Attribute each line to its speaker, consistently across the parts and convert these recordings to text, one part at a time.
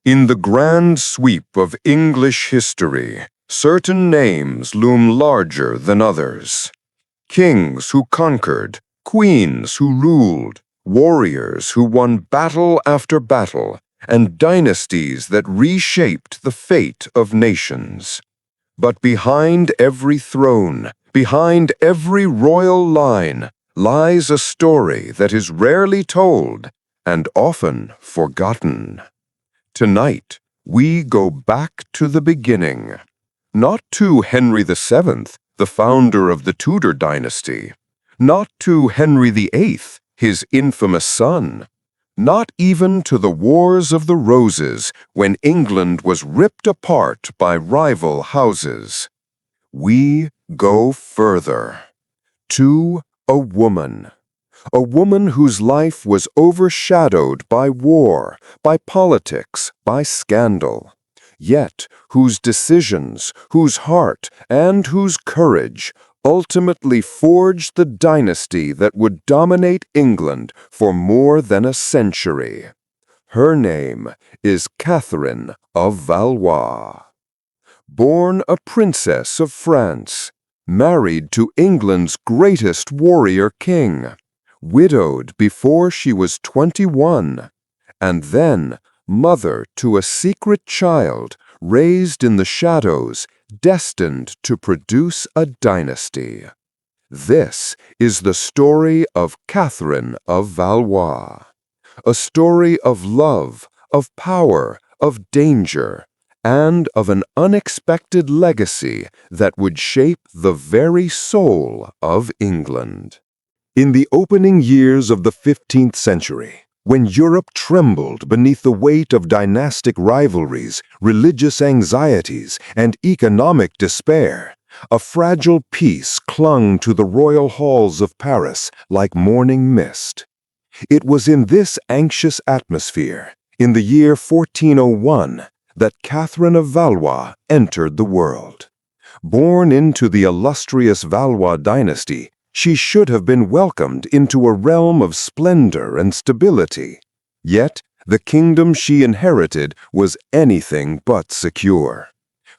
Speaker 1: In the grand sweep of English history, certain names loom larger than others. Kings who conquered, queens who ruled, warriors who won battle after battle, and dynasties that reshaped the fate of nations. But behind every throne, behind every royal line, lies a story that is rarely told and often forgotten. Tonight, we go back to the beginning. Not to Henry VII, the founder of the Tudor dynasty. Not to Henry VIII, his infamous son. Not even to the Wars of the Roses, when England was ripped apart by rival houses. We go further. To a woman. A woman whose life was overshadowed by war, by politics, by scandal, yet whose decisions, whose heart, and whose courage ultimately forged the dynasty that would dominate England for more than a century. Her name is Catherine of Valois. Born a princess of France, married to England's greatest warrior king, widowed before she was 21, and then mother to a secret child raised in the shadows, destined to produce a dynasty. This is the story of Catherine of Valois, a story of love, of power, of danger, and of an unexpected legacy that would shape the very soul of England. In the opening years of the 15th century, when Europe trembled beneath the weight of dynastic rivalries, religious anxieties, and economic despair, a fragile peace clung to the royal halls of Paris like morning mist. It was in this anxious atmosphere, in the year 1401, that Catherine of Valois entered the world. Born into the illustrious Valois dynasty, she should have been welcomed into a realm of splendor and stability. Yet, the kingdom she inherited was anything but secure.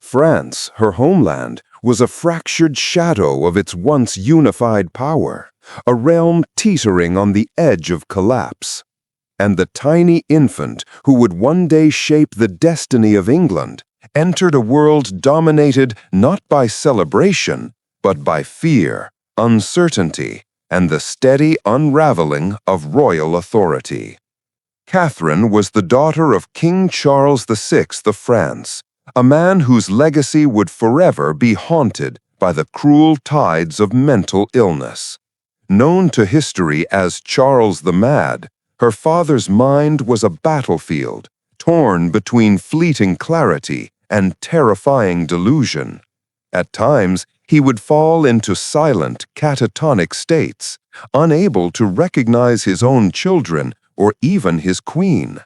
Speaker 1: France, her homeland, was a fractured shadow of its once unified power, a realm teetering on the edge of collapse. And the tiny infant who would one day shape the destiny of England entered a world dominated not by celebration, but by fear, uncertainty, and the steady unraveling of royal authority. Catherine was the daughter of King Charles VI of France, a man whose legacy would forever be haunted by the cruel tides of mental illness. Known to history as Charles the Mad, her father's mind was a battlefield, torn between fleeting clarity and terrifying delusion. At times, he would fall into silent, catatonic states, unable to recognize his own children or even his queen.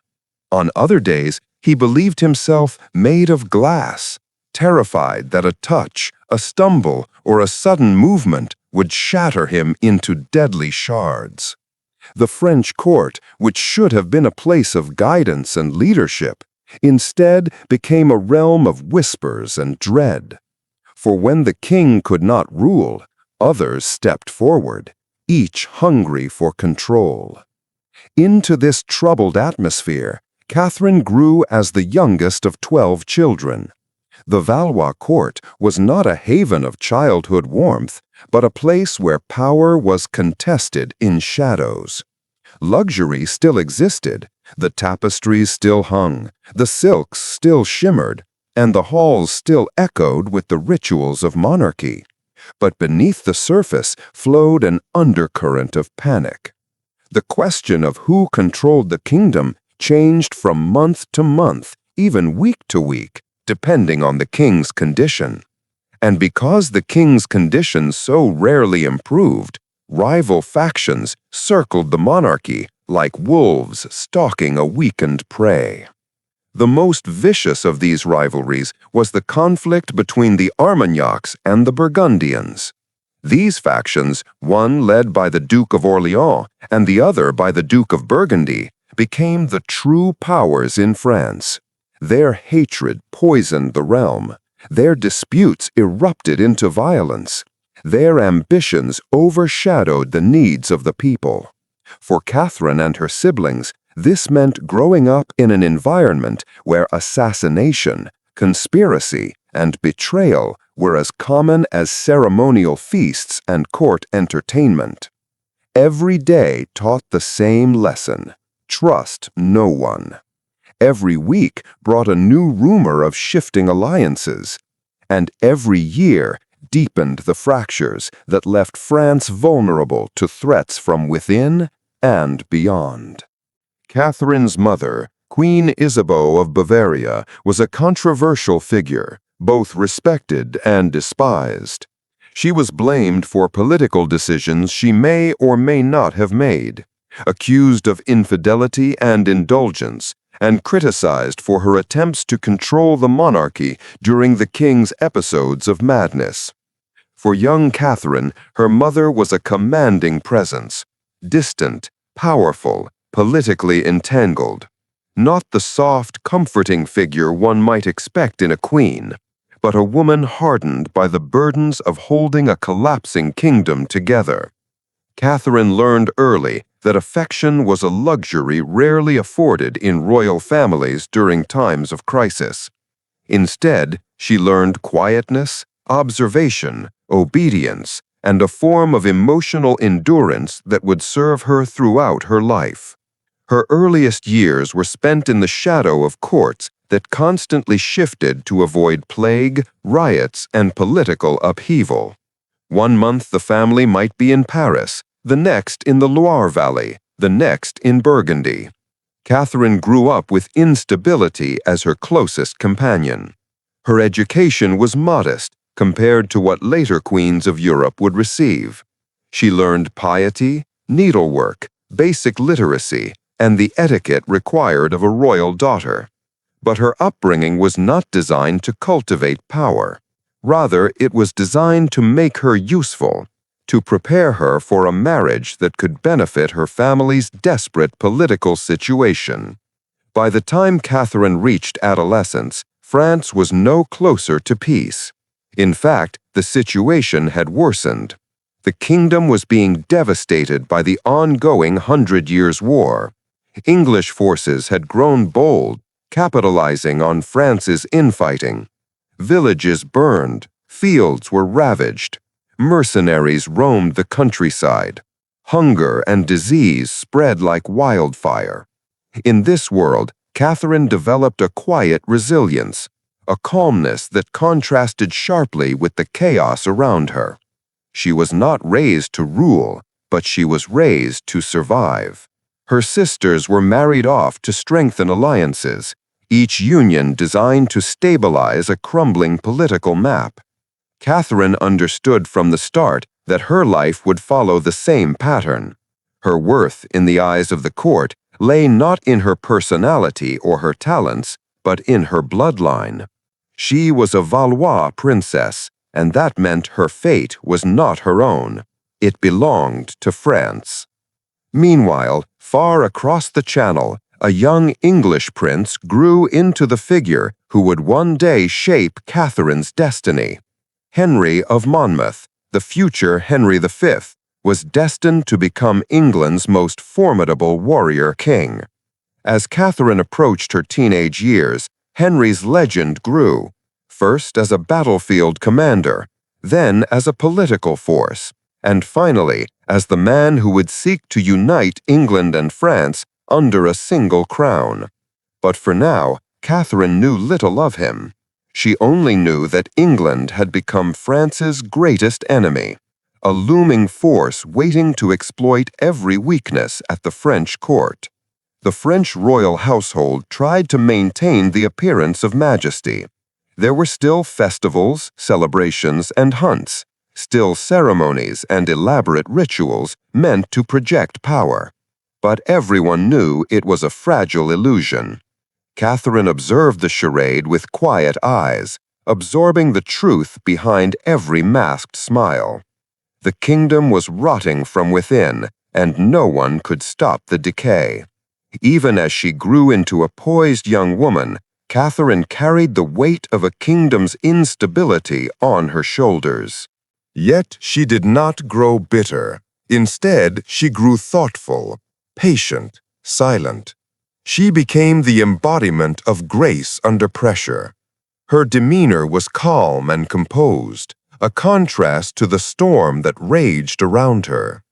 Speaker 1: On other days, he believed himself made of glass, terrified that a touch, a stumble, or a sudden movement would shatter him into deadly shards. The French court, which should have been a place of guidance and leadership, instead became a realm of whispers and dread. For when the king could not rule, others stepped forward, each hungry for control. Into this troubled atmosphere, Catherine grew as the youngest of 12 children. The Valois court was not a haven of childhood warmth, but a place where power was contested in shadows. Luxury still existed, the tapestries still hung, the silks still shimmered, and the halls still echoed with the rituals of monarchy. But beneath the surface flowed an undercurrent of panic. The question of who controlled the kingdom changed from month to month, even week to week, depending on the king's condition. And because the king's condition so rarely improved, rival factions circled the monarchy like wolves stalking a weakened prey. The most vicious of these rivalries was the conflict between the Armagnacs and the Burgundians. These factions, one led by the Duke of Orleans and the other by the Duke of Burgundy, became the true powers in France. Their hatred poisoned the realm. Their disputes erupted into violence. Their ambitions overshadowed the needs of the people. For Catherine and her siblings, this meant growing up in an environment where assassination, conspiracy, and betrayal were as common as ceremonial feasts and court entertainment. Every day taught the same lesson: trust no one. Every week brought a new rumor of shifting alliances, and every year deepened the fractures that left France vulnerable to threats from within and beyond. Catherine's mother, Queen Isabeau of Bavaria, was a controversial figure, both respected and despised. She was blamed for political decisions she may or may not have made, accused of infidelity and indulgence, and criticized for her attempts to control the monarchy during the king's episodes of madness. For young Catherine, her mother was a commanding presence, distant, powerful, politically entangled. Not the soft, comforting figure one might expect in a queen, but a woman hardened by the burdens of holding a collapsing kingdom together. Catherine learned early that affection was a luxury rarely afforded in royal families during times of crisis. Instead, she learned quietness, observation, obedience, and a form of emotional endurance that would serve her throughout her life. Her earliest years were spent in the shadow of courts that constantly shifted to avoid plague, riots, and political upheaval. One month the family might be in Paris, the next in the Loire Valley, the next in Burgundy. Catherine grew up with instability as her closest companion. Her education was modest compared to what later queens of Europe would receive. She learned piety, needlework, basic literacy, and the etiquette required of a royal daughter. But her upbringing was not designed to cultivate power. Rather, it was designed to make her useful, to prepare her for a marriage that could benefit her family's desperate political situation. By the time Catherine reached adolescence, France was no closer to peace. In fact, the situation had worsened. The kingdom was being devastated by the ongoing 100 Years' War. English forces had grown bold, capitalizing on France's infighting. Villages burned, fields were ravaged. Mercenaries roamed the countryside. Hunger and disease spread like wildfire. In this world, Catherine developed a quiet resilience, a calmness that contrasted sharply with the chaos around her. She was not raised to rule, but she was raised to survive. Her sisters were married off to strengthen alliances, each union designed to stabilize a crumbling political map. Catherine understood from the start that her life would follow the same pattern. Her worth in the eyes of the court lay not in her personality or her talents, but in her bloodline. She was a Valois princess, and that meant her fate was not her own. It belonged to France. Meanwhile, far across the Channel, a young English prince grew into the figure who would one day shape Catherine's destiny. Henry of Monmouth, the future Henry V, was destined to become England's most formidable warrior king. As Catherine approached her teenage years, Henry's legend grew, first as a battlefield commander, then as a political force, and finally as the man who would seek to unite England and France under a single crown. But for now, Catherine knew little of him. She only knew that England had become France's greatest enemy, a looming force waiting to exploit every weakness at the French court. The French royal household tried to maintain the appearance of majesty. There were still festivals, celebrations, and hunts, still ceremonies and elaborate rituals meant to project power. But everyone knew it was a fragile illusion. Catherine observed the charade with quiet eyes, absorbing the truth behind every masked smile. The kingdom was rotting from within, and no one could stop the decay. Even as she grew into a poised young woman, Catherine carried the weight of a kingdom's instability on her shoulders. Yet she did not grow bitter. Instead, she grew thoughtful, patient, silent. She became the embodiment of grace under pressure. Her demeanor was calm and composed, a contrast to the storm that raged around her.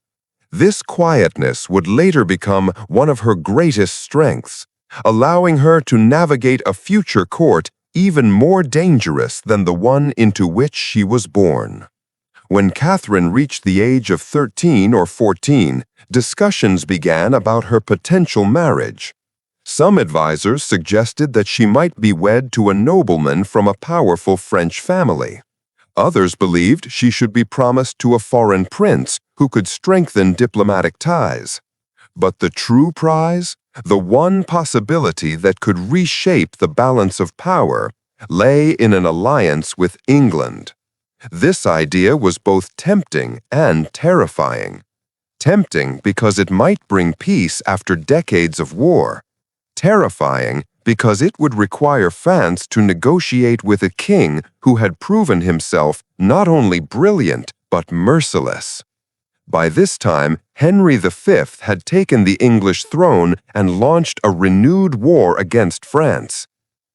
Speaker 1: This quietness would later become one of her greatest strengths, allowing her to navigate a future court even more dangerous than the one into which she was born. When Catherine reached the age of 13 or 14, discussions began about her potential marriage. Some advisors suggested that she might be wed to a nobleman from a powerful French family. Others believed she should be promised to a foreign prince who could strengthen diplomatic ties. But the true prize, the one possibility that could reshape the balance of power, lay in an alliance with England. This idea was both tempting and terrifying. Tempting because it might bring peace after decades of war. Terrifying because it would require France to negotiate with a king who had proven himself not only brilliant but merciless. By this time, Henry V had taken the English throne and launched a renewed war against France.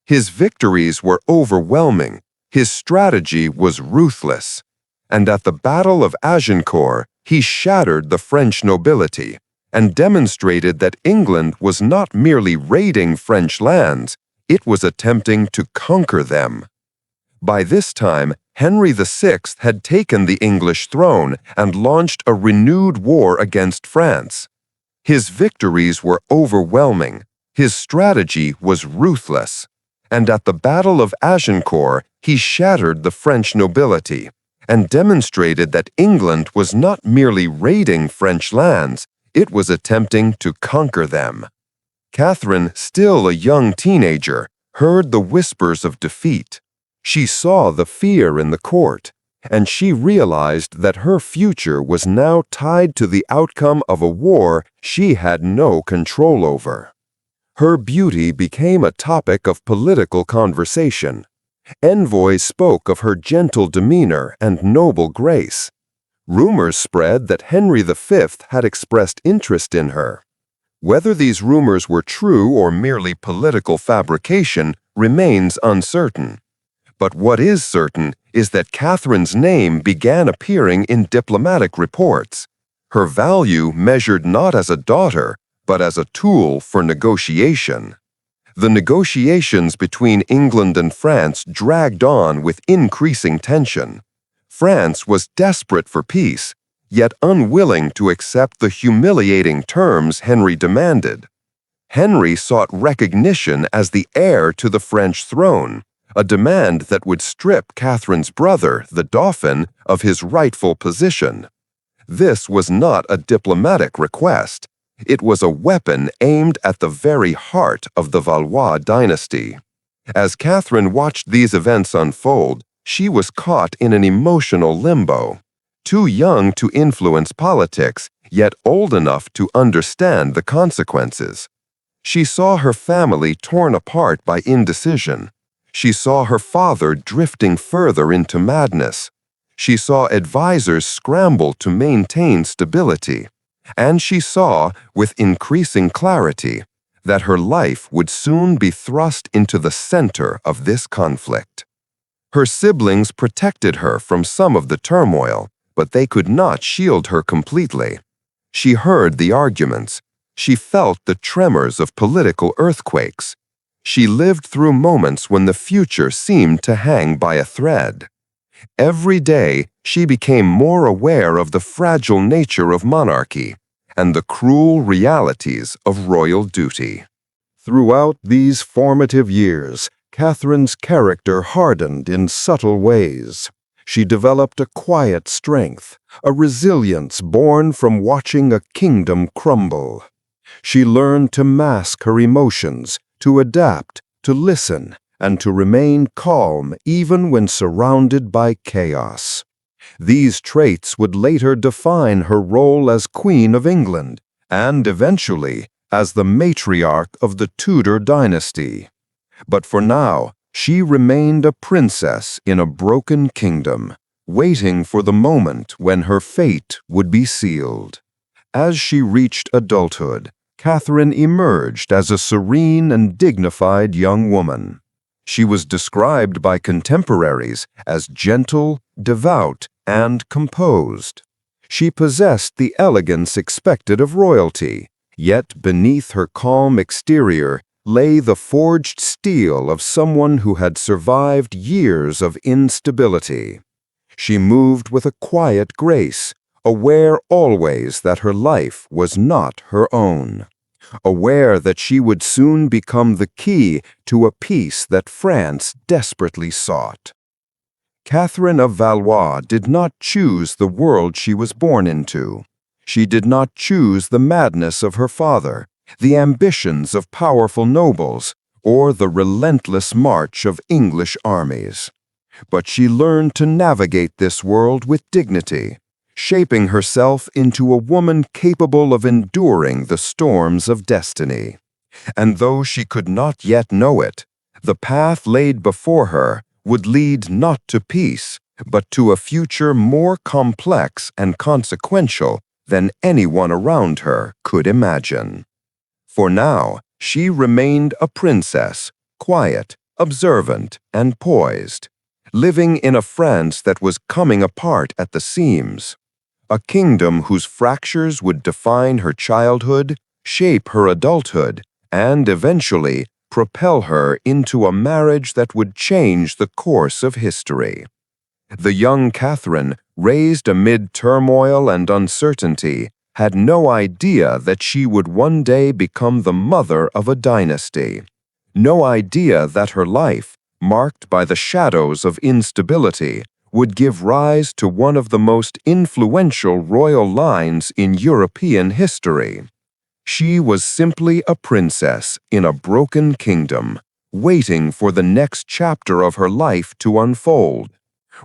Speaker 1: His victories were overwhelming. His strategy was ruthless, and at the Battle of Agincourt, he shattered the French nobility and demonstrated that England was not merely raiding French lands, it was attempting to conquer them. By this time, Henry VI had taken the English throne and launched a renewed war against France. His victories were overwhelming, his strategy was ruthless, and at the Battle of Agincourt, he shattered the French nobility and demonstrated that England was not merely raiding French lands, it was attempting to conquer them. Catherine, still a young teenager, heard the whispers of defeat. She saw the fear in the court, and she realized that her future was now tied to the outcome of a war she had no control over. Her beauty became a topic of political conversation. Envoys spoke of her gentle demeanor and noble grace. Rumors spread that Henry V had expressed interest in her. Whether these rumors were true or merely political fabrication remains uncertain. But what is certain is that Catherine's name began appearing in diplomatic reports. Her value measured not as a daughter, but as a tool for negotiation. The negotiations between England and France dragged on with increasing tension. France was desperate for peace, yet unwilling to accept the humiliating terms Henry demanded. Henry sought recognition as the heir to the French throne, a demand that would strip Catherine's brother, the Dauphin, of his rightful position. This was not a diplomatic request. It was a weapon aimed at the very heart of the Valois dynasty. As Catherine watched these events unfold, she was caught in an emotional limbo. Too young to influence politics, yet old enough to understand the consequences. She saw her family torn apart by indecision. She saw her father drifting further into madness. She saw advisors scramble to maintain stability. And she saw, with increasing clarity, that her life would soon be thrust into the center of this conflict. Her siblings protected her from some of the turmoil, but they could not shield her completely. She heard the arguments. She felt the tremors of political earthquakes. She lived through moments when the future seemed to hang by a thread. Every day, she became more aware of the fragile nature of monarchy and the cruel realities of royal duty. Throughout these formative years, Catherine's character hardened in subtle ways. She developed a quiet strength, a resilience born from watching a kingdom crumble. She learned to mask her emotions, to adapt, to listen, and to remain calm even when surrounded by chaos. These traits would later define her role as Queen of England, and eventually as the matriarch of the Tudor dynasty. But for now, she remained a princess in a broken kingdom, waiting for the moment when her fate would be sealed. As she reached adulthood, Catherine emerged as a serene and dignified young woman. She was described by contemporaries as gentle, devout, and composed. She possessed the elegance expected of royalty, yet beneath her calm exterior lay the forged steel of someone who had survived years of instability. She moved with a quiet grace, aware always that her life was not her own, aware that she would soon become the key to a peace that France desperately sought. Catherine of Valois did not choose the world she was born into. She did not choose the madness of her father, the ambitions of powerful nobles, or the relentless march of English armies. But she learned to navigate this world with dignity, shaping herself into a woman capable of enduring the storms of destiny. And though she could not yet know it, the path laid before her would lead not to peace, but to a future more complex and consequential than anyone around her could imagine. For now, she remained a princess, quiet, observant, and poised, living in a France that was coming apart at the seams, a kingdom whose fractures would define her childhood, shape her adulthood, and eventually propel her into a marriage that would change the course of history. The young Catherine, raised amid turmoil and uncertainty, had no idea that she would one day become the mother of a dynasty, no idea that her life, marked by the shadows of instability, would give rise to one of the most influential royal lines in European history. She was simply a princess in a broken kingdom, waiting for the next chapter of her life to unfold,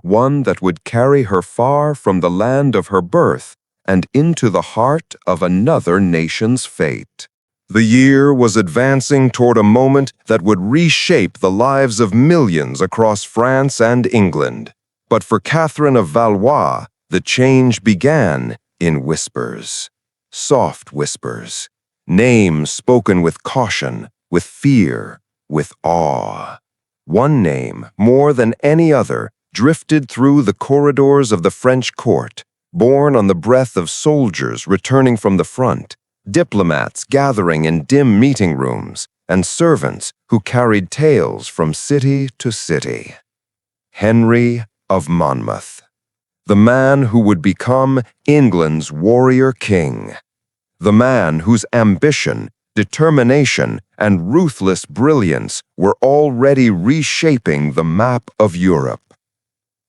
Speaker 1: one that would carry her far from the land of her birth and into the heart of another nation's fate. The year was advancing toward a moment that would reshape the lives of millions across France and England. But for Catherine of Valois, the change began in whispers, soft whispers, names spoken with caution, with fear, with awe. One name, more than any other, drifted through the corridors of the French court, borne on the breath of soldiers returning from the front, diplomats gathering in dim meeting rooms, and servants who carried tales from city to city. Henry of Monmouth, the man who would become England's warrior king, the man whose ambition, determination, and ruthless brilliance were already reshaping the map of Europe.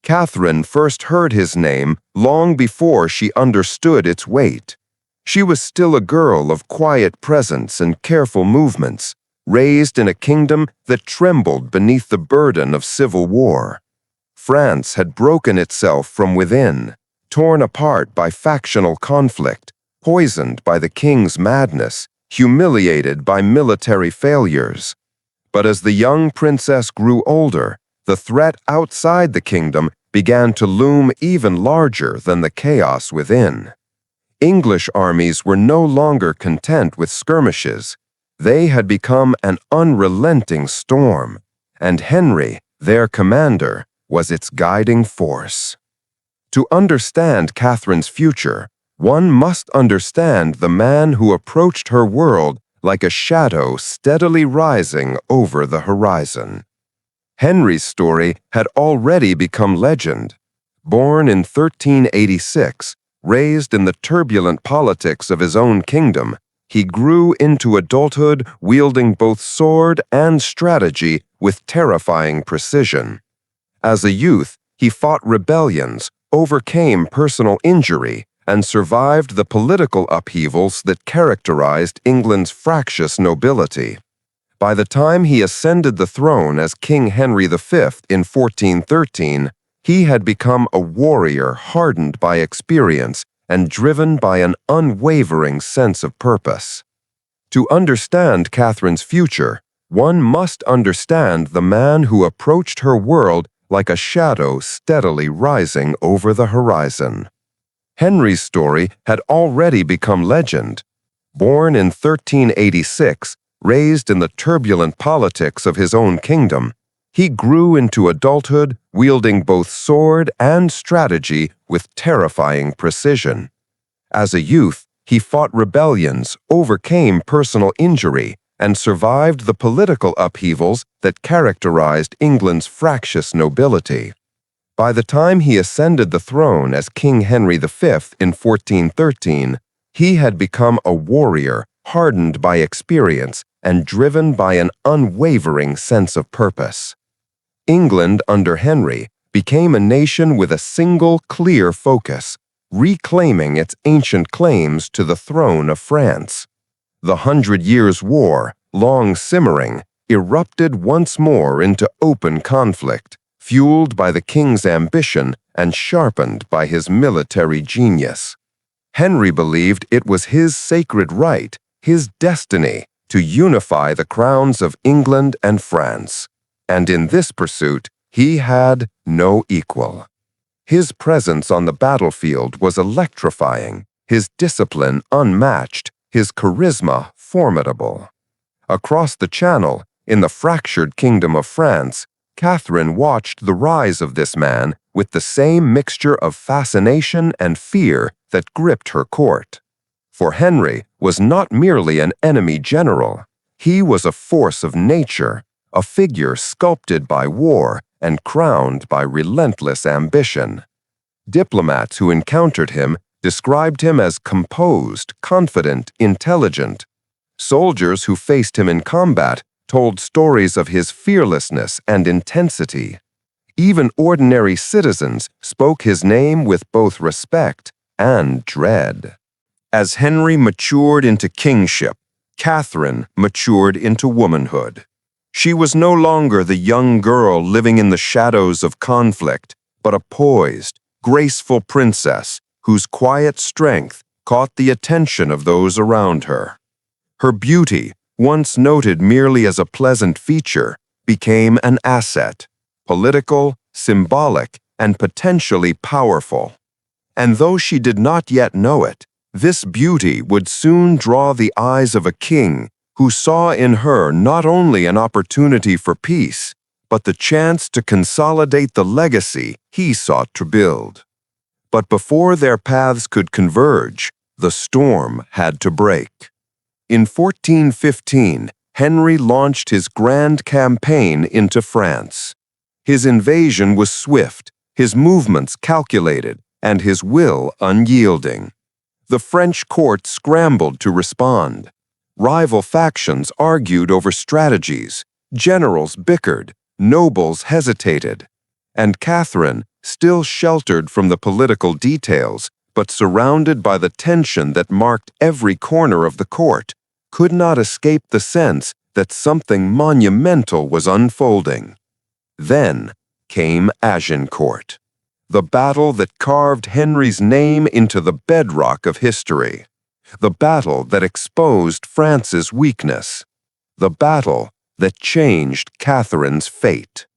Speaker 1: Catherine first heard his name long before she understood its weight. She was still a girl of quiet presence and careful movements, raised in a kingdom that trembled beneath the burden of civil war. France had broken itself from within, torn apart by factional conflict, poisoned by the king's madness, humiliated by military failures. But as the young princess grew older, the threat outside the kingdom began to loom even larger than the chaos within. English armies were no longer content with skirmishes. They had become an unrelenting storm, and Henry, their commander, was its guiding force. To understand Catherine's future, one must understand the man who approached her world like a shadow steadily rising over the horizon. Henry's story had already become legend. Born in 1386, raised in the turbulent politics of his own kingdom, he grew into adulthood wielding both sword and strategy with terrifying precision. As a youth, he fought rebellions, overcame personal injury, and survived the political upheavals that characterized England's fractious nobility. By the time he ascended the throne as King Henry V in 1413, he had become a warrior hardened by experience and driven by an unwavering sense of purpose. To understand Catherine's future, one must understand the man who approached her world like a shadow steadily rising over the horizon. Henry's story had already become legend. Born in 1386, raised in the turbulent politics of his own kingdom, he grew into adulthood wielding both sword and strategy with terrifying precision. As a youth, he fought rebellions, overcame personal injury, and survived the political upheavals that characterized England's fractious nobility. By the time he ascended the throne as King Henry V in 1413, he had become a warrior hardened by experience and driven by an unwavering sense of purpose. England under Henry became a nation with a single clear focus, reclaiming its ancient claims to the throne of France. The 100 Years' War, long simmering, erupted once more into open conflict, fueled by the king's ambition and sharpened by his military genius. Henry believed it was his sacred right, his destiny, to unify the crowns of England and France. And in this pursuit, he had no equal. His presence on the battlefield was electrifying, his discipline unmatched, his charisma formidable. Across the Channel, in the fractured kingdom of France, Catherine watched the rise of this man with the same mixture of fascination and fear that gripped her court. For Henry was not merely an enemy general. He was a force of nature, a figure sculpted by war and crowned by relentless ambition. Diplomats who encountered him described him as composed, confident, intelligent. Soldiers who faced him in combat told stories of his fearlessness and intensity. Even ordinary citizens spoke his name with both respect and dread. As Henry matured into kingship, Catherine matured into womanhood. She was no longer the young girl living in the shadows of conflict, but a poised, graceful princess whose quiet strength caught the attention of those around her. Her beauty, once noted merely as a pleasant feature, became an asset, political, symbolic, and potentially powerful. And though she did not yet know it, this beauty would soon draw the eyes of a king who saw in her not only an opportunity for peace, but the chance to consolidate the legacy he sought to build. But before their paths could converge, the storm had to break. In 1415, Henry launched his grand campaign into France. His invasion was swift, his movements calculated, and his will unyielding. The French court scrambled to respond. Rival factions argued over strategies, generals bickered, nobles hesitated. And Catherine, still sheltered from the political details, but surrounded by the tension that marked every corner of the court, could not escape the sense that something monumental was unfolding. Then came Agincourt, the battle that carved Henry's name into the bedrock of history, the battle that exposed France's weakness, the battle that changed Catherine's fate.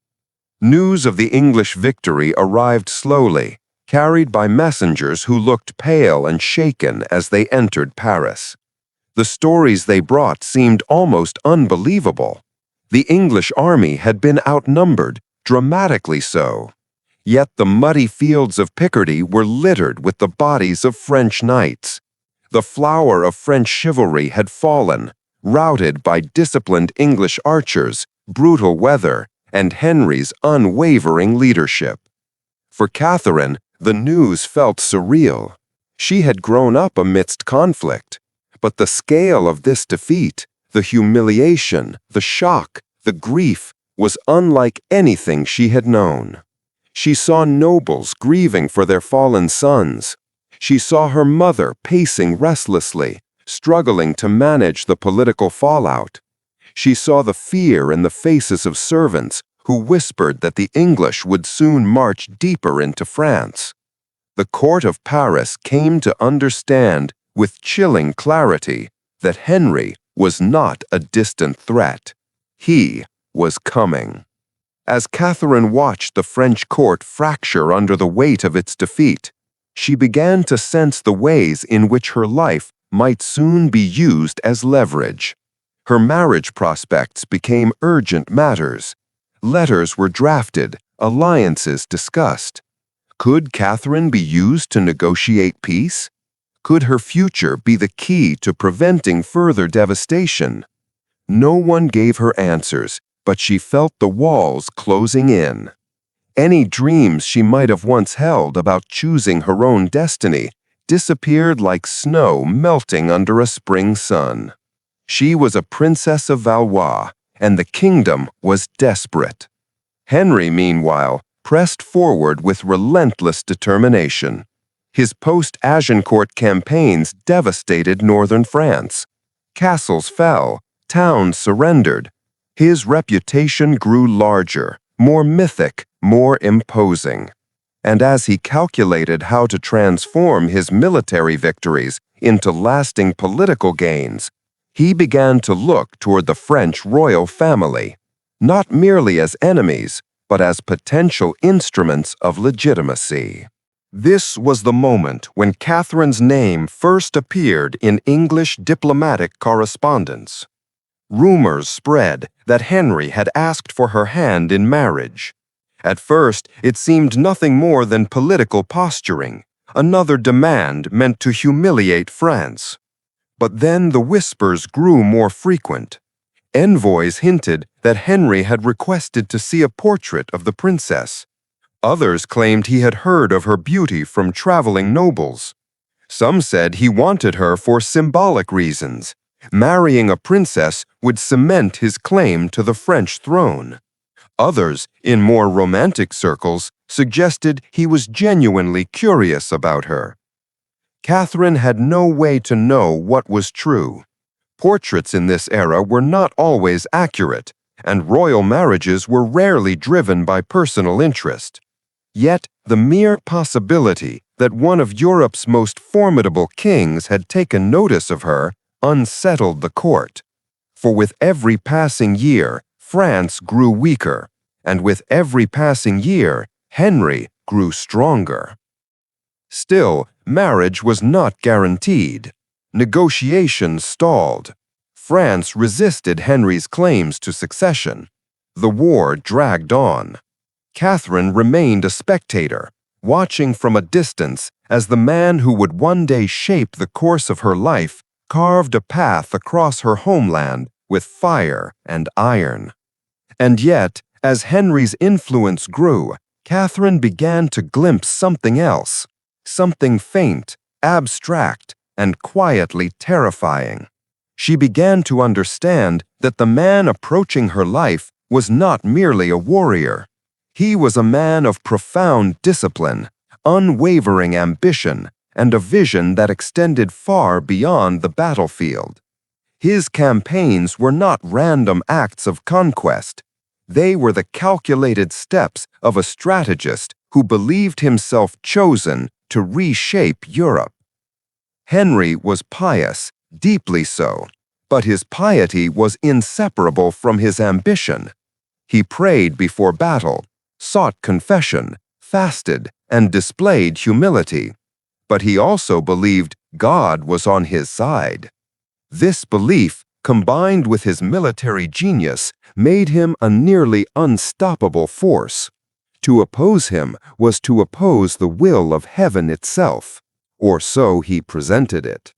Speaker 1: News of the English victory arrived slowly, carried by messengers who looked pale and shaken as they entered Paris. The stories they brought seemed almost unbelievable. The English army had been outnumbered, dramatically so. Yet the muddy fields of Picardy were littered with the bodies of French knights. The flower of French chivalry had fallen, routed by disciplined English archers, brutal weather, and Henry's unwavering leadership. For Catherine, the news felt surreal. She had grown up amidst conflict. But the scale of this defeat, the humiliation, the shock, the grief, was unlike anything she had known. She saw nobles grieving for their fallen sons. She saw her mother pacing restlessly, struggling to manage the political fallout. She saw the fear in the faces of servants who whispered that the English would soon march deeper into France. The court of Paris came to understand with chilling clarity that Henry was not a distant threat. He was coming. As Catherine watched the French court fracture under the weight of its defeat, she began to sense the ways in which her life might soon be used as leverage. Her marriage prospects became urgent matters. Letters were drafted, alliances discussed. Could Catherine be used to negotiate peace? Could her future be the key to preventing further devastation? No one gave her answers, but she felt the walls closing in. Any dreams she might have once held about choosing her own destiny disappeared like snow melting under a spring sun. She was a princess of Valois, and the kingdom was desperate. Henry, meanwhile, pressed forward with relentless determination. His post-Agincourt campaigns devastated northern France. Castles fell, towns surrendered. His reputation grew larger, more mythic, more imposing. And as he calculated how to transform his military victories into lasting political gains, he began to look toward the French royal family, not merely as enemies, but as potential instruments of legitimacy. This was the moment when Catherine's name first appeared in English diplomatic correspondence. Rumors spread that Henry had asked for her hand in marriage. At first, it seemed nothing more than political posturing, another demand meant to humiliate France. But then the whispers grew more frequent. Envoys hinted that Henry had requested to see a portrait of the princess. Others claimed he had heard of her beauty from traveling nobles. Some said he wanted her for symbolic reasons. Marrying a princess would cement his claim to the French throne. Others, in more romantic circles, suggested he was genuinely curious about her. Catherine had no way to know what was true. Portraits in this era were not always accurate, and royal marriages were rarely driven by personal interest. Yet, the mere possibility that one of Europe's most formidable kings had taken notice of her unsettled the court. For with every passing year, France grew weaker, and with every passing year, Henry grew stronger. Still, marriage was not guaranteed. Negotiations stalled. France resisted Henry's claims to succession. The war dragged on. Catherine remained a spectator, watching from a distance as the man who would one day shape the course of her life carved a path across her homeland with fire and iron. And yet, as Henry's influence grew, Catherine began to glimpse something else, something faint, abstract, and quietly terrifying. She began to understand that the man approaching her life was not merely a warrior. He was a man of profound discipline, unwavering ambition, and a vision that extended far beyond the battlefield. His campaigns were not random acts of conquest. They were the calculated steps of a strategist who believed himself chosen to reshape Europe. Henry was pious, deeply so, but his piety was inseparable from his ambition. He prayed before battle, sought confession, fasted, and displayed humility. But he also believed God was on his side. This belief, combined with his military genius, made him a nearly unstoppable force. To oppose him was to oppose the will of heaven itself, or so he presented it.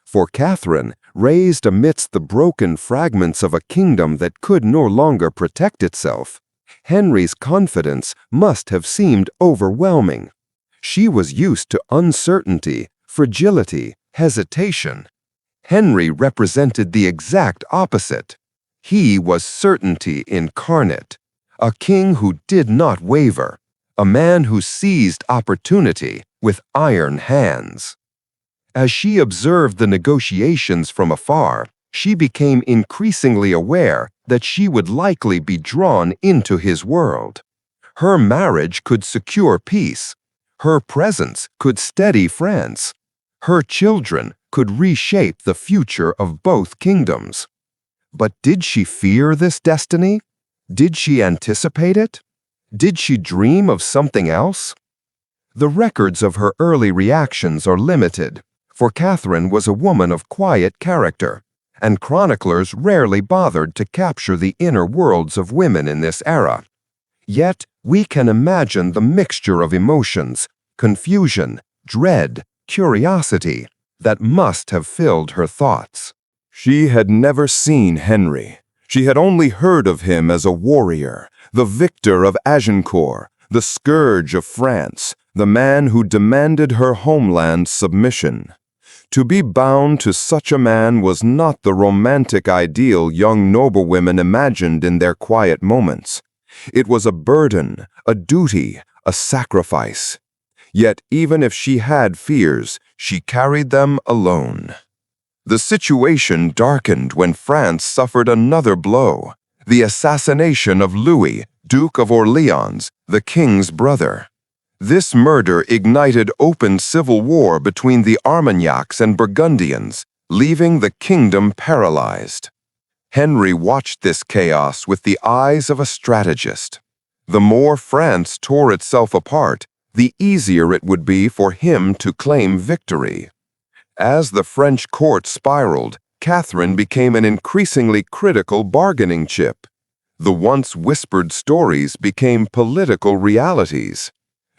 Speaker 1: For Catherine, raised amidst the broken fragments of a kingdom that could no longer protect itself, Henry's confidence must have seemed overwhelming. She was used to uncertainty, fragility, hesitation. Henry represented the exact opposite. He was certainty incarnate, a king who did not waver, a man who seized opportunity with iron hands. As she observed the negotiations from afar, she became increasingly aware that she would likely be drawn into his world. Her marriage could secure peace. Her presence could steady France. Her children could reshape the future of both kingdoms. But did she fear this destiny? Did she anticipate it? Did she dream of something else? The records of her early reactions are limited, for Catherine was a woman of quiet character, and chroniclers rarely bothered to capture the inner worlds of women in this era. Yet, we can imagine the mixture of emotions, confusion, dread, curiosity, that must have filled her thoughts. She had never seen Henry. She had only heard of him as a warrior, the victor of Agincourt, the scourge of France, the man who demanded her homeland's submission. To be bound to such a man was not the romantic ideal young noblewomen imagined in their quiet moments. It was a burden, a duty, a sacrifice. Yet even if she had fears, she carried them alone. The situation darkened when France suffered another blow, the assassination of Louis, Duke of Orleans, the king's brother. This murder ignited open civil war between the Armagnacs and Burgundians, leaving the kingdom paralyzed. Henry watched this chaos with the eyes of a strategist. The more France tore itself apart, the easier it would be for him to claim victory. As the French court spiraled, Catherine became an increasingly critical bargaining chip. The once whispered stories became political realities.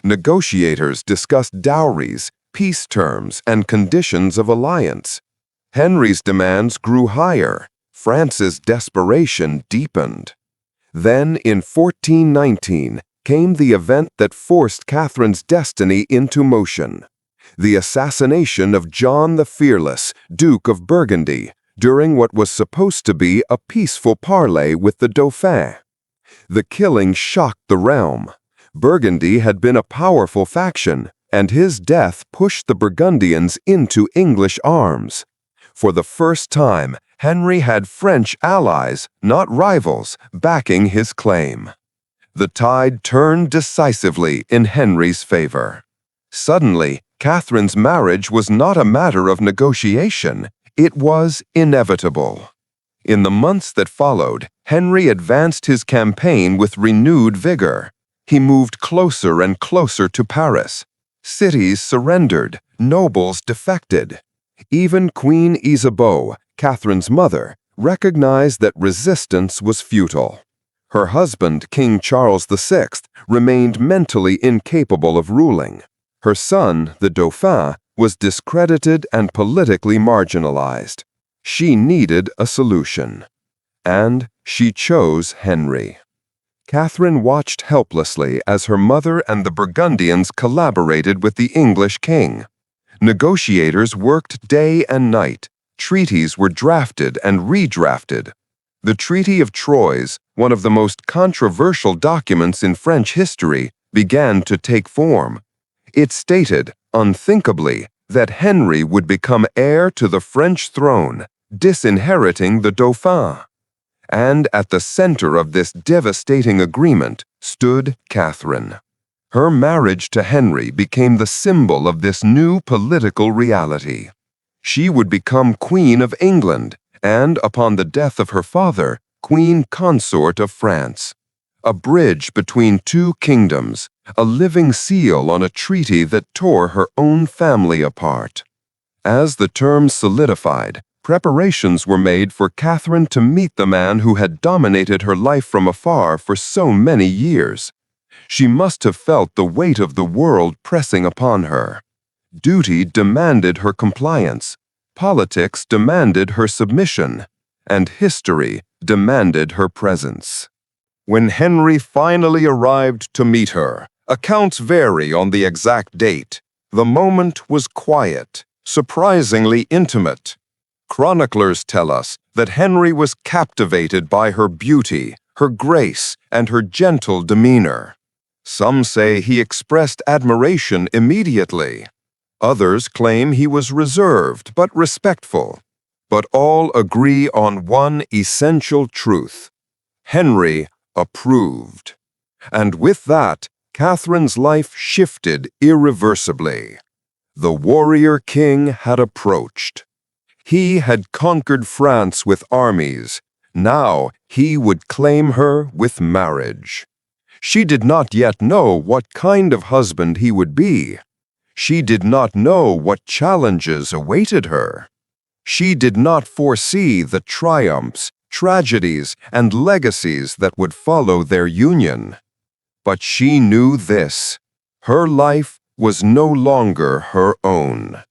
Speaker 1: Negotiators discussed dowries, peace terms, and conditions of alliance. Henry's demands grew higher. France's desperation deepened. Then, in 1419, came the event that forced Catherine's destiny into motion: the assassination of John the Fearless, Duke of Burgundy, during what was supposed to be a peaceful parley with the Dauphin. The killing shocked the realm. Burgundy had been a powerful faction, and his death pushed the Burgundians into English arms. For the first time, Henry had French allies, not rivals, backing his claim. The tide turned decisively in Henry's favor. Suddenly, Catherine's marriage was not a matter of negotiation, it was inevitable. In the months that followed, Henry advanced his campaign with renewed vigor. He moved closer and closer to Paris. Cities surrendered, nobles defected. Even Queen Isabeau, Catherine's mother, recognized that resistance was futile. Her husband, King Charles VI, remained mentally incapable of ruling. Her son, the Dauphin, was discredited and politically marginalized. She needed a solution. And she chose Henry. Catherine watched helplessly as her mother and the Burgundians collaborated with the English king. Negotiators worked day and night. Treaties were drafted and redrafted. The Treaty of Troyes, one of the most controversial documents in French history, began to take form. It stated, unthinkably, that Henry would become heir to the French throne, disinheriting the Dauphin. And at the center of this devastating agreement stood Catherine. Her marriage to Henry became the symbol of this new political reality. She would become Queen of England, and, upon the death of her father, Queen Consort of France. A bridge between two kingdoms, a living seal on a treaty that tore her own family apart. As the terms solidified, preparations were made for Catherine to meet the man who had dominated her life from afar for so many years. She must have felt the weight of the world pressing upon her. Duty demanded her compliance, politics demanded her submission, and history demanded her presence. When Henry finally arrived to meet her, accounts vary on the exact date. The moment was quiet, surprisingly intimate. Chroniclers tell us that Henry was captivated by her beauty, her grace, and her gentle demeanor. Some say he expressed admiration immediately. Others claim he was reserved but respectful. But all agree on one essential truth: Henry approved. And with that, Catherine's life shifted irreversibly. The warrior king had approached. He had conquered France with armies. Now he would claim her with marriage. She did not yet know what kind of husband he would be. She did not know what challenges awaited her. She did not foresee the triumphs, tragedies, and legacies that would follow their union. But she knew this: her life was no longer her own.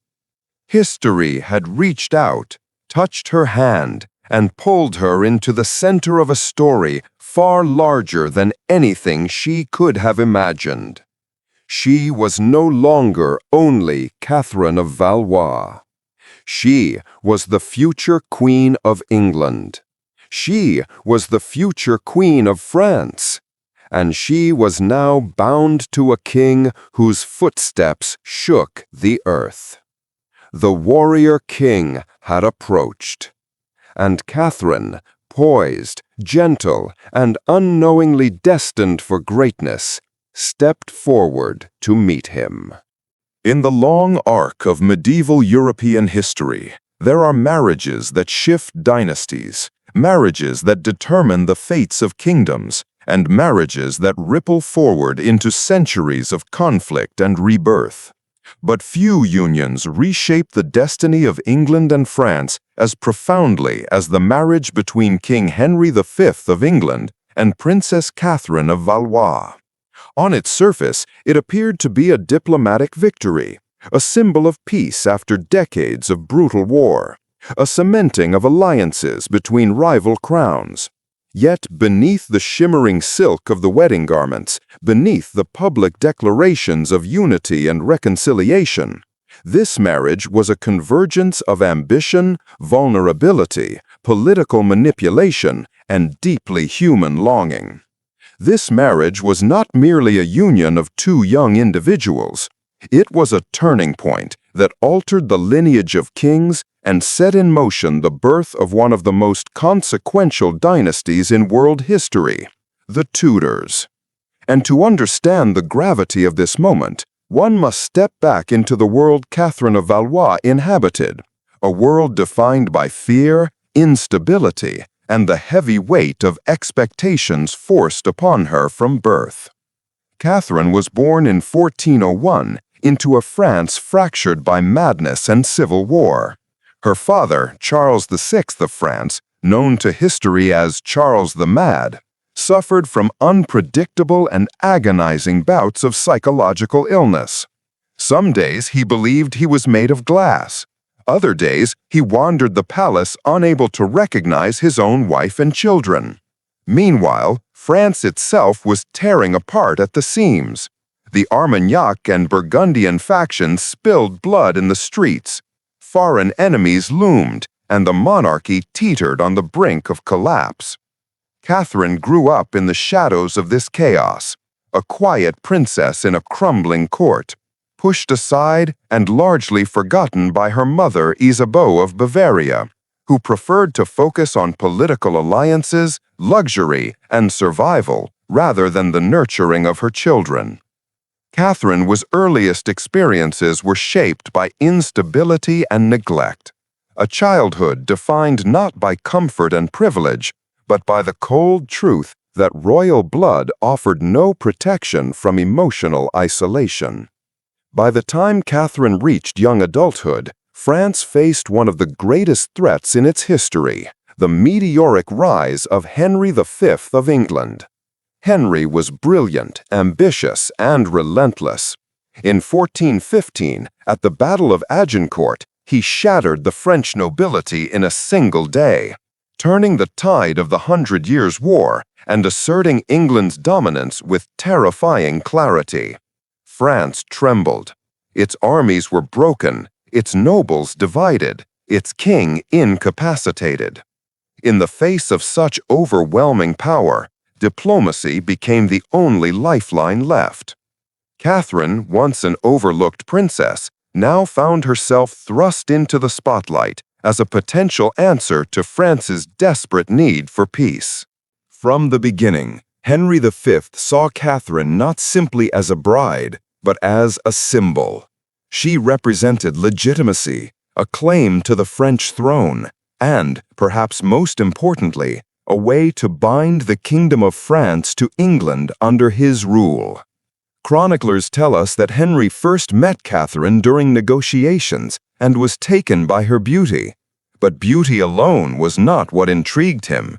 Speaker 1: History had reached out, touched her hand, and pulled her into the center of a story far larger than anything she could have imagined. She was no longer only Catherine of Valois. She was the future Queen of England. She was the future Queen of France. And she was now bound to a king whose footsteps shook the earth. The warrior king had approached, and Catherine, poised, gentle, and unknowingly destined for greatness, stepped forward to meet him. In the long arc of medieval European history, there are marriages that shift dynasties, marriages that determine the fates of kingdoms, and marriages that ripple forward into centuries of conflict and rebirth. But few unions reshape the destiny of England and France as profoundly as the marriage between King Henry V of England and Princess Catherine of Valois. On its surface, it appeared to be a diplomatic victory, a symbol of peace after decades of brutal war, a cementing of alliances between rival crowns. Yet beneath the shimmering silk of the wedding garments, beneath the public declarations of unity and reconciliation, this marriage was a convergence of ambition, vulnerability, political manipulation, and deeply human longing. This marriage was not merely a union of two young individuals. It was a turning point that altered the lineage of kings and set in motion the birth of one of the most consequential dynasties in world history, the Tudors. And to understand the gravity of this moment, one must step back into the world Catherine of Valois inhabited, a world defined by fear, instability, and the heavy weight of expectations forced upon her from birth. Catherine was born in 1401 into a France fractured by madness and civil war. Her father, Charles VI of France, known to history as Charles the Mad, suffered from unpredictable and agonizing bouts of psychological illness. Some days he believed he was made of glass. Other days he wandered the palace unable to recognize his own wife and children. Meanwhile, France itself was tearing apart at the seams. The Armagnac and Burgundian factions spilled blood in the streets. Foreign enemies loomed, and the monarchy teetered on the brink of collapse. Catherine grew up in the shadows of this chaos, a quiet princess in a crumbling court, pushed aside and largely forgotten by her mother Isabeau of Bavaria, who preferred to focus on political alliances, luxury, and survival rather than the nurturing of her children. Catherine's earliest experiences were shaped by instability and neglect, a childhood defined not by comfort and privilege, but by the cold truth that royal blood offered no protection from emotional isolation. By the time Catherine reached young adulthood, France faced one of the greatest threats in its history, the meteoric rise of Henry V of England. Henry was brilliant, ambitious, and relentless. In 1415, at the Battle of Agincourt, he shattered the French nobility in a single day, turning the tide of the 100 Years' War and asserting England's dominance with terrifying clarity. France trembled. Its armies were broken, its nobles divided, its king incapacitated. In the face of such overwhelming power, diplomacy became the only lifeline left. Catherine, once an overlooked princess, now found herself thrust into the spotlight as a potential answer to France's desperate need for peace. From the beginning, Henry V saw Catherine not simply as a bride, but as a symbol. She represented legitimacy, a claim to the French throne, and, perhaps most importantly, a way to bind the Kingdom of France to England under his rule. Chroniclers tell us that Henry first met Catherine during negotiations and was taken by her beauty. But beauty alone was not what intrigued him.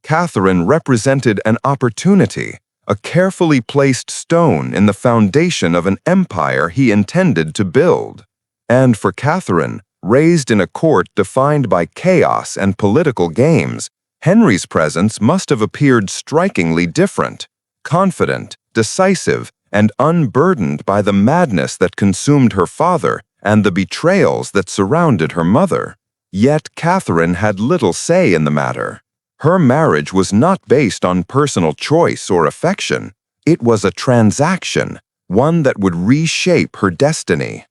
Speaker 1: Catherine represented an opportunity, a carefully placed stone in the foundation of an empire he intended to build. And for Catherine, raised in a court defined by chaos and political games, Henry's presence must have appeared strikingly different, confident, decisive, and unburdened by the madness that consumed her father and the betrayals that surrounded her mother. Yet Catherine had little say in the matter. Her marriage was not based on personal choice or affection. It was a transaction, one that would reshape her destiny.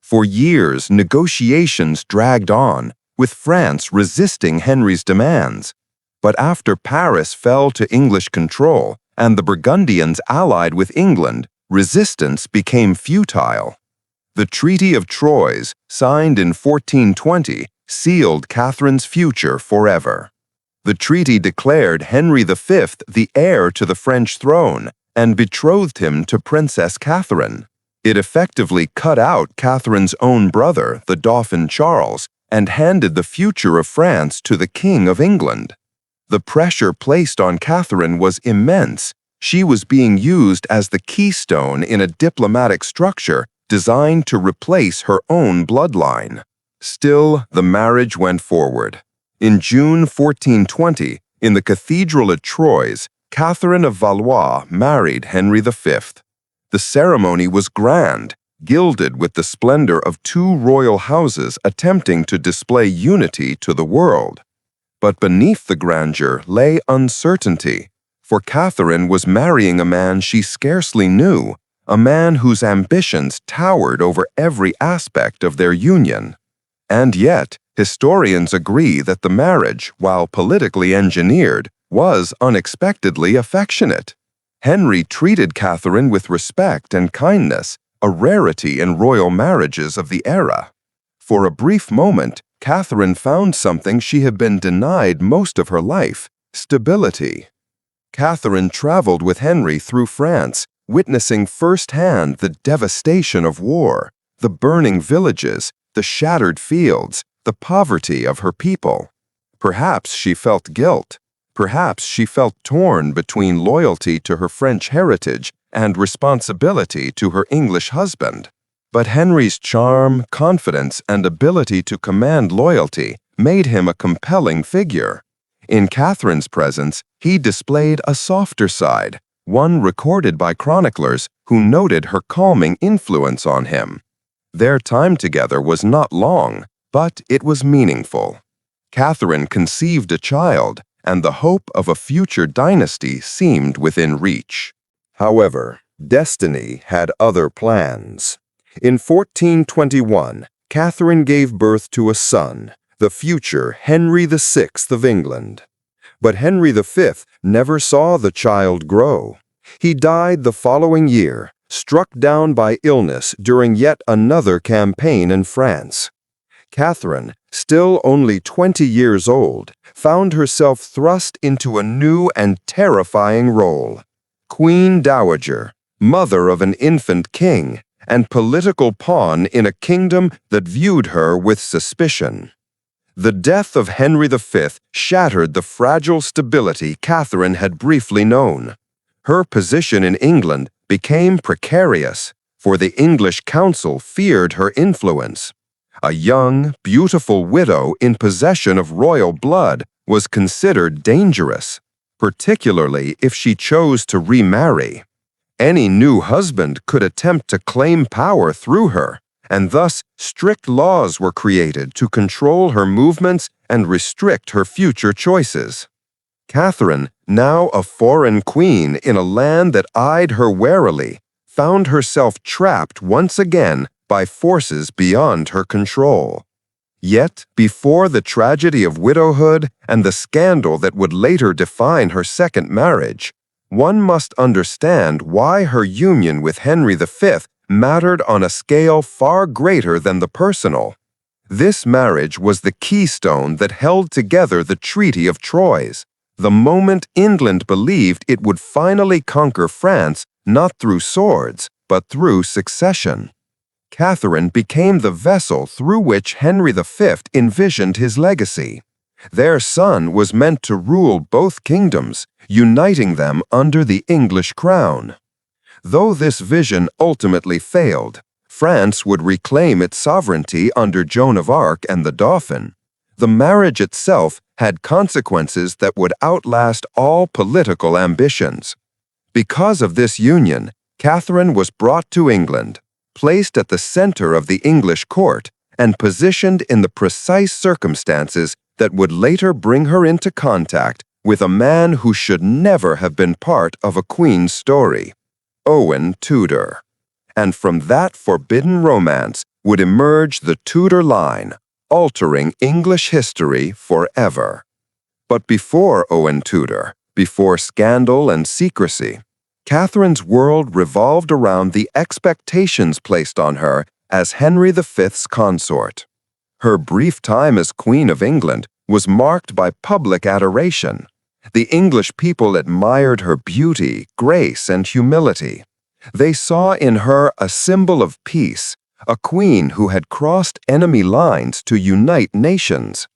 Speaker 1: For years, negotiations dragged on, with France resisting Henry's demands. But after Paris fell to English control and the Burgundians allied with England, resistance became futile. The Treaty of Troyes, signed in 1420, sealed Catherine's future forever. The treaty declared Henry V the heir to the French throne and betrothed him to Princess Catherine. It effectively cut out Catherine's own brother, the Dauphin Charles, and handed the future of France to the King of England. The pressure placed on Catherine was immense. She was being used as the keystone in a diplomatic structure designed to replace her own bloodline. Still, the marriage went forward. In June 1420, in the cathedral at Troyes, Catherine of Valois married Henry V. The ceremony was grand, gilded with the splendor of two royal houses attempting to display unity to the world. But beneath the grandeur lay uncertainty, for Catherine was marrying a man she scarcely knew, a man whose ambitions towered over every aspect of their union. And yet, historians agree that the marriage, while politically engineered, was unexpectedly affectionate. Henry treated Catherine with respect and kindness, a rarity in royal marriages of the era. For a brief moment, Catherine found something she had been denied most of her life: stability. Catherine traveled with Henry through France, witnessing firsthand the devastation of war, the burning villages, the shattered fields, the poverty of her people. Perhaps she felt guilt. Perhaps she felt torn between loyalty to her French heritage and responsibility to her English husband. But Henry's charm, confidence, and ability to command loyalty made him a compelling figure. In Catherine's presence, he displayed a softer side, one recorded by chroniclers who noted her calming influence on him. Their time together was not long, but it was meaningful. Catherine conceived a child, and the hope of a future dynasty seemed within reach. However, destiny had other plans. In 1421, Catherine gave birth to a son, the future Henry VI of England. But Henry V never saw the child grow. He died the following year, struck down by illness during yet another campaign in France. Catherine, still only 20 years old, found herself thrust into a new and terrifying role: Queen Dowager, mother of an infant king, and political pawn in a kingdom that viewed her with suspicion. The death of Henry V shattered the fragile stability Catherine had briefly known. Her position in England became precarious, for the English council feared her influence. A young, beautiful widow in possession of royal blood was considered dangerous, particularly if she chose to remarry. Any new husband could attempt to claim power through her, and thus strict laws were created to control her movements and restrict her future choices. Catherine, now a foreign queen in a land that eyed her warily, found herself trapped once again by forces beyond her control. Yet, before the tragedy of widowhood and the scandal that would later define her second marriage, one must understand why her union with Henry V mattered on a scale far greater than the personal. This marriage was the keystone that held together the Treaty of Troyes, the moment England believed it would finally conquer France not through swords, but through succession. Catherine became the vessel through which Henry V envisioned his legacy. Their son was meant to rule both kingdoms, uniting them under the English crown. Though this vision ultimately failed, France would reclaim its sovereignty under Joan of Arc and the Dauphin. The marriage itself had consequences that would outlast all political ambitions. Because of this union, Catherine was brought to England, placed at the center of the English court, and positioned in the precise circumstances that would later bring her into contact with a man who should never have been part of a queen's story, Owen Tudor. And from that forbidden romance would emerge the Tudor line, altering English history forever. But before Owen Tudor, before scandal and secrecy, Catherine's world revolved around the expectations placed on her as Henry V's consort. Her brief time as Queen of England was marked by public adoration. The English people admired her beauty, grace, and humility. They saw in her a symbol of peace, a queen who had crossed enemy lines to unite nations.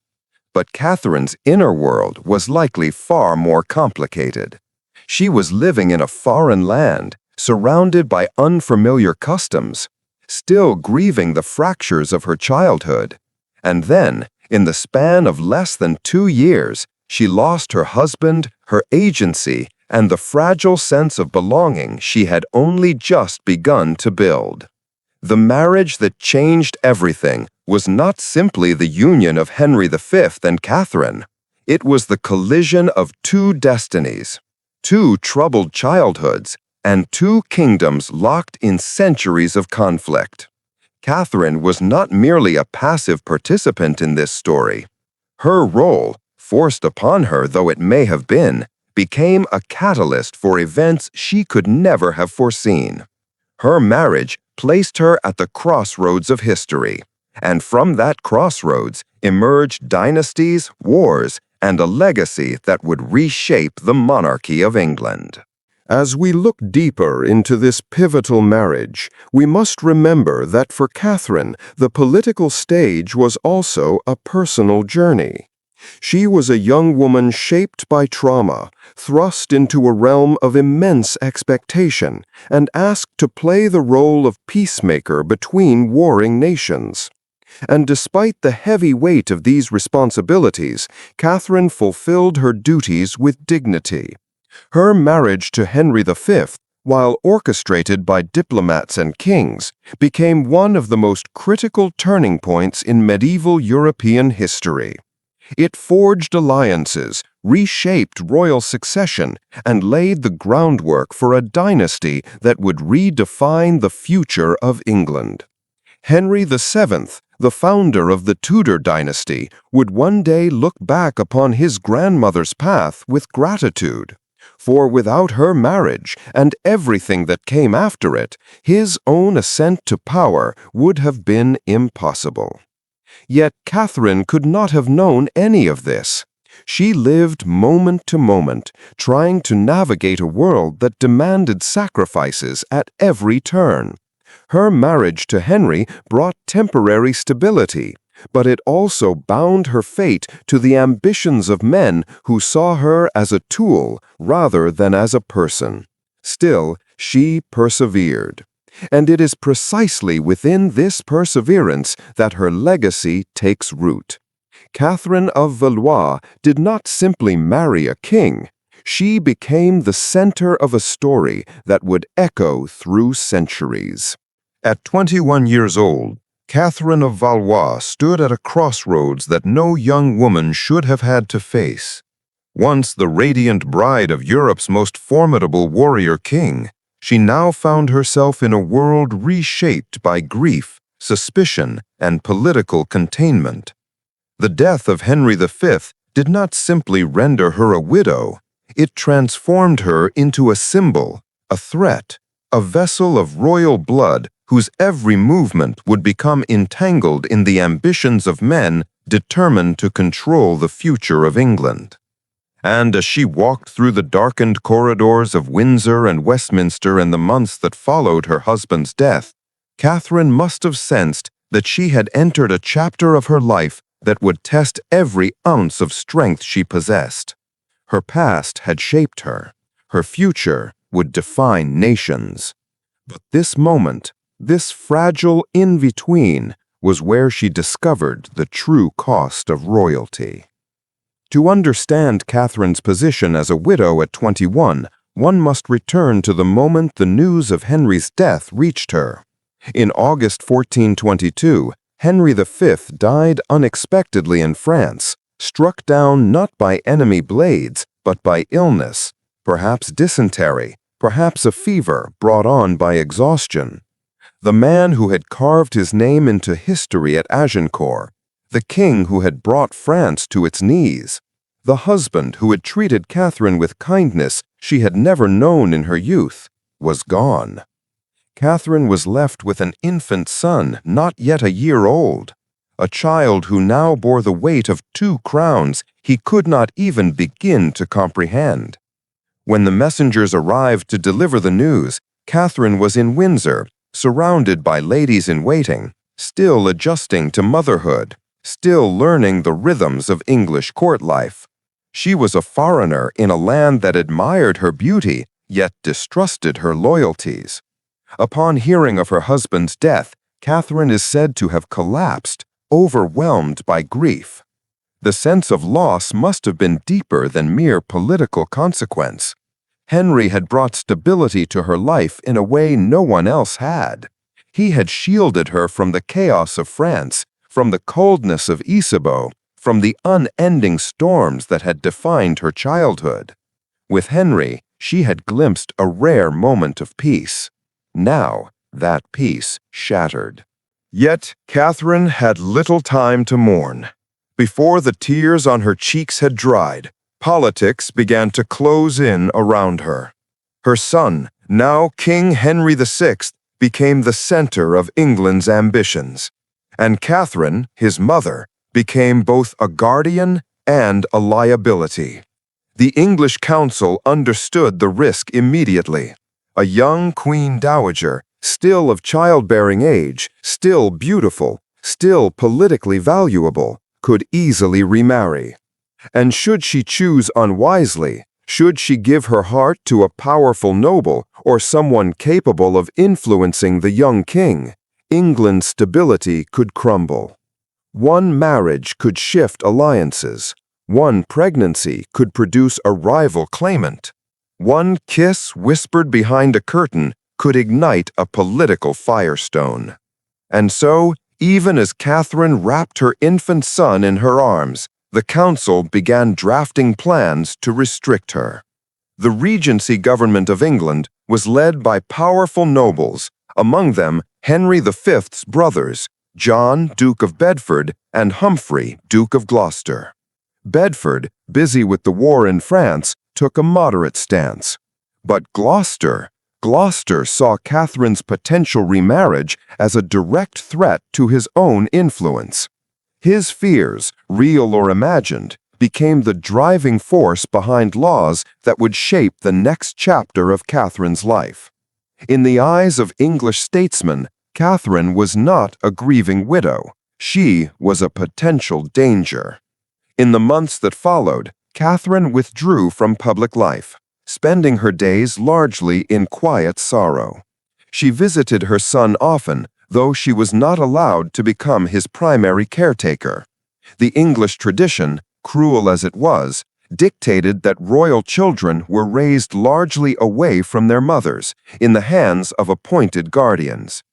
Speaker 1: But Catherine's inner world was likely far more complicated. She was living in a foreign land, surrounded by unfamiliar customs, still grieving the fractures of her childhood. And then, in the span of less than 2 years, she lost her husband, her agency, and the fragile sense of belonging she had only just begun to build. The marriage that changed everything was not simply the union of Henry V and Catherine. It was the collision of two destinies, 2 troubled childhoods, and 2 kingdoms locked in centuries of conflict. Catherine was not merely a passive participant in this story. Her role, forced upon her though it may have been, became a catalyst for events she could never have foreseen. Her marriage placed her at the crossroads of history, and from that crossroads emerged dynasties, wars, and a legacy that would reshape the monarchy of England. As we look deeper into this pivotal marriage, we must remember that for Catherine, the political stage was also a personal journey. She was a young woman shaped by trauma, thrust into a realm of immense expectation, and asked to play the role of peacemaker between warring nations. And despite the heavy weight of these responsibilities, Catherine fulfilled her duties with dignity. Her marriage to Henry V, while orchestrated by diplomats and kings, became one of the most critical turning points in medieval European history. It forged alliances, reshaped royal succession, and laid the groundwork for a dynasty that would redefine the future of England. Henry VII, the founder of the Tudor dynasty, would one day look back upon his grandmother's path with gratitude. For without her marriage and everything that came after it, his own ascent to power would have been impossible. Yet Catherine could not have known any of this. She lived moment to moment, trying to navigate a world that demanded sacrifices at every turn. Her marriage to Henry brought temporary stability, but it also bound her fate to the ambitions of men who saw her as a tool rather than as a person. Still, she persevered. And it is precisely within this perseverance that her legacy takes root. Catherine of Valois did not simply marry a king. She became the center of a story that would echo through centuries. At 21 years old, Catherine of Valois stood at a crossroads that no young woman should have had to face. Once the radiant bride of Europe's most formidable warrior king, she now found herself in a world reshaped by grief, suspicion, and political containment. The death of Henry V did not simply render her a widow. It transformed her into a symbol, a threat, a vessel of royal blood whose every movement would become entangled in the ambitions of men determined to control the future of England. And as she walked through the darkened corridors of Windsor and Westminster in the months that followed her husband's death, Catherine must have sensed that she had entered a chapter of her life that would test every ounce of strength she possessed. Her past had shaped her. Her future would define nations. But this moment, this fragile in-between, was where she discovered the true cost of royalty. To understand Catherine's position as a widow at 21, one must return to the moment the news of Henry's death reached her. In August 1422, Henry V died unexpectedly in France, struck down not by enemy blades, but by illness, perhaps dysentery, perhaps a fever brought on by exhaustion. The man who had carved his name into history at Agincourt, the king who had brought France to its knees, the husband who had treated Catherine with kindness she had never known in her youth, was gone. Catherine was left with an infant son not yet a year old, a child who now bore the weight of 2 crowns he could not even begin to comprehend. When the messengers arrived to deliver the news, Catherine was in Windsor, surrounded by ladies-in-waiting, still adjusting to motherhood, still learning the rhythms of English court life. She was a foreigner in a land that admired her beauty, yet distrusted her loyalties. Upon hearing of her husband's death, Catherine is said to have collapsed, overwhelmed by grief. The sense of loss must have been deeper than mere political consequence. Henry had brought stability to her life in a way no one else had. He had shielded her from the chaos of France, from the coldness of Isabeau, from the unending storms that had defined her childhood. With Henry, she had glimpsed a rare moment of peace. Now, that peace shattered. Yet, Catherine had little time to mourn. Before the tears on her cheeks had dried, politics began to close in around her. Her son, now King Henry VI, became the center of England's ambitions. And Catherine, his mother, became both a guardian and a liability. The English council understood the risk immediately. A young queen dowager, still of childbearing age, still beautiful, still politically valuable, could easily remarry. And should she choose unwisely, should she give her heart to a powerful noble or someone capable of influencing the young king, England's stability could crumble. One marriage could shift alliances. One pregnancy could produce a rival claimant. One kiss whispered behind a curtain could ignite a political firestone. And so, even as Catherine wrapped her infant son in her arms, the council began drafting plans to restrict her. The Regency government of England was led by powerful nobles, among them Henry V's brothers, John, Duke of Bedford, and Humphrey, Duke of Gloucester. Bedford, busy with the war in France, took a moderate stance. But Gloucester saw Catherine's potential remarriage as a direct threat to his own influence. His fears, real or imagined, became the driving force behind laws that would shape the next chapter of Catherine's life. In the eyes of English statesmen, Catherine was not a grieving widow. She was a potential danger. In the months that followed, Catherine withdrew from public life, spending her days largely in quiet sorrow. She visited her son often, though she was not allowed to become his primary caretaker. The English tradition, cruel as it was, dictated that royal children were raised largely away from their mothers, in the hands of appointed guardians.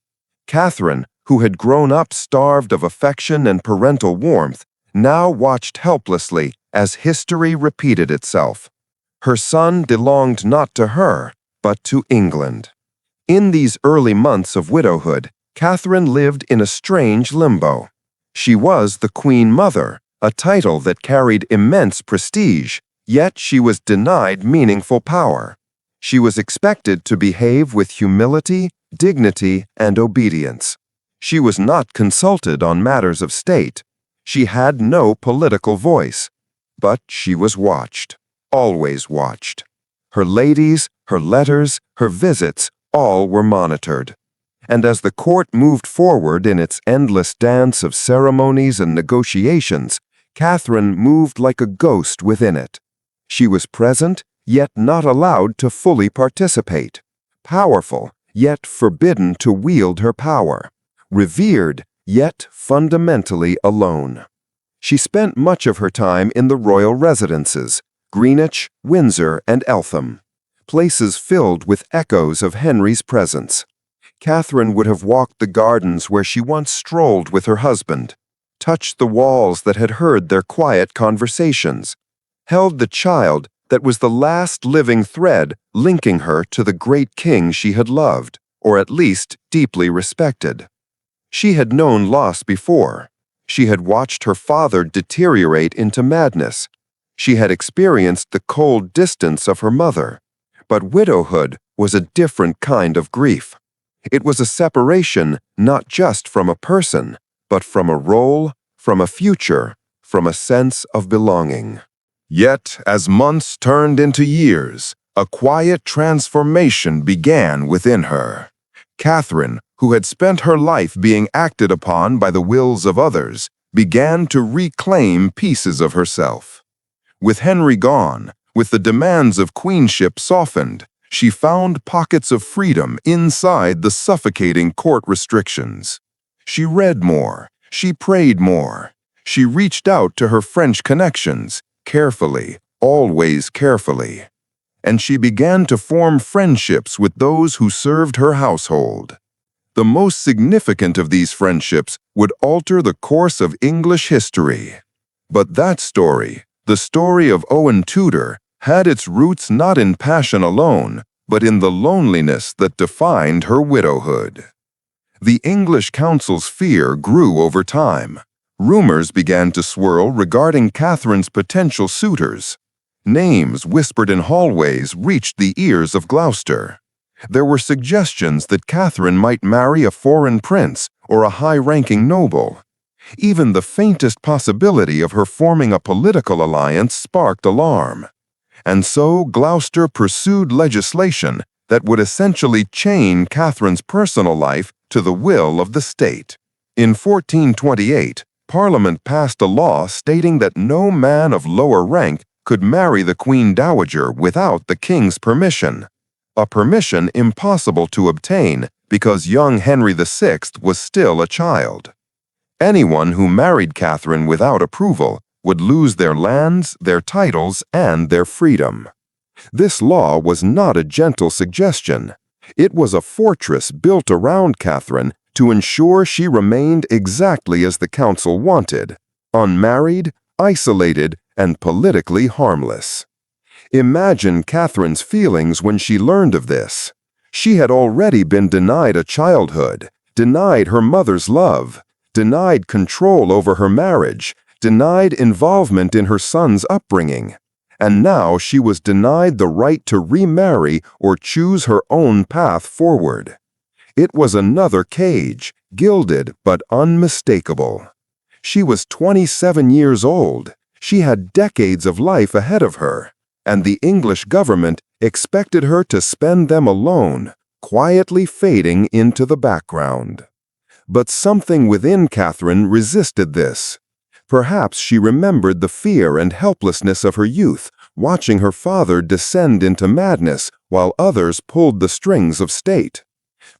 Speaker 1: Catherine, who had grown up starved of affection and parental warmth, now watched helplessly as history repeated itself. Her son belonged not to her, but to England. In these early months of widowhood, Catherine lived in a strange limbo. She was the Queen Mother, a title that carried immense prestige, yet she was denied meaningful power. She was expected to behave with humility, dignity, and obedience. She was not consulted on matters of state. She had no political voice, but she was watched. always watched. Her ladies, her letters, her visits, all were monitored. And as the court moved forward in its endless dance of ceremonies and negotiations, Catherine moved like a ghost within it. She was present, yet not allowed to fully participate. Powerful, yet forbidden to wield her power. Revered, yet fundamentally alone. She spent much of her time in the royal residences, Greenwich, Windsor, and Eltham, places filled with echoes of Henry's presence. Catherine would have walked the gardens where she once strolled with her husband, touched the walls that had heard their quiet conversations, held the child that was the last living thread linking her to the great king she had loved, or at least deeply respected. She had known loss before. She had watched her father deteriorate into madness. She had experienced the cold distance of her mother. But widowhood was a different kind of grief. It was a separation not just from a person, but from a role, from a future, from a sense of belonging. Yet, as months turned into years, a quiet transformation began within her. Catherine, who had spent her life being acted upon by the wills of others, began to reclaim pieces of herself. With Henry gone, with the demands of queenship softened, she found pockets of freedom inside the suffocating court restrictions. She read more, she prayed more, she reached out to her French connections, carefully, always carefully. And she began to form friendships with those who served her household. The most significant of these friendships would alter the course of English history. But that story, the story of Owen Tudor, had its roots not in passion alone, but in the loneliness that defined her widowhood. The English council's fear grew over time. Rumors began to swirl regarding Catherine's potential suitors. Names whispered in hallways reached the ears of Gloucester. There were suggestions that Catherine might marry a foreign prince or a high-ranking noble. Even the faintest possibility of her forming a political alliance sparked alarm. And so Gloucester pursued legislation that would essentially chain Catherine's personal life to the will of the state. In 1428, Parliament passed a law stating that no man of lower rank could marry the Queen Dowager without the king's permission, a permission impossible to obtain because young Henry VI was still a child. Anyone who married Catherine without approval would lose their lands, their titles, and their freedom. This law was not a gentle suggestion. It was a fortress built around Catherine to ensure she remained exactly as the council wanted, unmarried, isolated, and politically harmless. Imagine Catherine's feelings when she learned of this. She had already been denied a childhood, denied her mother's love, denied control over her marriage, denied involvement in her son's upbringing, and now she was denied the right to remarry or choose her own path forward. It was another cage, gilded but unmistakable. She was 27 years old. She had decades of life ahead of her, and the English government expected her to spend them alone, quietly fading into the background. But something within Catherine resisted this. Perhaps she remembered the fear and helplessness of her youth, watching her father descend into madness while others pulled the strings of state.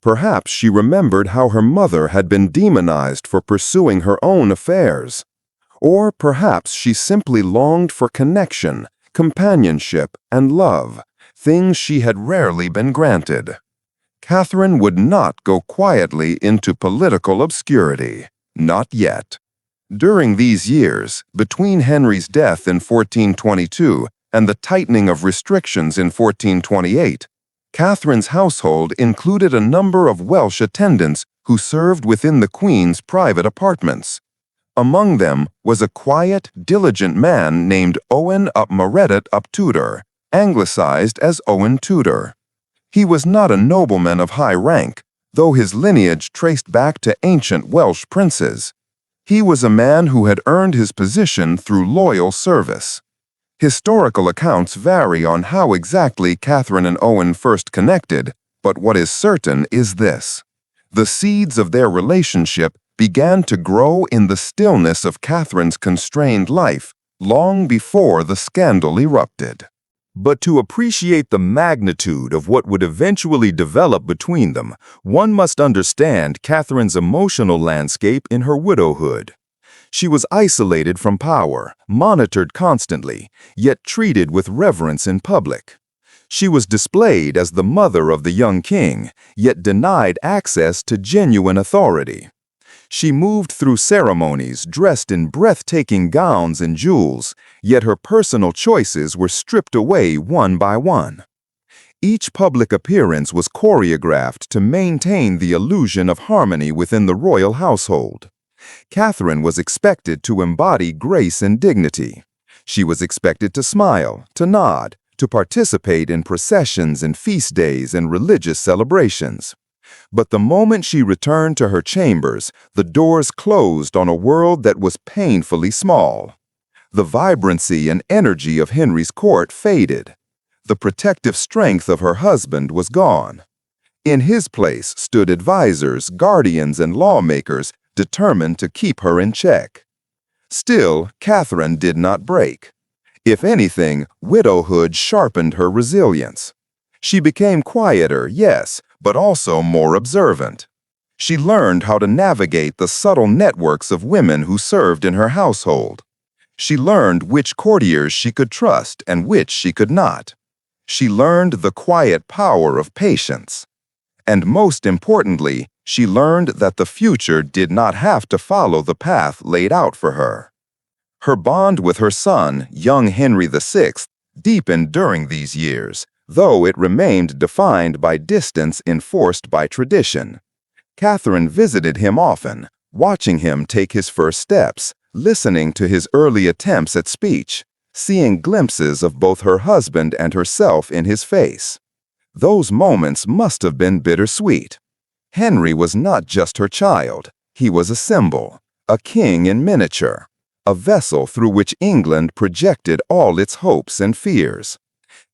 Speaker 1: Perhaps she remembered how her mother had been demonized for pursuing her own affairs. Or perhaps she simply longed for connection, companionship, and love, things she had rarely been granted. Catherine would not go quietly into political obscurity, not yet. During these years, between Henry's death in 1422 and the tightening of restrictions in 1428, Catherine's household included a number of Welsh attendants who served within the Queen's private apartments. Among them was a quiet, diligent man named Owen Tudor, anglicized as Owen Tudor. He was not a nobleman of high rank, though his lineage traced back to ancient Welsh princes. He was a man who had earned his position through loyal service. Historical accounts vary on how exactly Catherine and Owen first connected, but what is certain is this. The seeds of their relationship began to grow in the stillness of Catherine's constrained life long before the scandal erupted. But to appreciate the magnitude of what would eventually develop between them, one must understand Catherine's emotional landscape in her widowhood. She was isolated from power, monitored constantly, yet treated with reverence in public. She was displayed as the mother of the young king, yet denied access to genuine authority. She moved through ceremonies dressed in breathtaking gowns and jewels, yet her personal choices were stripped away one by one. Each public appearance was choreographed to maintain the illusion of harmony within the royal household. Catherine was expected to embody grace and dignity. She was expected to smile, to nod, to participate in processions and feast days and religious celebrations. But the moment she returned to her chambers, the doors closed on a world that was painfully small. The vibrancy and energy of Henry's court faded. The protective strength of her husband was gone. In his place stood advisors, guardians, and lawmakers determined to keep her in check. Still, Catherine did not break. If anything, widowhood sharpened her resilience. She became quieter, yes, but also more observant. She learned how to navigate the subtle networks of women who served in her household. She learned which courtiers she could trust and which she could not. She learned the quiet power of patience. And most importantly, she learned that the future did not have to follow the path laid out for her. Her bond with her son, young Henry VI, deepened during these years, though it remained defined by distance enforced by tradition. Catherine visited him often, watching him take his first steps, listening to his early attempts at speech, seeing glimpses of both her husband and herself in his face. Those moments must have been bittersweet. Henry was not just her child, he was a symbol, a king in miniature, a vessel through which England projected all its hopes and fears.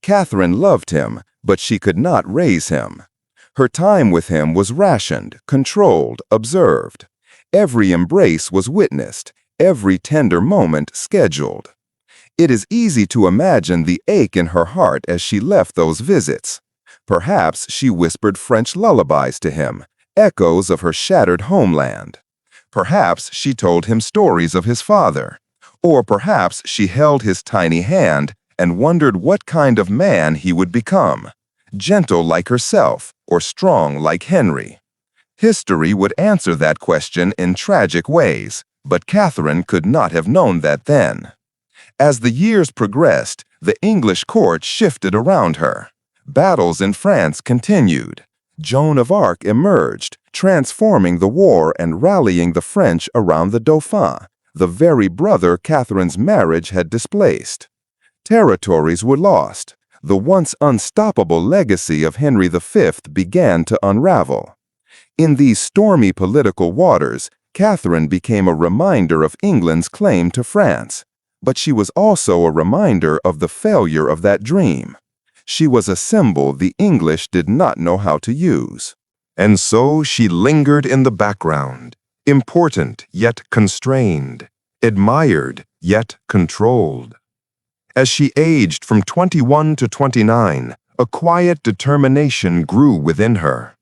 Speaker 1: Catherine loved him, but she could not raise him. Her time with him was rationed, controlled, observed. Every embrace was witnessed, every tender moment scheduled. It is easy to imagine the ache in her heart as she left those visits. Perhaps she whispered French lullabies to him, echoes of her shattered homeland. Perhaps she told him stories of his father. Or perhaps she held his tiny hand and wondered what kind of man he would become, gentle like herself or strong like Henry. History would answer that question in tragic ways, but Catherine could not have known that then. As the years progressed, the English court shifted around her. Battles in France continued. Joan of Arc emerged, transforming the war and rallying the French around the Dauphin, the very brother Catherine's marriage had displaced. Territories were lost. The once unstoppable legacy of Henry V began to unravel. In these stormy political waters, Catherine became a reminder of England's claim to France. But she was also a reminder of the failure of that dream. She was a symbol the English did not know how to use. And so she lingered in the background, important yet constrained, admired yet controlled. As she aged from 21 to 29, a quiet determination grew within her.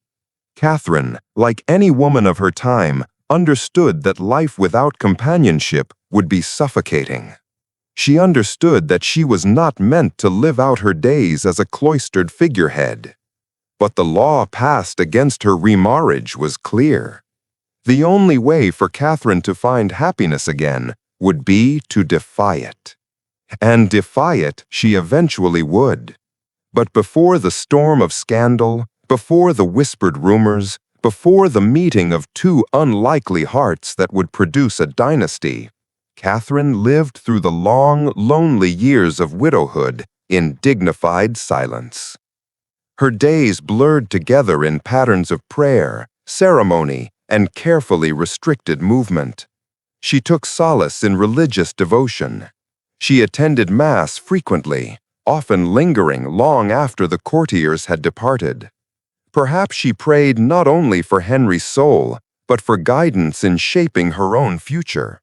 Speaker 1: Catherine, like any woman of her time, understood that life without companionship would be suffocating. She understood that she was not meant to live out her days as a cloistered figurehead. But the law passed against her remarriage was clear. The only way for Catherine to find happiness again would be to defy it. And defy it she eventually would. But before the storm of scandal, before the whispered rumors, before the meeting of two unlikely hearts that would produce a dynasty, Catherine lived through the long, lonely years of widowhood in dignified silence. Her days blurred together in patterns of prayer, ceremony, and carefully restricted movement. She took solace in religious devotion. She attended Mass frequently, often lingering long after the courtiers had departed. Perhaps she prayed not only for Henry's soul, but for guidance in shaping her own future.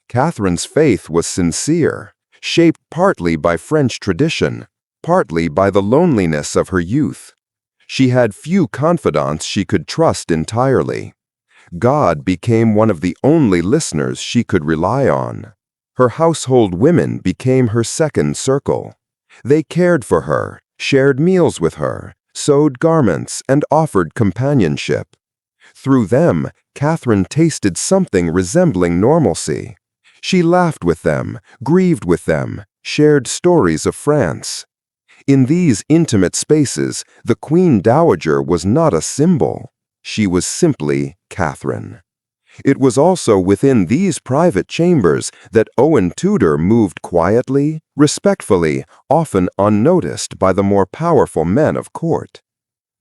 Speaker 1: Catherine's faith was sincere, shaped partly by French tradition, partly by the loneliness of her youth. She had few confidants she could trust entirely. God became one of the only listeners she could rely on. Her household women became her second circle. They cared for her, shared meals with her, sewed garments, and offered companionship. Through them, Catherine tasted something resembling normalcy. She laughed with them, grieved with them, shared stories of France. In these intimate spaces, the Queen Dowager was not a symbol. She was simply Catherine. It was also within these private chambers that Owen Tudor moved quietly, respectfully, often unnoticed by the more powerful men of court.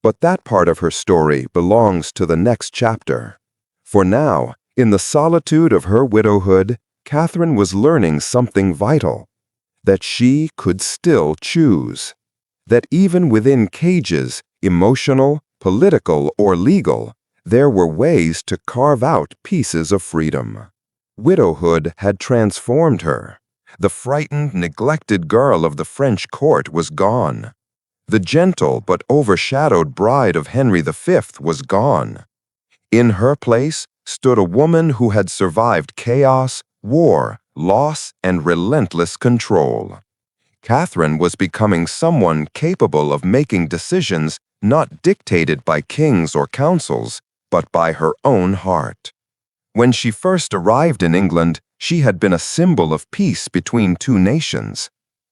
Speaker 1: But that part of her story belongs to the next chapter. For now, in the solitude of her widowhood, Catherine was learning something vital: that she could still choose. That even within cages, emotional, political, or legal, there were ways to carve out pieces of freedom. Widowhood had transformed her. The frightened, neglected girl of the French court was gone. The gentle but overshadowed bride of Henry V was gone. In her place stood a woman who had survived chaos, war, loss, and relentless control. Catherine was becoming someone capable of making decisions not dictated by kings or councils, but by her own heart. When she first arrived in England, she had been a symbol of peace between two nations.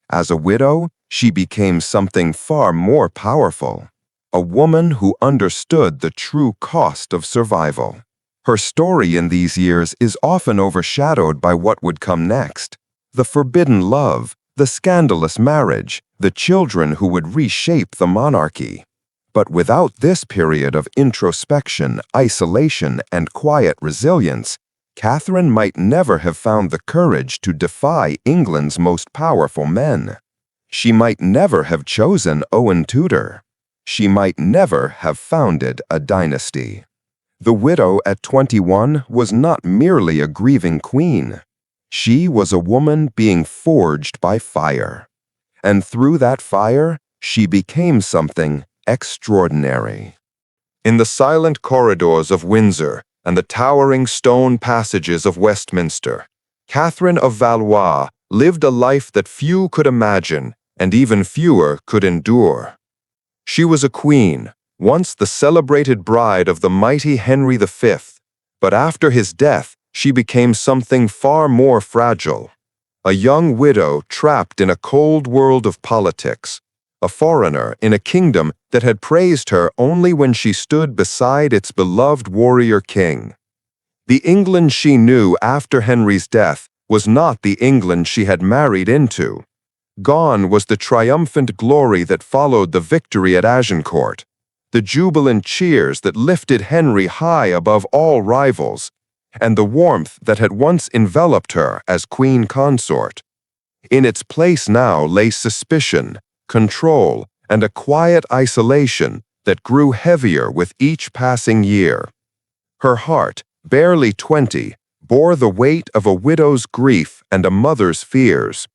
Speaker 1: As a widow, she became something far more powerful: a woman who understood the true cost of survival. Her story in these years is often overshadowed by what would come next: the forbidden love, the scandalous marriage, the children who would reshape the monarchy. But without this period of introspection, isolation, and quiet resilience, Catherine might never have found the courage to defy England's most powerful men. She might never have chosen Owen Tudor. She might never have founded a dynasty. The widow at 21 was not merely a grieving queen. She was a woman being forged by fire. And through that fire, she became something extraordinary. In the silent corridors of Windsor and the towering stone passages of Westminster, Catherine of Valois lived a life that few could imagine and even fewer could endure. She was a queen, once the celebrated bride of the mighty Henry V, but after his death, she became something far more fragile. A young widow trapped in a cold world of politics, a foreigner in a kingdom that had praised her only when she stood beside its beloved warrior king. The England she knew after Henry's death was not the England she had married into. Gone was the triumphant glory that followed the victory at Agincourt, the jubilant cheers that lifted Henry high above all rivals, and the warmth that had once enveloped her as queen consort. In its place now lay suspicion, control, and a quiet isolation that grew heavier with each passing year. Her heart, barely 20, bore the weight of a widow's grief and a mother's fears,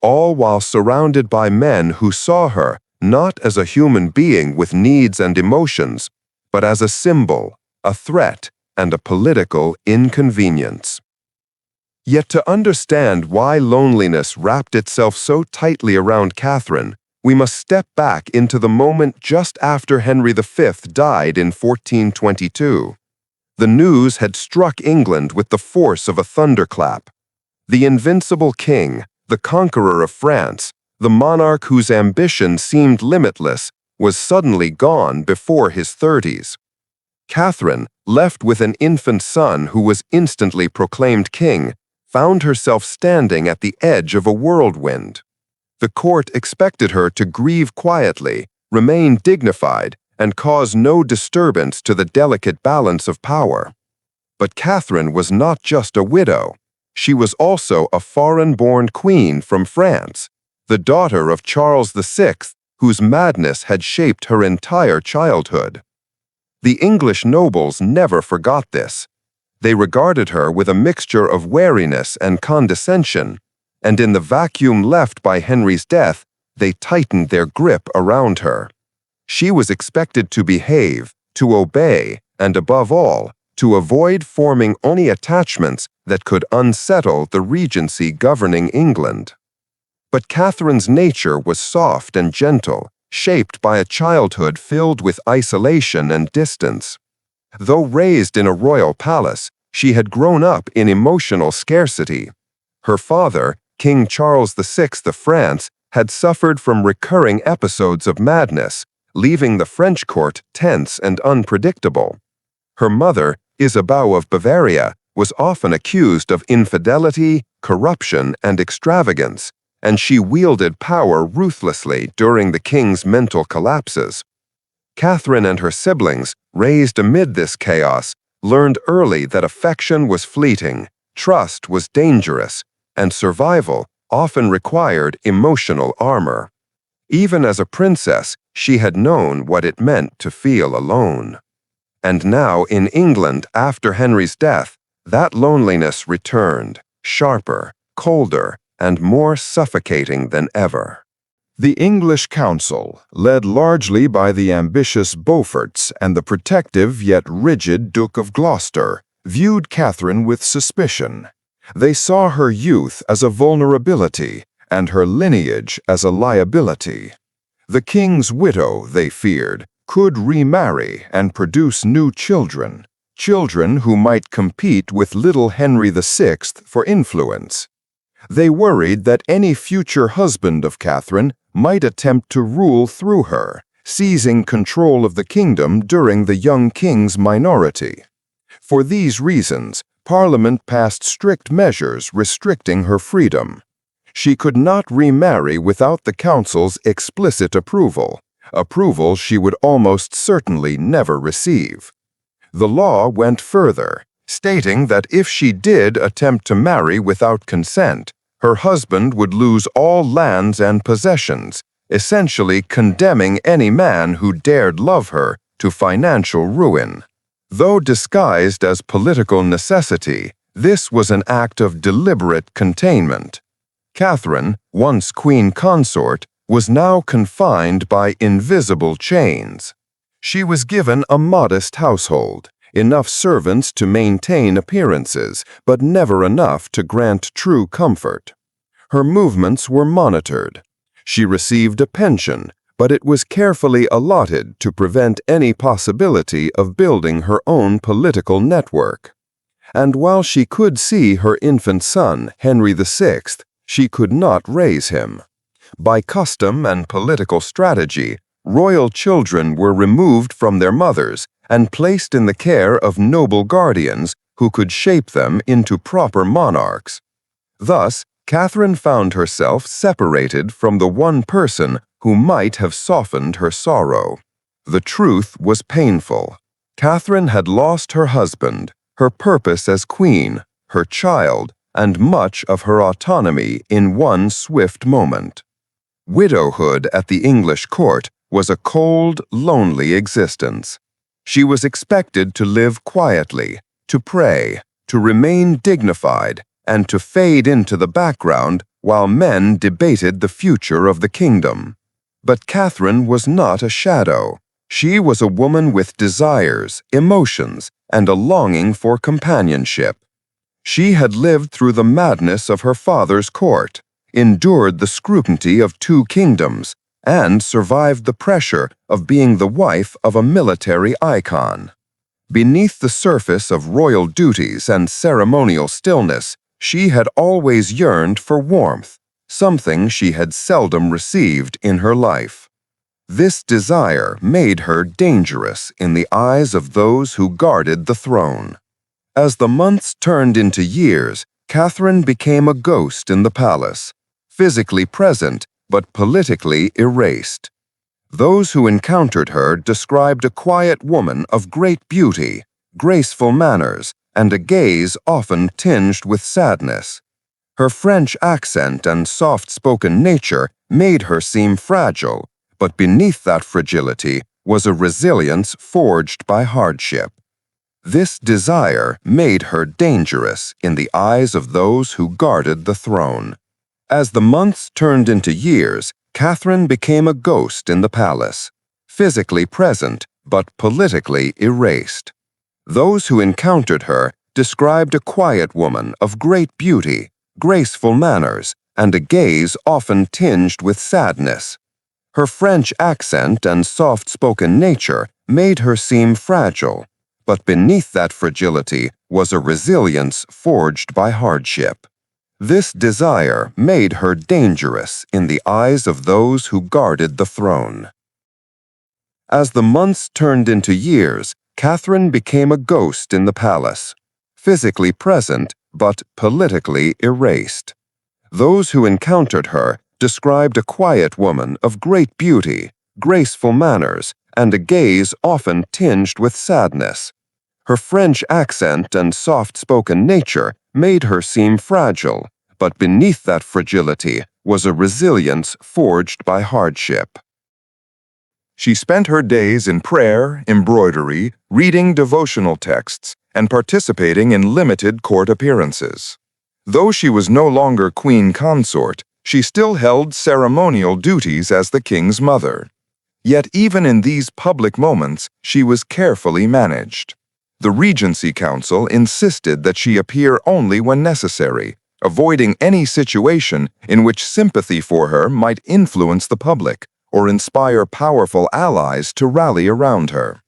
Speaker 1: all while surrounded by men who saw her not as a human being with needs and emotions, but as a symbol, a threat, and a political inconvenience. Yet to understand why loneliness wrapped itself so tightly around Catherine, we must step back into the moment just after Henry V died in 1422. The news had struck England with the force of a thunderclap. The invincible king, the conqueror of France, the monarch whose ambition seemed limitless, was suddenly gone before his 30s. Catherine, left with an infant son who was instantly proclaimed king, found herself standing at the edge of a whirlwind. The court expected her to grieve quietly, remain dignified, and cause no disturbance to the delicate balance of power. But Catherine was not just a widow. She was also a foreign-born queen from France, the daughter of Charles VI, whose madness had shaped her entire childhood. The English nobles never forgot this. They regarded her with a mixture of wariness and condescension, and in the vacuum left by Henry's death, they tightened their grip around her. She was expected to behave, to obey, and above all, to avoid forming any attachments that could unsettle the regency governing England. But Catherine's nature was soft and gentle, shaped by a childhood filled with isolation and distance. Though raised in a royal palace, she had grown up in emotional scarcity. Her father, King Charles VI of France, had suffered from recurring episodes of madness, leaving the French court tense and unpredictable. Her mother, Isabeau of Bavaria, was often accused of infidelity, corruption, and extravagance, and she wielded power ruthlessly during the king's mental collapses. Catherine and her siblings, raised amid this chaos, learned early that affection was fleeting, trust was dangerous, and survival often required emotional armor. Even as a princess, she had known what it meant to feel alone. And now, in England after Henry's death, that loneliness returned, sharper, colder, and more suffocating than ever. The English council, led largely by the ambitious Beauforts and the protective yet rigid Duke of Gloucester, viewed Catherine with suspicion. They saw her youth as a vulnerability and her lineage as a liability. The king's widow, they feared, could remarry and produce new children, children who might compete with little Henry VI for influence. They worried that any future husband of Catherine might attempt to rule through her, seizing control of the kingdom during the young king's minority. For these reasons, Parliament passed strict measures restricting her freedom. She could not remarry without the council's explicit approval she would almost certainly never receive. The law went further, stating that if she did attempt to marry without consent, her husband would lose all lands and possessions, essentially condemning any man who dared love her to financial ruin. Though disguised as political necessity, this was an act of deliberate containment. Catherine, once queen consort, was now confined by invisible chains. She was given a modest household, enough servants to maintain appearances, but never enough to grant true comfort. Her movements were monitored. She received a pension, but it was carefully allotted to prevent any possibility of building her own political network. And while she could see her infant son, Henry VI, she could not raise him. By custom and political strategy, royal children were removed from their mothers and placed in the care of noble guardians who could shape them into proper monarchs. Thus, Catherine found herself separated from the one person who might have softened her sorrow. The truth was painful. Catherine had lost her husband, her purpose as queen, her child, and much of her autonomy in one swift moment. Widowhood at the English court was a cold, lonely existence. She was expected to live quietly, to pray, to remain dignified, and to fade into the background while men debated the future of the kingdom. But Catherine was not a shadow. She was a woman with desires, emotions, and a longing for companionship. She had lived through the madness of her father's court, endured the scrutiny of 2 kingdoms, and survived the pressure of being the wife of a military icon. Beneath the surface of royal duties and ceremonial stillness, she had always yearned for warmth, something she had seldom received in her life. This desire made her dangerous in the eyes of those who guarded the throne. As the months turned into years, Catherine became a ghost in the palace, physically present but politically erased. Those who encountered her described a quiet woman of great beauty, graceful manners, and a gaze often tinged with sadness. Her French accent and soft-spoken nature made her seem fragile, but beneath that fragility was a resilience forged by hardship. This desire made her dangerous in the eyes of those who guarded the throne. As the months turned into years, Catherine became a ghost in the palace, physically present but politically erased. Those who encountered her described a quiet woman of great beauty, graceful manners, and a gaze often tinged with sadness. Her French accent and soft-spoken nature made her seem fragile, but beneath that fragility was a resilience forged by hardship. This desire made her dangerous in the eyes of those who guarded the throne. As the months turned into years, Catherine became a ghost in the palace, physically present but politically erased. Those who encountered her described a quiet woman of great beauty, graceful manners, and a gaze often tinged with sadness. Her French accent and soft-spoken nature made her seem fragile, but beneath that fragility was a resilience forged by hardship. She spent her days in prayer, embroidery, reading devotional texts, and participating in limited court appearances. Though she was no longer queen consort, she still held ceremonial duties as the king's mother. Yet even in these public moments, she was carefully managed. The Regency Council insisted that she appear only when necessary, avoiding any situation in which sympathy for her might influence the public or inspire powerful allies to rally around her.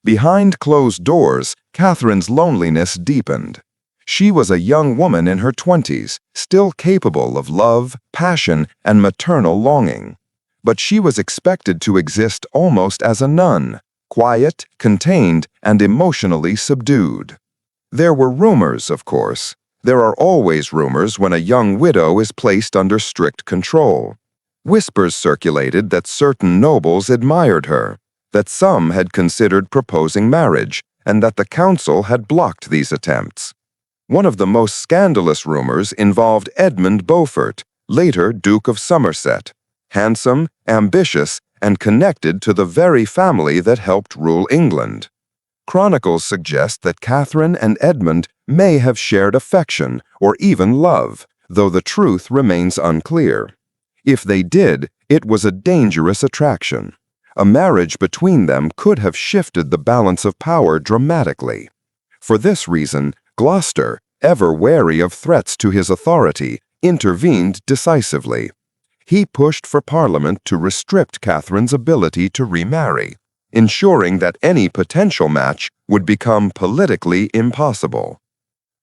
Speaker 1: Behind closed doors, Catherine's loneliness deepened. She was a young woman in her 20s, still capable of love, passion, and maternal longing. But she was expected to exist almost as a nun, quiet, contained, and emotionally subdued. There were rumors, of course. There are always rumors when a young widow is placed under strict control. Whispers circulated that certain nobles admired her, that some had considered proposing marriage, and that the council had blocked these attempts. One of the most scandalous rumors involved Edmund Beaufort, later Duke of Somerset, handsome, ambitious, and connected to the very family that helped rule England. Chronicles suggest that Catherine and Edmund may have shared affection or even love, though the truth remains unclear. If they did, it was a dangerous attraction. A marriage between them could have shifted the balance of power dramatically. For this reason, Gloucester, ever wary of threats to his authority, intervened decisively. He pushed for Parliament to restrict Catherine's ability to remarry, ensuring that any potential match would become politically impossible.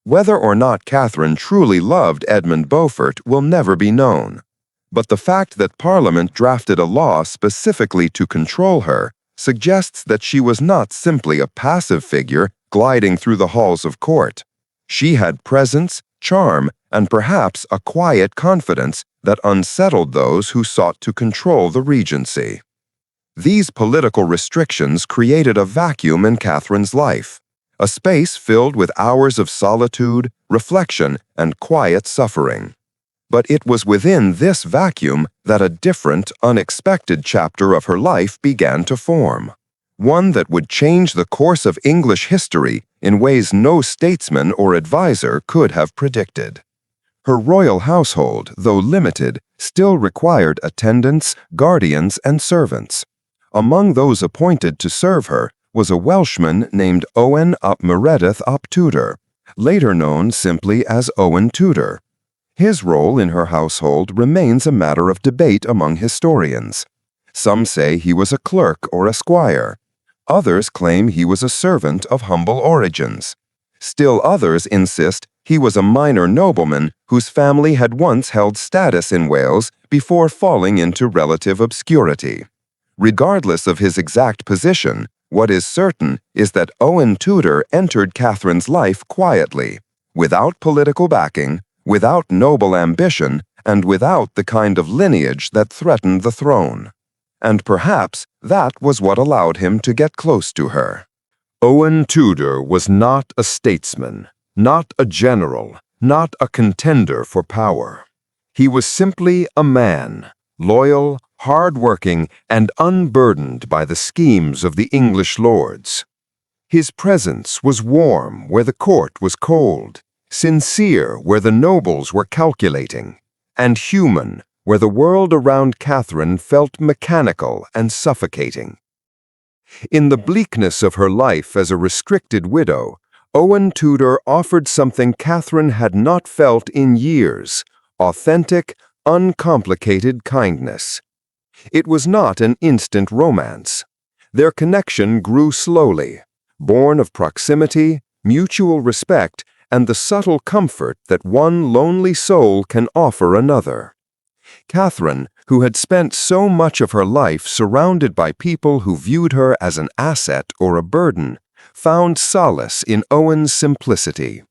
Speaker 1: Whether or not Catherine truly loved Edmund Beaufort will never be known. But the fact that Parliament drafted a law specifically to control her suggests that she was not simply a passive figure gliding through the halls of court. She had presence, charm, and perhaps a quiet confidence that unsettled those who sought to control the regency. These political restrictions created a vacuum in Catherine's life, a space filled with hours of solitude, reflection, and quiet suffering. But it was within this vacuum that a different, unexpected chapter of her life began to form, one that would change the course of English history in ways no statesman or advisor could have predicted. Her royal household, though limited, still required attendants, guardians, and servants. Among those appointed to serve her was a Welshman named Owen Tudor, later known simply as Owen Tudor. His role in her household remains a matter of debate among historians. Some say he was a clerk or a squire. Others claim he was a servant of humble origins. Still others insist he was a minor nobleman whose family had once held status in Wales before falling into relative obscurity. Regardless of his exact position, what is certain is that Owen Tudor entered Catherine's life quietly, without political backing, without noble ambition, and without the kind of lineage that threatened the throne. And perhaps that was what allowed him to get close to her. Owen Tudor was not a statesman, not a general, not a contender for power. He was simply a man, loyal, hard-working, and unburdened by the schemes of the English lords. His presence was warm where the court was cold, sincere where the nobles were calculating, and human where the world around Catherine felt mechanical and suffocating. In the bleakness of her life as a restricted widow, Owen Tudor offered something Catherine had not felt in years: authentic, uncomplicated kindness. It was not an instant romance. Their connection grew slowly, born of proximity, mutual respect, and the subtle comfort that one lonely soul can offer another. Catherine, who had spent so much of her life surrounded by people who viewed her as an asset or a burden, found solace in Owen's simplicity.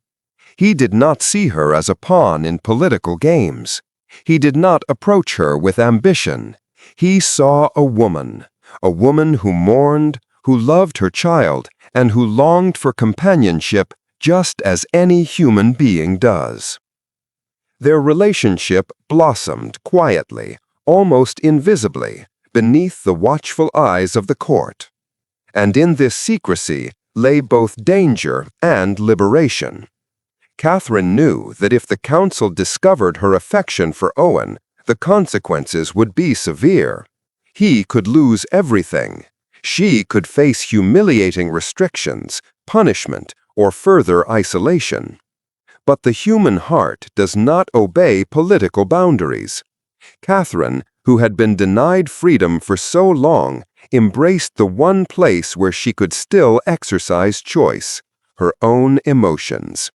Speaker 1: He did not see her as a pawn in political games. He did not approach her with ambition. He saw a woman who mourned, who loved her child, and who longed for companionship just as any human being does. Their relationship blossomed quietly, almost invisibly, beneath the watchful eyes of the court. And in this secrecy lay both danger and liberation. Catherine knew that if the council discovered her affection for Owen, the consequences would be severe. He could lose everything. She could face humiliating restrictions, punishment, or further isolation. But the human heart does not obey political boundaries. Catherine, who had been denied freedom for so long, embraced the one place where she could still exercise choice: her own emotions.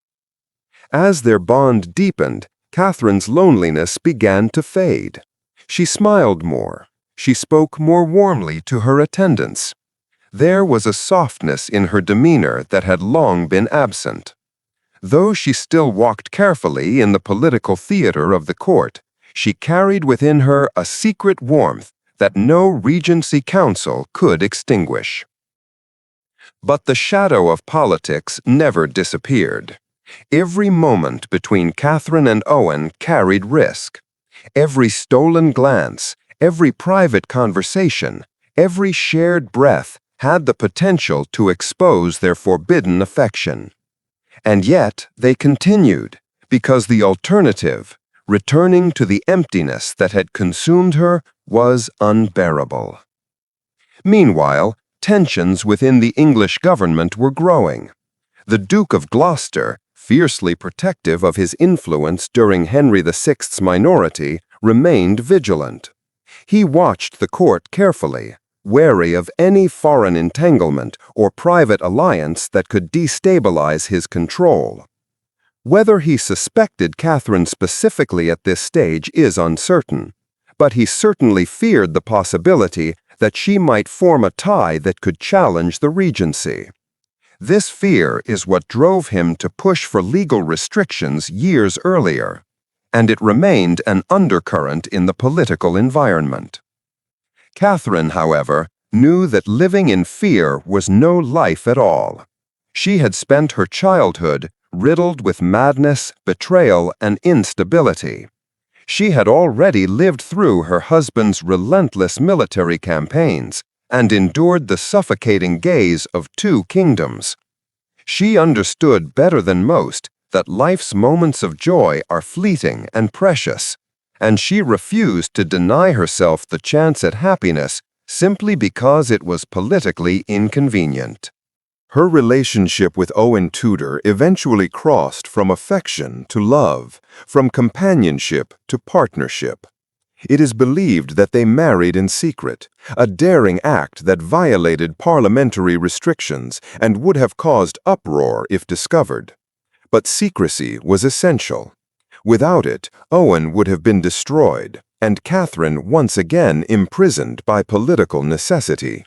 Speaker 1: As their bond deepened, Catherine's loneliness began to fade. She smiled more. She spoke more warmly to her attendants. There was a softness in her demeanor that had long been absent. Though she still walked carefully in the political theater of the court, she carried within her a secret warmth that no Regency council could extinguish. But the shadow of politics never disappeared. Every moment between Catherine and Owen carried risk. Every stolen glance, every private conversation, every shared breath had the potential to expose their forbidden affection. And yet they continued, because the alternative, returning to the emptiness that had consumed her, was unbearable. Meanwhile, tensions within the English government were growing. The Duke of Gloucester, fiercely protective of his influence during Henry VI's minority, remained vigilant. He watched the court carefully, wary of any foreign entanglement or private alliance that could destabilize his control. Whether he suspected Catherine specifically at this stage is uncertain, but he certainly feared the possibility that she might form a tie that could challenge the Regency. This fear is what drove him to push for legal restrictions years earlier, and it remained an undercurrent in the political environment. Catherine, however, knew that living in fear was no life at all. She had spent her childhood riddled with madness, betrayal, and instability. She had already lived through her husband's relentless military campaigns and endured the suffocating gaze of 2 kingdoms. She understood better than most that life's moments of joy are fleeting and precious, and she refused to deny herself the chance at happiness simply because it was politically inconvenient. Her relationship with Owen Tudor eventually crossed from affection to love, from companionship to partnership. It is believed that they married in secret, a daring act that violated parliamentary restrictions and would have caused uproar if discovered. But secrecy was essential. Without it, Owen would have been destroyed, and Catherine once again imprisoned by political necessity.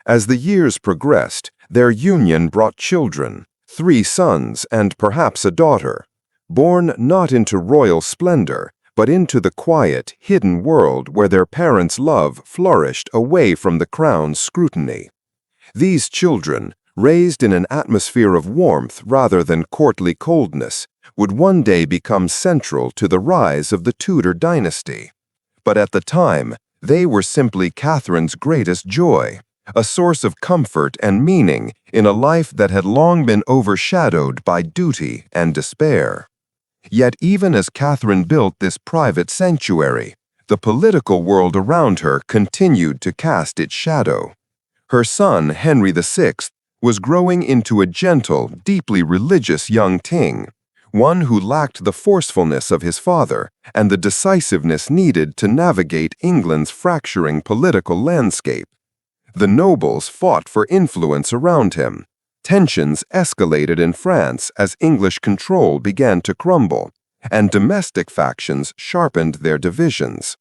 Speaker 1: As the years progressed, their union brought children, 3 sons and perhaps a daughter, born not into royal splendor, but into the quiet, hidden world where their parents' love flourished away from the crown's scrutiny. These children, raised in an atmosphere of warmth rather than courtly coldness, would one day become central to the rise of the Tudor dynasty. But at the time, they were simply Catherine's greatest joy, a source of comfort and meaning in a life that had long been overshadowed by duty and despair. Yet even as Catherine built this private sanctuary, the political world around her continued to cast its shadow. Her son, Henry VI, was growing into a gentle, deeply religious young king, one who lacked the forcefulness of his father and the decisiveness needed to navigate England's fracturing political landscape. The nobles fought for influence around him. Tensions escalated in France as English control began to crumble, and domestic factions sharpened their divisions.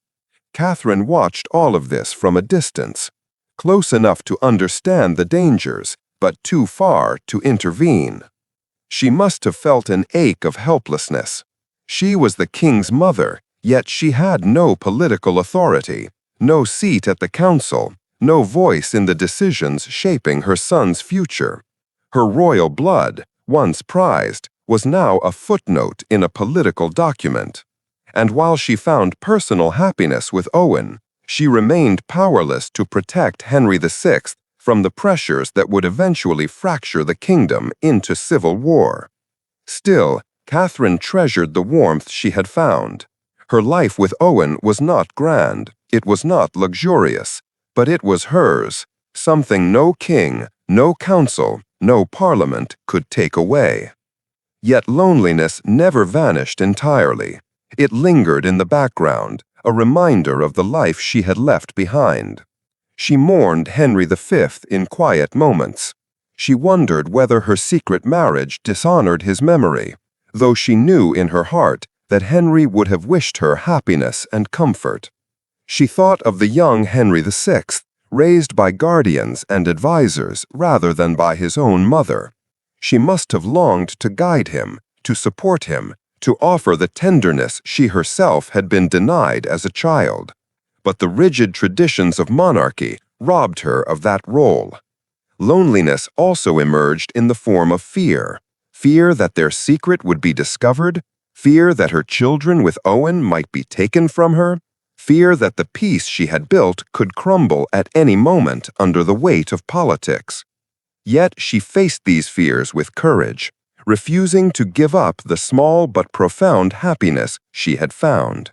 Speaker 1: Catherine watched all of this from a distance, close enough to understand the dangers, but too far to intervene. She must have felt an ache of helplessness. She was the king's mother, yet she had no political authority, no seat at the council, no voice in the decisions shaping her son's future. Her royal blood, once prized, was now a footnote in a political document. And while she found personal happiness with Owen, she remained powerless to protect Henry VI from the pressures that would eventually fracture the kingdom into civil war. Still, Catherine treasured the warmth she had found. Her life with Owen was not grand, it was not luxurious, but it was hers, something no king, no council, no parliament could take away. Yet loneliness never vanished entirely. It lingered in the background, a reminder of the life she had left behind. She mourned Henry V in quiet moments. She wondered whether her secret marriage dishonored his memory, though she knew in her heart that Henry would have wished her happiness and comfort. She thought of the young Henry VI, raised by guardians and advisors rather than by his own mother. She must have longed to guide him, to support him, to offer the tenderness she herself had been denied as a child. But the rigid traditions of monarchy robbed her of that role. Loneliness also emerged in the form of fear. Fear that their secret would be discovered, fear that her children with Owen might be taken from her, fear that the peace she had built could crumble at any moment under the weight of politics. Yet she faced these fears with courage, refusing to give up the small but profound happiness she had found.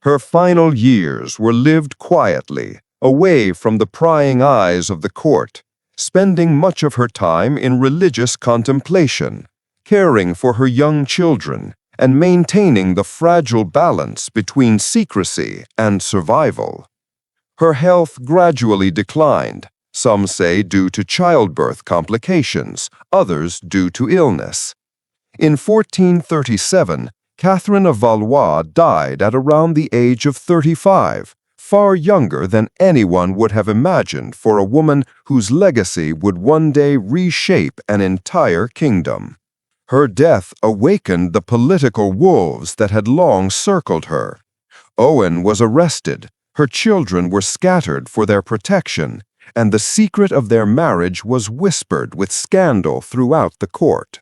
Speaker 1: Her final years were lived quietly, away from the prying eyes of the court, spending much of her time in religious contemplation, caring for her young children, and maintaining the fragile balance between secrecy and survival. Her health gradually declined, some say due to childbirth complications, others due to illness. In 1437, Catherine of Valois died at around the age of 35, far younger than anyone would have imagined for a woman whose legacy would one day reshape an entire kingdom. Her death awakened the political wolves that had long circled her. Owen was arrested, her children were scattered for their protection, and the secret of their marriage was whispered with scandal throughout the court.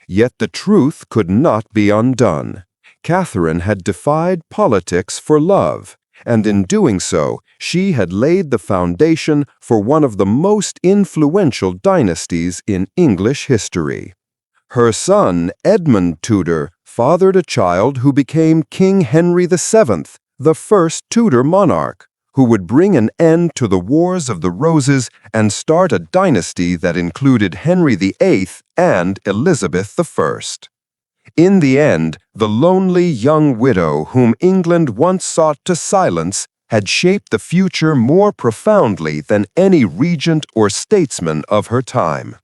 Speaker 1: Yet the truth could not be undone. Catherine had defied politics for love, and in doing so, she had laid the foundation for one of the most influential dynasties in English history. Her son, Edmund Tudor, fathered a child who became King Henry VII, the first Tudor monarch, who would bring an end to the Wars of the Roses and start a dynasty that included Henry VIII and Elizabeth I. In the end, the lonely young widow whom England once sought to silence had shaped the future more profoundly than any regent or statesman of her time.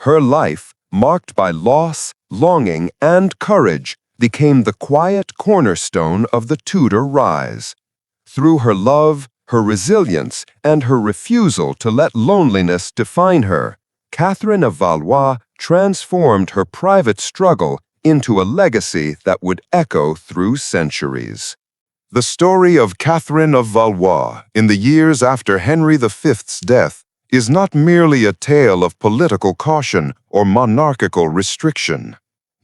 Speaker 1: Her life, marked by loss, longing, and courage, became the quiet cornerstone of the Tudor rise. Through her love, her resilience, and her refusal to let loneliness define her, Catherine of Valois transformed her private struggle into a legacy that would echo through centuries. The story of Catherine of Valois in the years after Henry V's death is not merely a tale of political caution or monarchical restriction.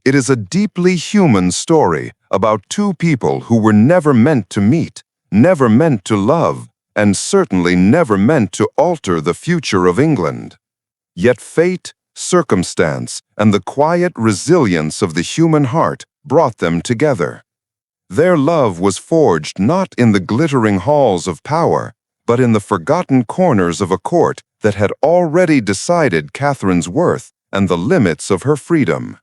Speaker 1: It is a deeply human story about two people who were never meant to meet, never meant to love, and certainly never meant to alter the future of England. Yet fate, circumstance, and the quiet resilience of the human heart brought them together. Their love was forged not in the glittering halls of power, but in the forgotten corners of a court that had already decided Catherine's worth and the limits of her freedom.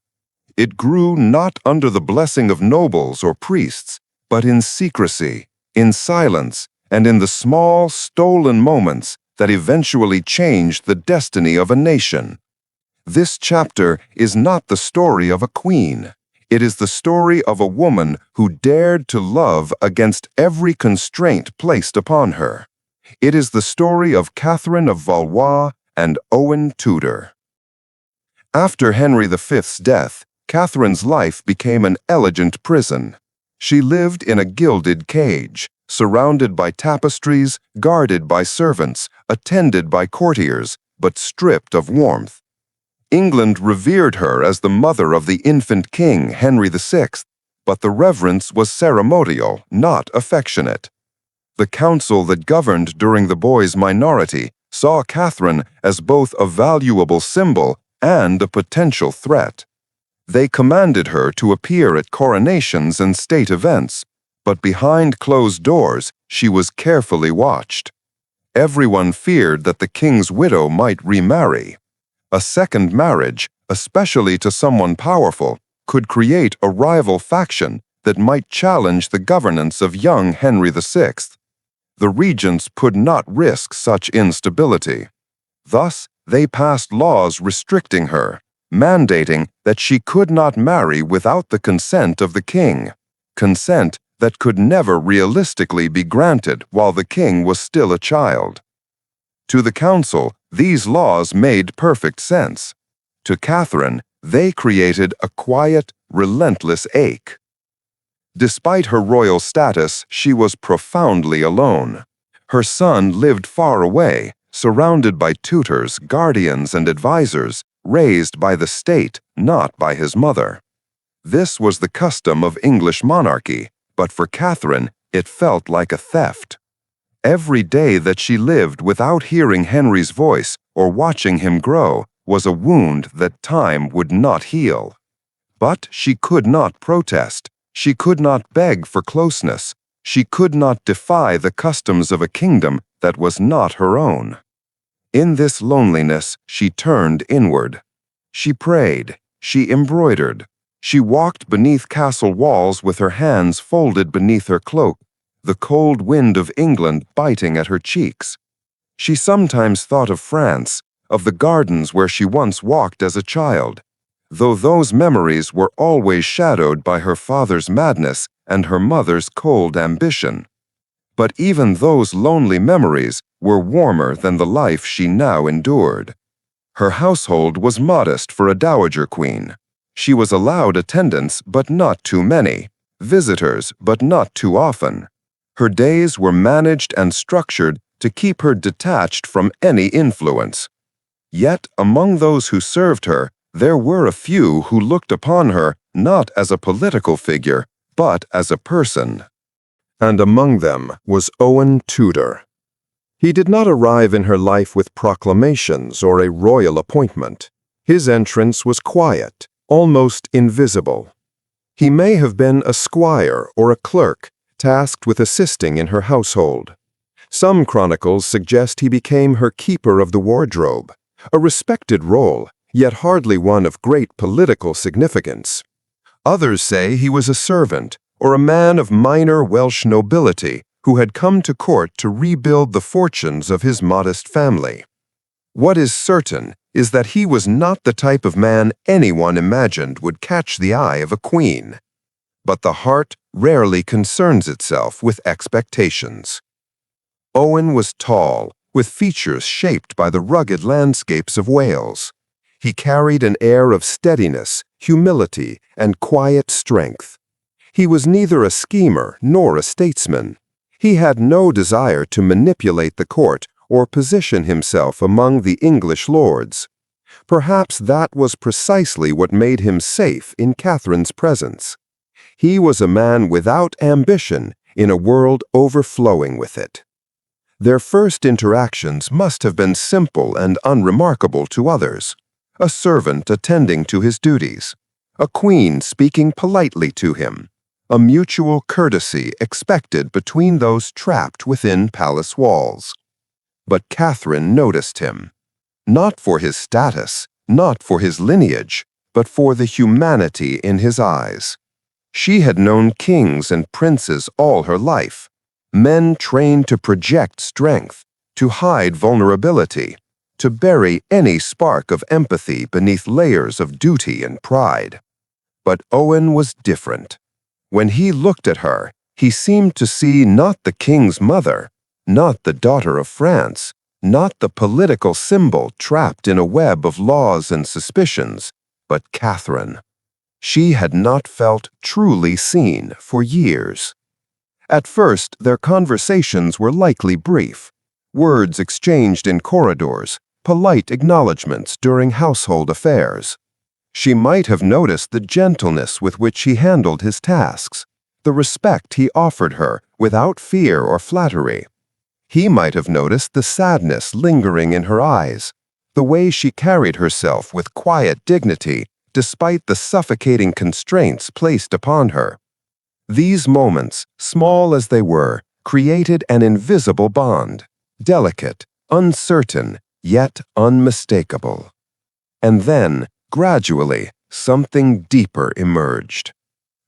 Speaker 1: It grew not under the blessing of nobles or priests, but in secrecy, in silence, and in the small, stolen moments that eventually changed the destiny of a nation. This chapter is not the story of a queen. It is the story of a woman who dared to love against every constraint placed upon her. It is the story of Catherine of Valois and Owen Tudor. After Henry V's death, Catherine's life became an elegant prison. She lived in a gilded cage, surrounded by tapestries, guarded by servants, attended by courtiers, but stripped of warmth. England revered her as the mother of the infant king Henry VI, but the reverence was ceremonial, not affectionate. The council that governed during the boy's minority saw Catherine as both a valuable symbol and a potential threat. They commanded her to appear at coronations and state events, but behind closed doors she was carefully watched. Everyone feared that the king's widow might remarry. A second marriage, especially to someone powerful, could create a rival faction that might challenge the governance of young Henry VI. The regents could not risk such instability. Thus, they passed laws restricting her, mandating that she could not marry without the consent of the king, consent that could never realistically be granted while the king was still a child. To the council, these laws made perfect sense. To Catherine, they created a quiet, relentless ache. Despite her royal status, she was profoundly alone. Her son lived far away, surrounded by tutors, guardians, and advisors, raised by the state, not by his mother. This was the custom of English monarchy, but for Catherine, it felt like a theft. Every day that she lived without hearing Henry's voice or watching him grow was a wound that time would not heal. But she could not protest. She could not beg for closeness. She could not defy the customs of a kingdom that was not her own. In this loneliness, she turned inward. She prayed. She embroidered. She walked beneath castle walls with her hands folded beneath her cloak, the cold wind of England biting at her cheeks. She sometimes thought of France, of the gardens where she once walked as a child, though those memories were always shadowed by her father's madness and her mother's cold ambition. But even those lonely memories were warmer than the life she now endured. Her household was modest for a dowager queen. She was allowed attendants, but not too many, visitors, but not too often. Her days were managed and structured to keep her detached from any influence. Yet, among those who served her, there were a few who looked upon her not as a political figure, but as a person. And among them was Owen Tudor. He did not arrive in her life with proclamations or a royal appointment. His entrance was quiet, almost invisible. He may have been a squire or a clerk, tasked with assisting in her household. Some chronicles suggest he became her keeper of the wardrobe, a respected role, yet hardly one of great political significance. Others say he was a servant or a man of minor Welsh nobility who had come to court to rebuild the fortunes of his modest family. What is certain is that he was not the type of man anyone imagined would catch the eye of a queen. But the heart rarely concerns itself with expectations. Owen was tall, with features shaped by the rugged landscapes of Wales. He carried an air of steadiness, humility, and quiet strength. He was neither a schemer nor a statesman. He had no desire to manipulate the court or position himself among the English lords. Perhaps that was precisely what made him safe in Catherine's presence. He was a man without ambition in a world overflowing with it. Their first interactions must have been simple and unremarkable to others. A servant attending to his duties, a queen speaking politely to him, a mutual courtesy expected between those trapped within palace walls. But Catherine noticed him, not for his status, not for his lineage, but for the humanity in his eyes. She had known kings and princes all her life, men trained to project strength, to hide vulnerability, to bury any spark of empathy beneath layers of duty and pride. But Owen was different. When he looked at her, he seemed to see not the king's mother, not the daughter of France, not the political symbol trapped in a web of laws and suspicions, but Catherine. She had not felt truly seen for years. At first, their conversations were likely brief, words exchanged in corridors, polite acknowledgments during household affairs. She might have noticed the gentleness with which he handled his tasks, the respect he offered her without fear or flattery. He might have noticed the sadness lingering in her eyes, the way she carried herself with quiet dignity despite the suffocating constraints placed upon her. These moments, small as they were, created an invisible bond, delicate, uncertain, yet unmistakable. And then, gradually, something deeper emerged.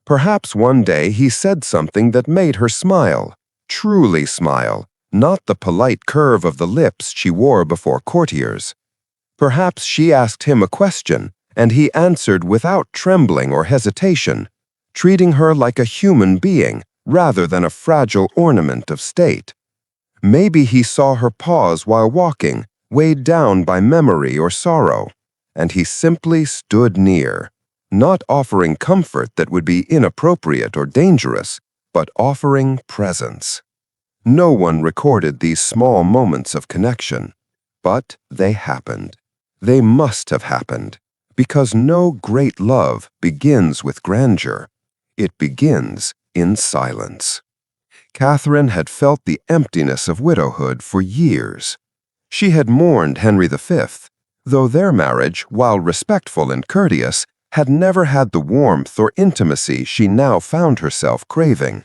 Speaker 1: Perhaps one day he said something that made her smile, truly smile, not the polite curve of the lips she wore before courtiers. Perhaps she asked him a question, and he answered without trembling or hesitation, treating her like a human being rather than a fragile ornament of state. Maybe he saw her pause while walking, weighed down by memory or sorrow, and he simply stood near, not offering comfort that would be inappropriate or dangerous, but offering presence. No one recorded these small moments of connection, but they happened. They must have happened, because no great love begins with grandeur. It begins in silence. Catherine had felt the emptiness of widowhood for years. She had mourned Henry V, though their marriage, while respectful and courteous, had never had the warmth or intimacy she now found herself craving.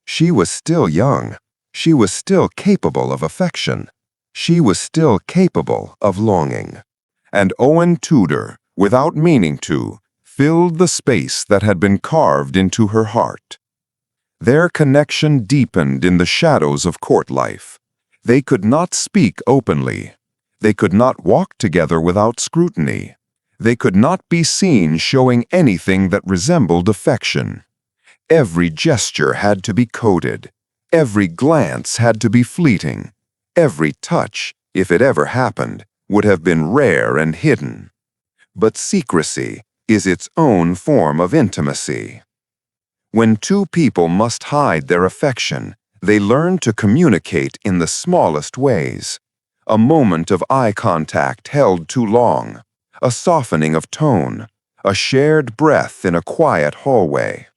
Speaker 1: She was still young. She was still capable of affection. She was still capable of longing. And Owen Tudor, without meaning to, filled the space that had been carved into her heart. Their connection deepened in the shadows of court life. They could not speak openly. They could not walk together without scrutiny. They could not be seen showing anything that resembled affection. Every gesture had to be coded. Every glance had to be fleeting. Every touch, if it ever happened, would have been rare and hidden. But secrecy is its own form of intimacy. When two people must hide their affection, they learn to communicate in the smallest ways. A moment of eye contact held too long, a softening of tone, a shared breath in a quiet hallway.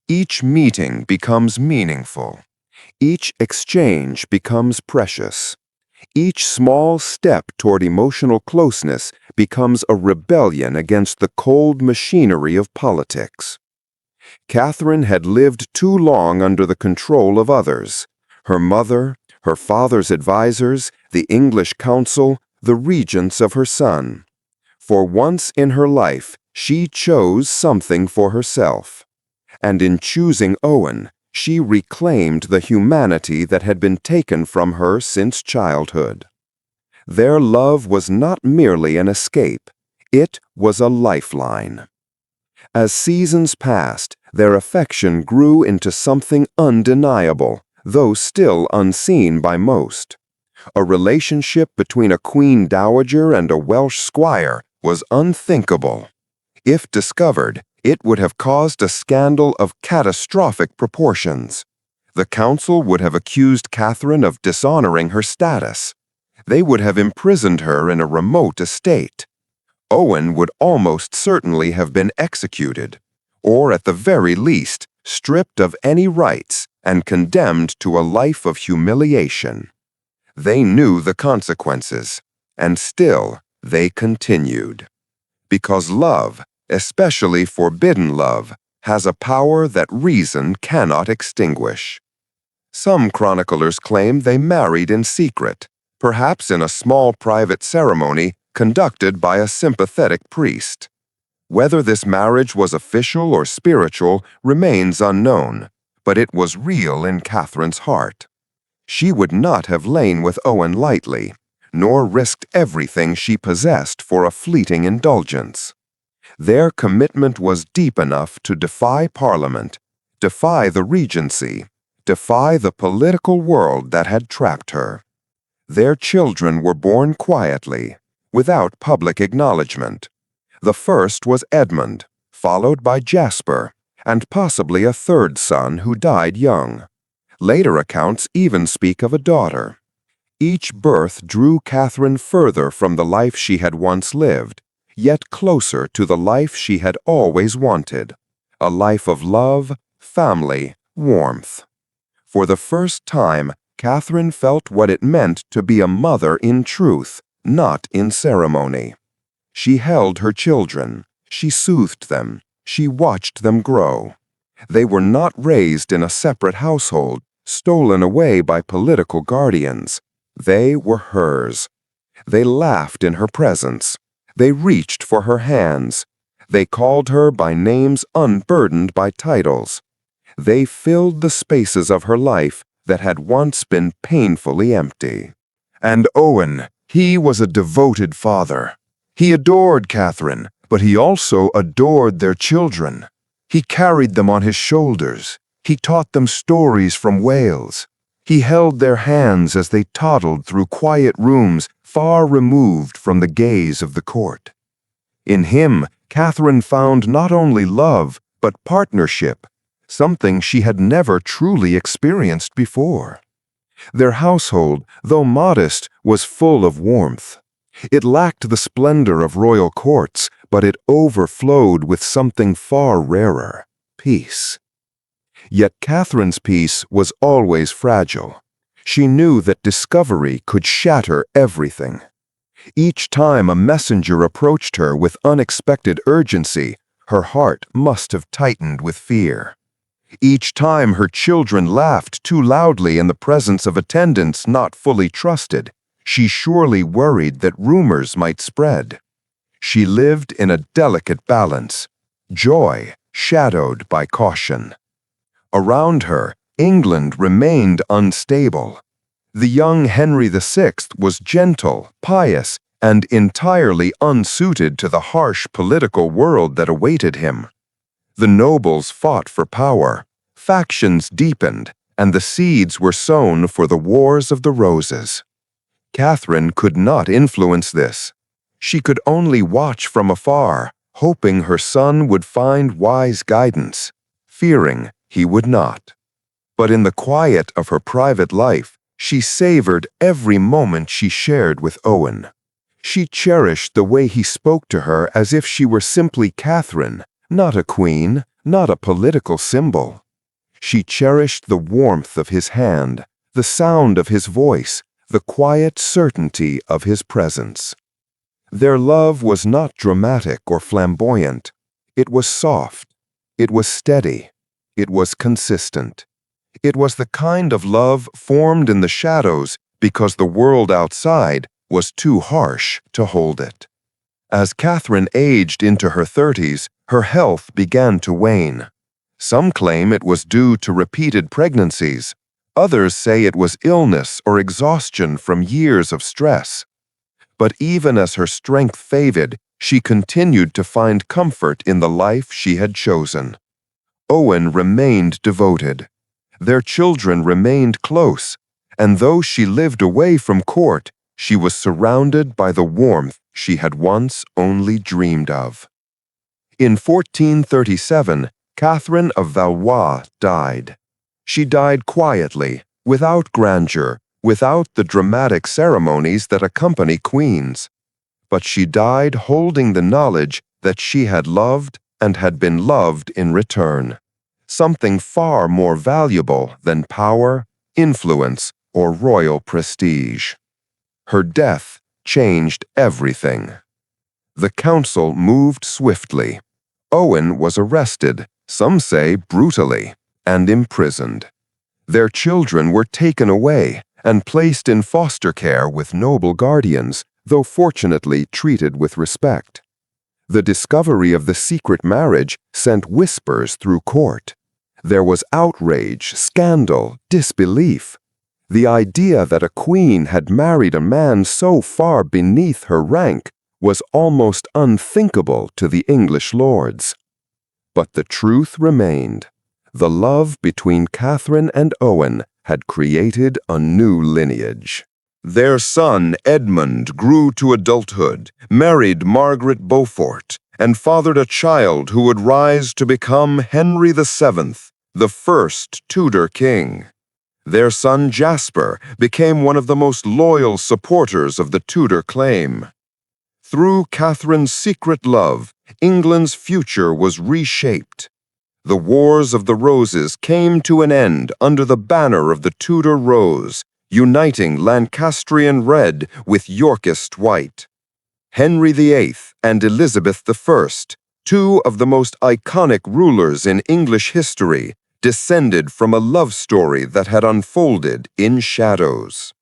Speaker 1: Each meeting becomes meaningful. Each exchange becomes precious. Each small step toward emotional closeness becomes a rebellion against the cold machinery of politics. Catherine had lived too long under the control of others, her mother, her father's advisors, the English council, the regents of her son. For once in her life, she chose something for herself. And in choosing Owen, she reclaimed the humanity that had been taken from her since childhood. Their love was not merely an escape, it was a lifeline. As seasons passed, their affection grew into something undeniable, though still unseen by most. A relationship between a queen dowager and a Welsh squire was unthinkable. If discovered, it would have caused a scandal of catastrophic proportions. The council would have accused Catherine of dishonoring her status. They would have imprisoned her in a remote estate. Owen would almost certainly have been executed, or at the very least, stripped of any rights and condemned to a life of humiliation. They knew the consequences, and still they continued. Because love, especially forbidden love, has a power that reason cannot extinguish. Some chroniclers claim they married in secret, perhaps in a small private ceremony conducted by a sympathetic priest. Whether this marriage was official or spiritual remains unknown, but it was real in Catherine's heart. She would not have lain with Owen lightly, nor risked everything she possessed for a fleeting indulgence. Their commitment was deep enough to defy Parliament, defy the Regency, defy the political world that had trapped her. Their children were born quietly, without public acknowledgement. The first was Edmund, followed by Jasper, and possibly a third son who died young. Later accounts even speak of a daughter. Each birth drew Catherine further from the life she had once lived, yet closer to the life she had always wanted, a life of love, family, warmth. For the first time, Catherine felt what it meant to be a mother in truth, not in ceremony. She held her children, she soothed them, she watched them grow. They were not raised in a separate household, stolen away by political guardians. They were hers. They laughed in her presence. They reached for her hands. They called her by names unburdened by titles. They filled the spaces of her life that had once been painfully empty. And Owen, he was a devoted father. He adored Catherine, but he also adored their children. He carried them on his shoulders. He taught them stories from Wales. He held their hands as they toddled through quiet rooms far removed from the gaze of the court. In him, Catherine found not only love, but partnership, something she had never truly experienced before. Their household, though modest, was full of warmth. It lacked the splendor of royal courts, but it overflowed with something far rarer, peace. Yet Catherine's peace was always fragile. She knew that discovery could shatter everything. Each time a messenger approached her with unexpected urgency, her heart must have tightened with fear. Each time her children laughed too loudly in the presence of attendants not fully trusted, she surely worried that rumors might spread. She lived in a delicate balance, joy shadowed by caution. Around her, England remained unstable. The young Henry VI was gentle, pious, and entirely unsuited to the harsh political world that awaited him. The nobles fought for power, factions deepened, and the seeds were sown for the Wars of the Roses. Catherine could not influence this. She could only watch from afar, hoping her son would find wise guidance, fearing he would not. But in the quiet of her private life, she savored every moment she shared with Owen. She cherished the way he spoke to her as if she were simply Catherine, not a queen, not a political symbol. She cherished the warmth of his hand, the sound of his voice, the quiet certainty of his presence. Their love was not dramatic or flamboyant. It was soft. It was steady. It was consistent. It was the kind of love formed in the shadows because the world outside was too harsh to hold it. As Catherine aged into her 30s, her health began to wane. Some claim it was due to repeated pregnancies. Others say it was illness or exhaustion from years of stress. But even as her strength faded, she continued to find comfort in the life she had chosen. Owen remained devoted. Their children remained close, and though she lived away from court, she was surrounded by the warmth she had once only dreamed of. In 1437, Catherine of Valois died. She died quietly, without grandeur, without the dramatic ceremonies that accompany queens. But she died holding the knowledge that she had loved and had been loved in return, something far more valuable than power, influence, or royal prestige. Her death changed everything. The council moved swiftly. Owen was arrested, some say brutally, and imprisoned. Their children were taken away and placed in foster care with noble guardians, though fortunately treated with respect. The discovery of the secret marriage sent whispers through court. There was outrage, scandal, disbelief. The idea that a queen had married a man so far beneath her rank was almost unthinkable to the English lords. But the truth remained. The love between Catherine and Owen had created a new lineage. Their son, Edmund, grew to adulthood, married Margaret Beaufort, and fathered a child who would rise to become Henry VII, the first Tudor king. Their son, Jasper, became one of the most loyal supporters of the Tudor claim. Through Catherine's secret love, England's future was reshaped. The Wars of the Roses came to an end under the banner of the Tudor Rose, uniting Lancastrian red with Yorkist white. Henry VIII and Elizabeth I, two of the most iconic rulers in English history, descended from a love story that had unfolded in shadows.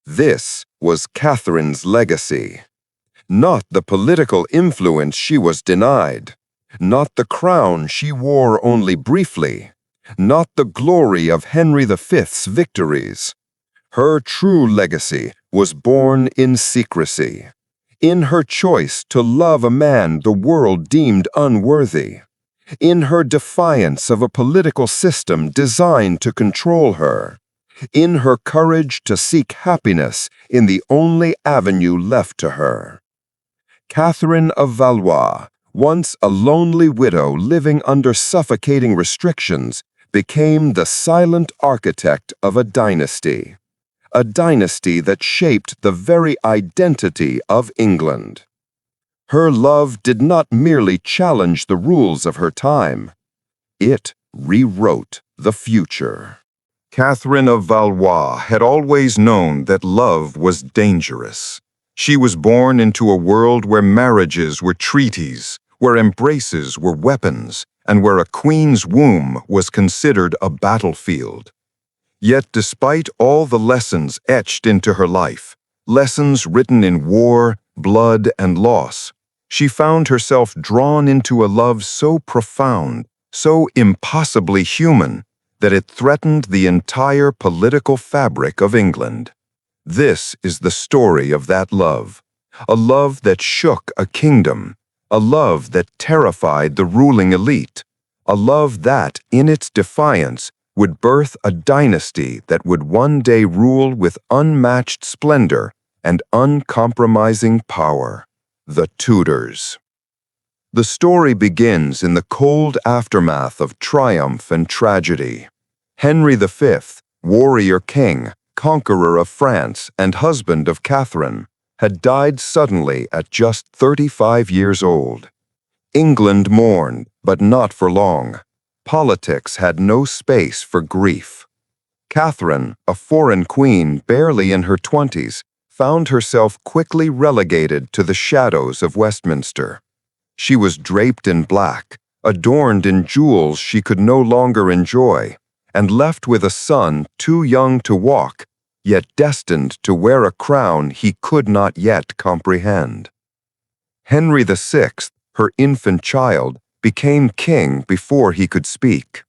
Speaker 1: This was Catherine's legacy. Not the political influence she was denied, not the crown she wore only briefly, not the glory of Henry V's victories. Her true legacy was born in secrecy, in her choice to love a man the world deemed unworthy, in her defiance of a political system designed to control her, in her courage to seek happiness in the only avenue left to her. Catherine of Valois, once a lonely widow living under suffocating restrictions, became the silent architect of a dynasty that shaped the very identity of England. Her love did not merely challenge the rules of her time. It rewrote the future. Catherine of Valois had always known that love was dangerous. She was born into a world where marriages were treaties, where embraces were weapons, and where a queen's womb was considered a battlefield. Yet despite all the lessons etched into her life, lessons written in war, blood, and loss, she found herself drawn into a love so profound, so impossibly human, that it threatened the entire political fabric of England. This is the story of that love, a love that shook a kingdom, a love that terrified the ruling elite, a love that, in its defiance, would birth a dynasty that would one day rule with unmatched splendor and uncompromising power, the Tudors. The story begins in the cold aftermath of triumph and tragedy. Henry V, warrior king, conqueror of France and husband of Catherine, had died suddenly at just 35 years old. England mourned, but not for long. Politics had no space for grief. Catherine, a foreign queen barely in her 20s, found herself quickly relegated to the shadows of Westminster. She was draped in black, adorned in jewels she could no longer enjoy, and left with a son too young to walk, yet destined to wear a crown he could not yet comprehend. Henry VI, her infant child, became king before he could speak.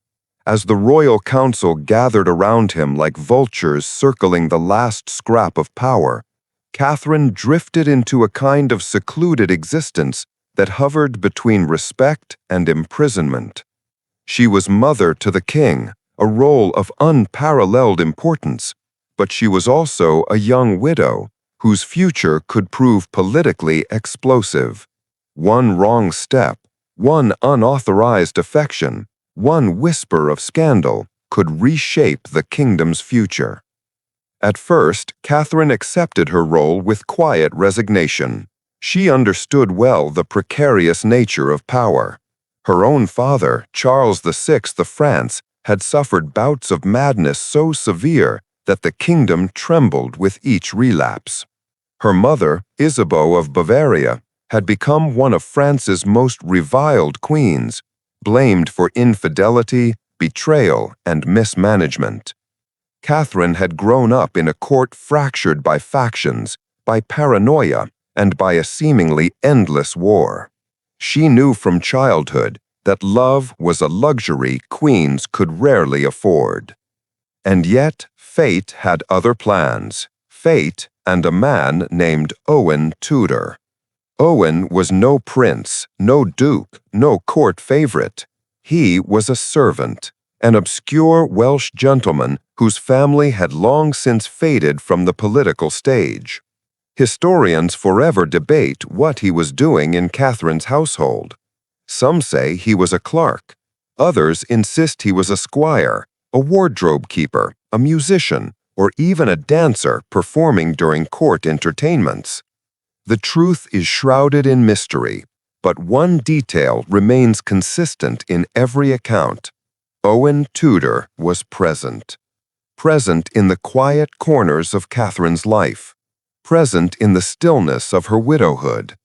Speaker 1: As the royal council gathered around him like vultures circling the last scrap of power, Catherine drifted into a kind of secluded existence that hovered between respect and imprisonment. She was mother to the king, a role of unparalleled importance, but she was also a young widow whose future could prove politically explosive. One wrong step, one unauthorized affection, one whisper of scandal could reshape the kingdom's future. At first, Catherine accepted her role with quiet resignation. She understood well the precarious nature of power. Her own father, Charles VI of France, had suffered bouts of madness so severe that the kingdom trembled with each relapse. Her mother, Isabeau of Bavaria, had become one of France's most reviled queens, blamed for infidelity, betrayal, and mismanagement. Catherine had grown up in a court fractured by factions, by paranoia, and by a seemingly endless war. She knew from childhood that love was a luxury queens could rarely afford. And yet, fate had other plans. Fate and a man named Owen Tudor. Owen was no prince, no duke, no court favorite. He was a servant, an obscure Welsh gentleman whose family had long since faded from the political stage. Historians forever debate what he was doing in Catherine's household. Some say he was a clerk. Others insist he was a squire, a wardrobe keeper, a musician, or even a dancer performing during court entertainments. The truth is shrouded in mystery, but one detail remains consistent in every account. Owen Tudor was present. Present in the quiet corners of Catherine's life. Present in the stillness of her widowhood.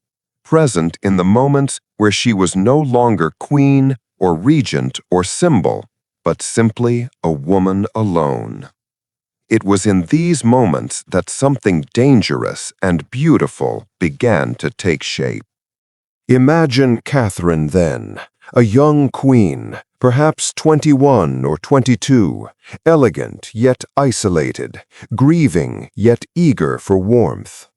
Speaker 1: Present in the moments where she was no longer queen or regent or symbol, but simply a woman alone. It was in these moments that something dangerous and beautiful began to take shape. Imagine Catherine then, a young queen, perhaps 21 or 22, elegant yet isolated, grieving yet eager for warmth.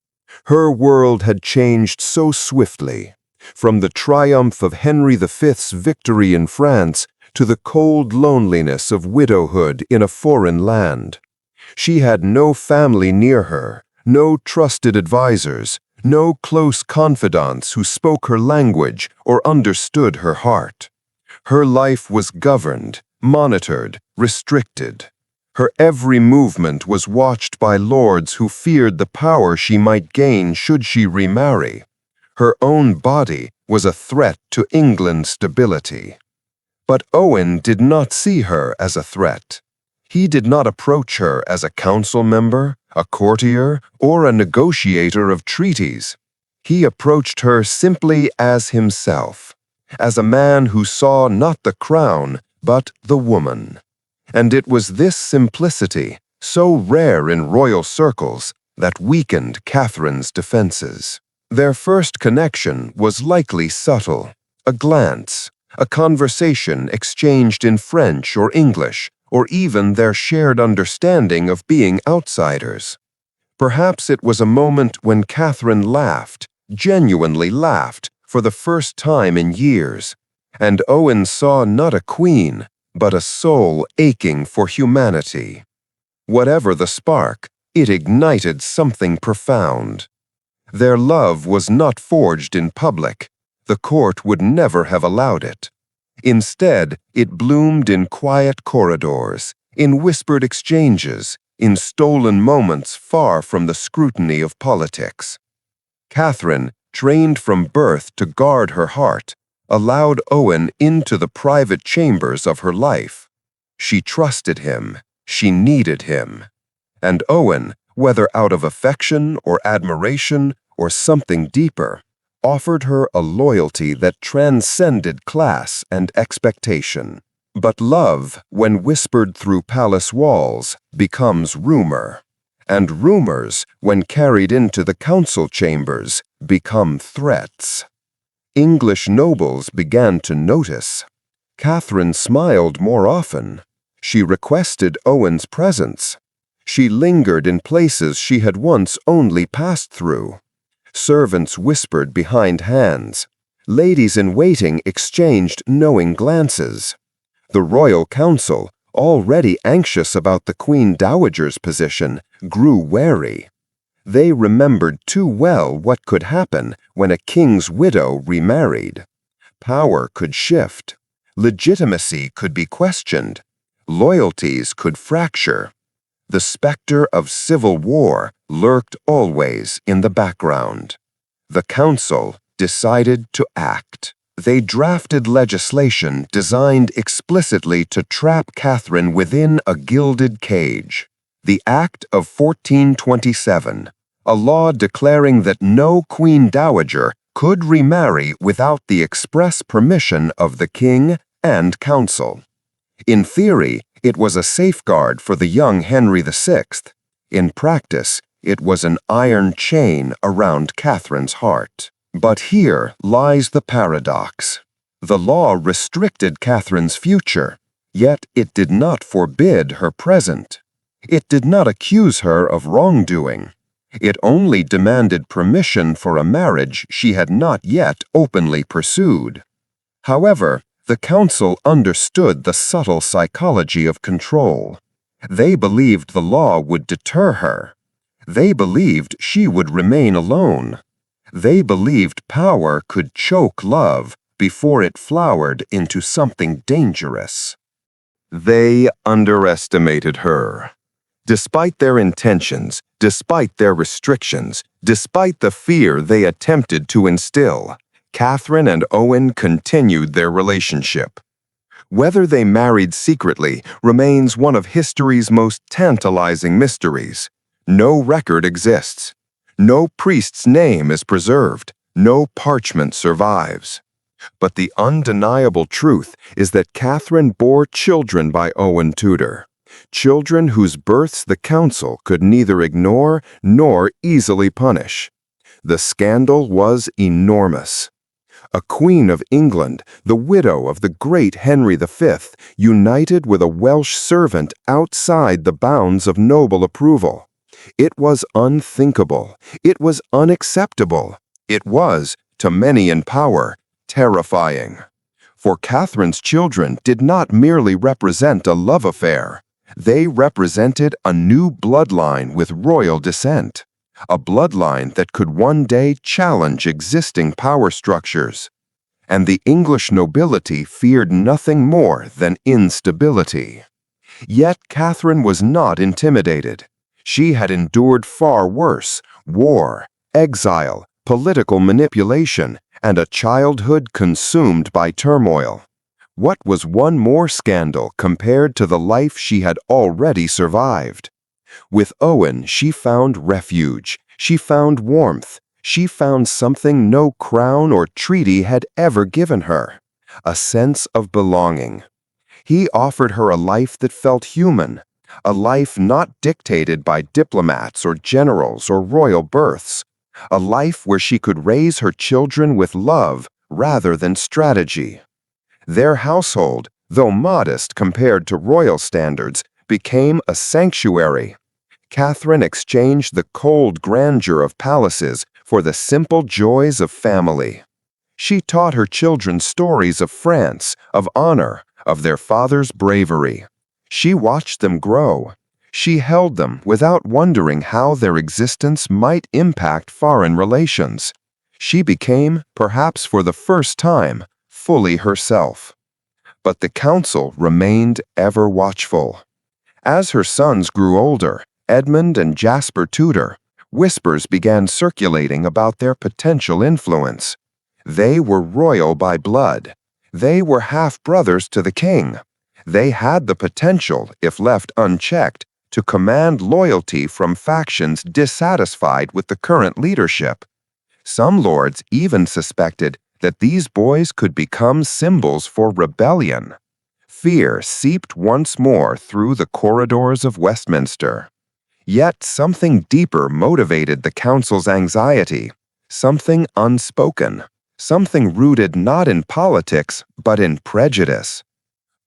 Speaker 1: Her world had changed so swiftly, from the triumph of Henry V's victory in France to the cold loneliness of widowhood in a foreign land. She had no family near her, no trusted advisors, no close confidants who spoke her language or understood her heart. Her life was governed, monitored, restricted. Her every movement was watched by lords who feared the power she might gain should she remarry. Her own body was a threat to England's stability. But Owen did not see her as a threat. He did not approach her as a council member, a courtier, or a negotiator of treaties. He approached her simply as himself, as a man who saw not the crown, but the woman. And it was this simplicity, so rare in royal circles, that weakened Catherine's defenses. Their first connection was likely subtle, a glance, a conversation exchanged in French or English, or even their shared understanding of being outsiders. Perhaps it was a moment when Catherine laughed, genuinely laughed, for the first time in years, and Owen saw not a queen, but a soul aching for humanity. Whatever the spark, it ignited something profound. Their love was not forged in public. The court would never have allowed it. Instead, it bloomed in quiet corridors, in whispered exchanges, in stolen moments far from the scrutiny of politics. Catherine, trained from birth to guard her heart, allowed Owen into the private chambers of her life. She trusted him, she needed him. And Owen, whether out of affection or admiration or something deeper, offered her a loyalty that transcended class and expectation. But love, when whispered through palace walls, becomes rumor. And rumors, when carried into the council chambers, become threats. English nobles began to notice. Catherine smiled more often. She requested Owen's presence. She lingered in places she had once only passed through. Servants whispered behind hands. Ladies-in-waiting exchanged knowing glances. The royal council, already anxious about the Queen Dowager's position, grew wary. They remembered too well what could happen when a king's widow remarried. Power could shift. Legitimacy could be questioned. Loyalties could fracture. The specter of civil war lurked always in the background. The council decided to act. They drafted legislation designed explicitly to trap Catherine within a gilded cage. The Act of 1427, a law declaring that no Queen Dowager could remarry without the express permission of the king and council. In theory, it was a safeguard for the young Henry VI. In practice, it was an iron chain around Catherine's heart. But here lies the paradox. The law restricted Catherine's future, yet it did not forbid her present. It did not accuse her of wrongdoing. It only demanded permission for a marriage she had not yet openly pursued. However, the council understood the subtle psychology of control. They believed the law would deter her. They believed she would remain alone. They believed power could choke love before it flowered into something dangerous. They underestimated her. Despite their intentions, despite their restrictions, despite the fear they attempted to instill, Catherine and Owen continued their relationship. Whether they married secretly remains one of history's most tantalizing mysteries. No record exists. No priest's name is preserved. No parchment survives. But the undeniable truth is that Catherine bore children by Owen Tudor, children whose births the council could neither ignore nor easily punish. The scandal was enormous. A queen of England, the widow of the great Henry V, united with a Welsh servant outside the bounds of noble approval. It was unthinkable. It was unacceptable. It was, to many in power, terrifying. For Catherine's children did not merely represent a love affair. They represented a new bloodline with royal descent, a bloodline that could one day challenge existing power structures. And the English nobility feared nothing more than instability. Yet Catherine was not intimidated. She had endured far worse: war, exile, political manipulation, and a childhood consumed by turmoil. What was one more scandal compared to the life she had already survived? With Owen, she found refuge. She found warmth. She found something no crown or treaty had ever given her: a sense of belonging. He offered her a life that felt human, a life not dictated by diplomats or generals or royal births, a life where she could raise her children with love rather than strategy. Their household, though modest compared to royal standards, became a sanctuary. Catherine exchanged the cold grandeur of palaces for the simple joys of family. She taught her children stories of France, of honor, of their father's bravery. She watched them grow. She held them without wondering how their existence might impact foreign relations. She became, perhaps for the first time, fully herself. But the council remained ever watchful. As her sons grew older, Edmund and Jasper Tudor, whispers began circulating about their potential influence. They were royal by blood. They were half-brothers to the king. They had the potential, if left unchecked, to command loyalty from factions dissatisfied with the current leadership. Some lords even suspected that these boys could become symbols for rebellion. Fear seeped once more through the corridors of Westminster. Yet something deeper motivated the council's anxiety, something unspoken, something rooted not in politics but in prejudice.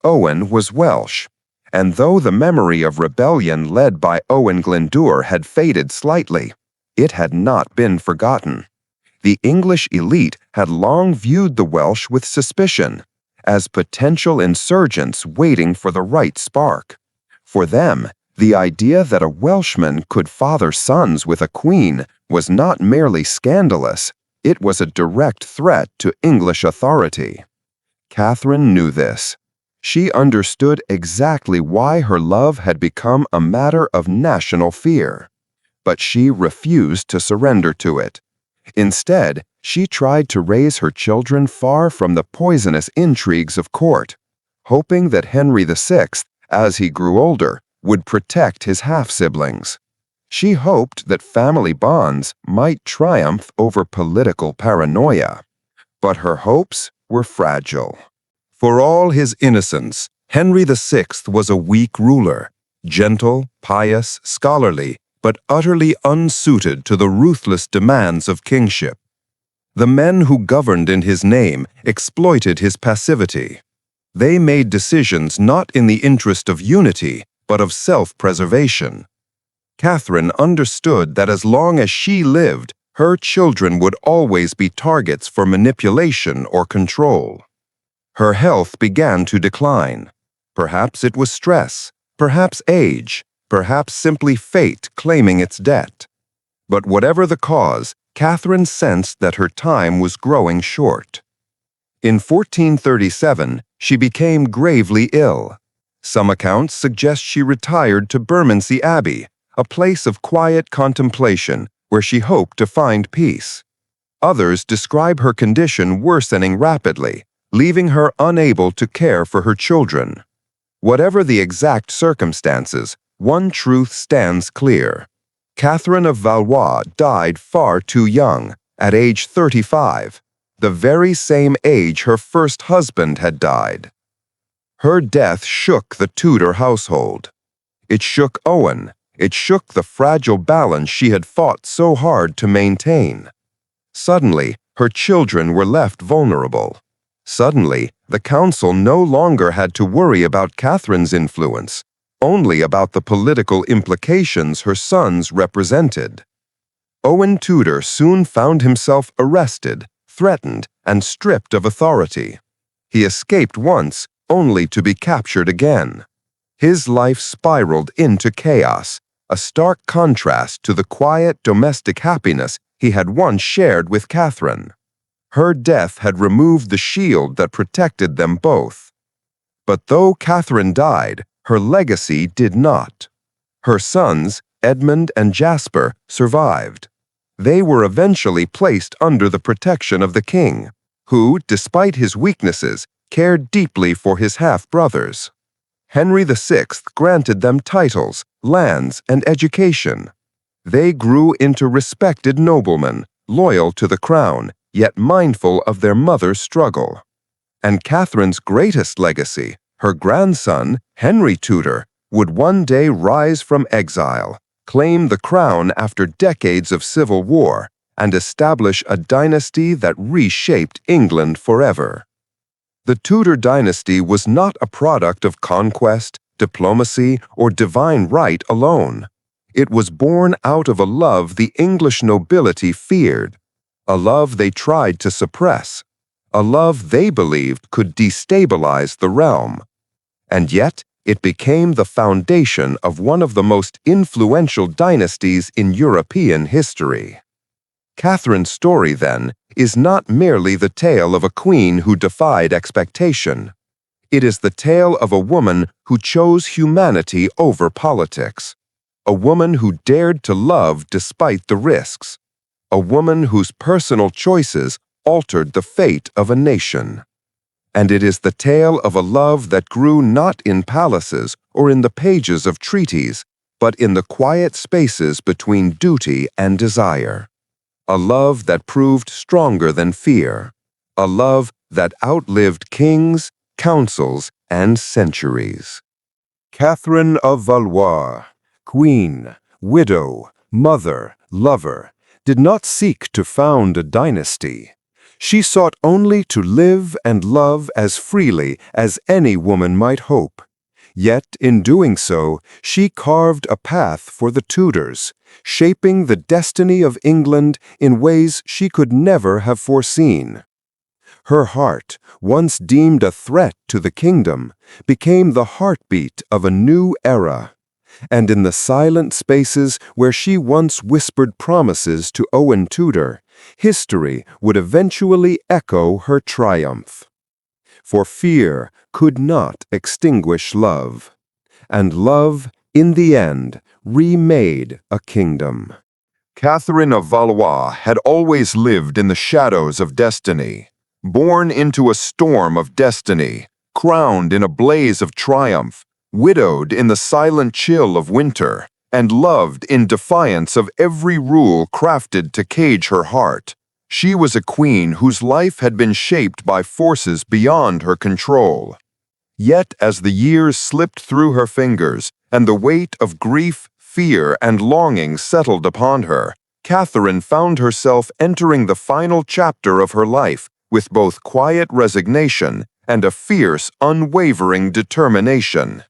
Speaker 1: Owen was Welsh, and though the memory of rebellion led by Owen Glendour had faded slightly, it had not been forgotten. The English elite had long viewed the Welsh with suspicion, as potential insurgents waiting for the right spark. For them, the idea that a Welshman could father sons with a queen was not merely scandalous, it was a direct threat to English authority. Catherine knew this. She understood exactly why her love had become a matter of national fear. But she refused to surrender to it. Instead, she tried to raise her children far from the poisonous intrigues of court, hoping that Henry VI, as he grew older, would protect his half-siblings. She hoped that family bonds might triumph over political paranoia. But her hopes were fragile. For all his innocence, Henry VI was a weak ruler, gentle, pious, scholarly, but utterly unsuited to the ruthless demands of kingship. The men who governed in his name exploited his passivity. They made decisions not in the interest of unity, but of self-preservation. Catherine understood that as long as she lived, her children would always be targets for manipulation or control. Her health began to decline. Perhaps it was stress, perhaps age, perhaps simply fate claiming its debt. But whatever the cause, Catherine sensed that her time was growing short. In 1437, she became gravely ill. Some accounts suggest she retired to Bermondsey Abbey, a place of quiet contemplation where she hoped to find peace. Others describe her condition worsening rapidly, leaving her unable to care for her children. Whatever the exact circumstances, one truth stands clear. Catherine of Valois died far too young, at age 35, the very same age her first husband had died. Her death shook the Tudor household. It shook Owen. It shook the fragile balance she had fought so hard to maintain. Suddenly, her children were left vulnerable. Suddenly, the council no longer had to worry about Catherine's influence, only about the political implications her sons represented. Owen Tudor soon found himself arrested, threatened, and stripped of authority. He escaped once, only to be captured again. His life spiraled into chaos, a stark contrast to the quiet domestic happiness he had once shared with Catherine. Her death had removed the shield that protected them both. But though Catherine died, her legacy did not. Her sons, Edmund and Jasper, survived. They were eventually placed under the protection of the king, who, despite his weaknesses, cared deeply for his half-brothers. Henry VI granted them titles, lands, and education. They grew into respected noblemen, loyal to the crown, yet mindful of their mother's struggle. And Catherine's greatest legacy, her grandson, Henry Tudor, would one day rise from exile, claim the crown after decades of civil war, and establish a dynasty that reshaped England forever. The Tudor dynasty was not a product of conquest, diplomacy, or divine right alone. It was born out of a love the English nobility feared, a love they tried to suppress, a love they believed could destabilize the realm. And yet, it became the foundation of one of the most influential dynasties in European history. Catherine's story, then, is not merely the tale of a queen who defied expectation. It is the tale of a woman who chose humanity over politics, a woman who dared to love despite the risks, a woman whose personal choices altered the fate of a nation. And it is the tale of a love that grew not in palaces or in the pages of treaties, but in the quiet spaces between duty and desire. A love that proved stronger than fear. A love that outlived kings, councils, and centuries. Catherine of Valois, queen, widow, mother, lover, did not seek to found a dynasty. She sought only to live and love as freely as any woman might hope. Yet, in doing so, she carved a path for the Tudors, shaping the destiny of England in ways she could never have foreseen. Her heart, once deemed a threat to the kingdom, became the heartbeat of a new era. And in the silent spaces where she once whispered promises to Owen Tudor, history would eventually echo her triumph.
Speaker 2: for fear could not extinguish love, and love, in the end, remade a kingdom.
Speaker 1: Catherine of Valois had always lived in the shadows of destiny, born into a storm of destiny, crowned in a blaze of triumph, widowed in the silent chill of winter, and loved in defiance of every rule crafted to cage her heart. She was a queen whose life had been shaped by forces beyond her control. Yet as the years slipped through her fingers, and the weight of grief, fear, and longing settled upon her, Catherine found herself entering the final chapter of her life with both quiet resignation and a fierce, unwavering determination.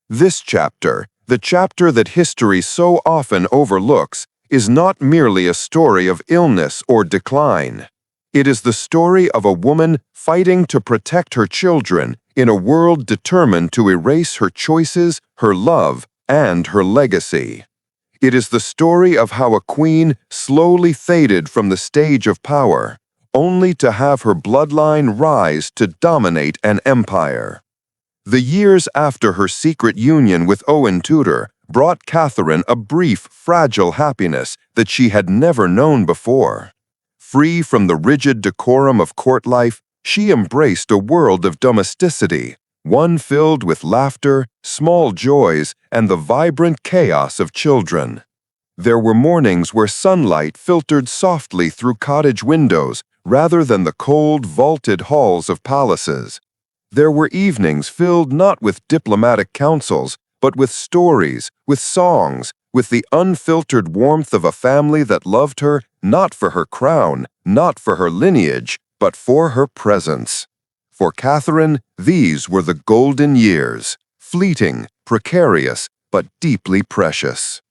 Speaker 1: This chapter, the chapter that history so often overlooks, is not merely a story of illness or decline. It is the story of a woman fighting to protect her children in a world determined to erase her choices, her love, and her legacy. It is the story of how a queen slowly faded from the stage of power, only to have her bloodline rise to dominate an empire. The years after her secret union with Owen Tudor brought Catherine a brief, fragile happiness that she had never known before. Free from the rigid decorum of court life, she embraced a world of domesticity, one filled with laughter, small joys, and the vibrant chaos of children. There were mornings where sunlight filtered softly through cottage windows rather than the cold, vaulted halls of palaces. There were evenings filled not with diplomatic councils, but with stories, with songs, with the unfiltered warmth of a family that loved her not for her crown, not for her lineage, but for her presence. For Catherine, these were the golden years, fleeting, precarious, but deeply precious.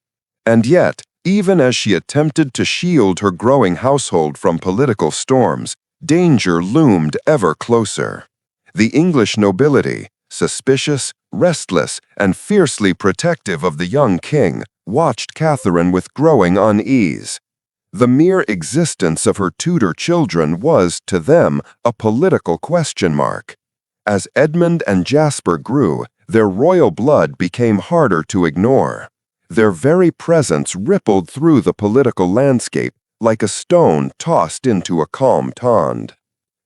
Speaker 1: And yet, even as she attempted to shield her growing household from political storms, danger loomed ever closer. The English nobility, suspicious, restless, and fiercely protective of the young king, watched Catherine with growing unease. The mere existence of her Tudor children was, to them, a political question mark. As Edmund and Jasper grew, their royal blood became harder to ignore. Their very presence rippled through the political landscape like a stone tossed into a calm pond.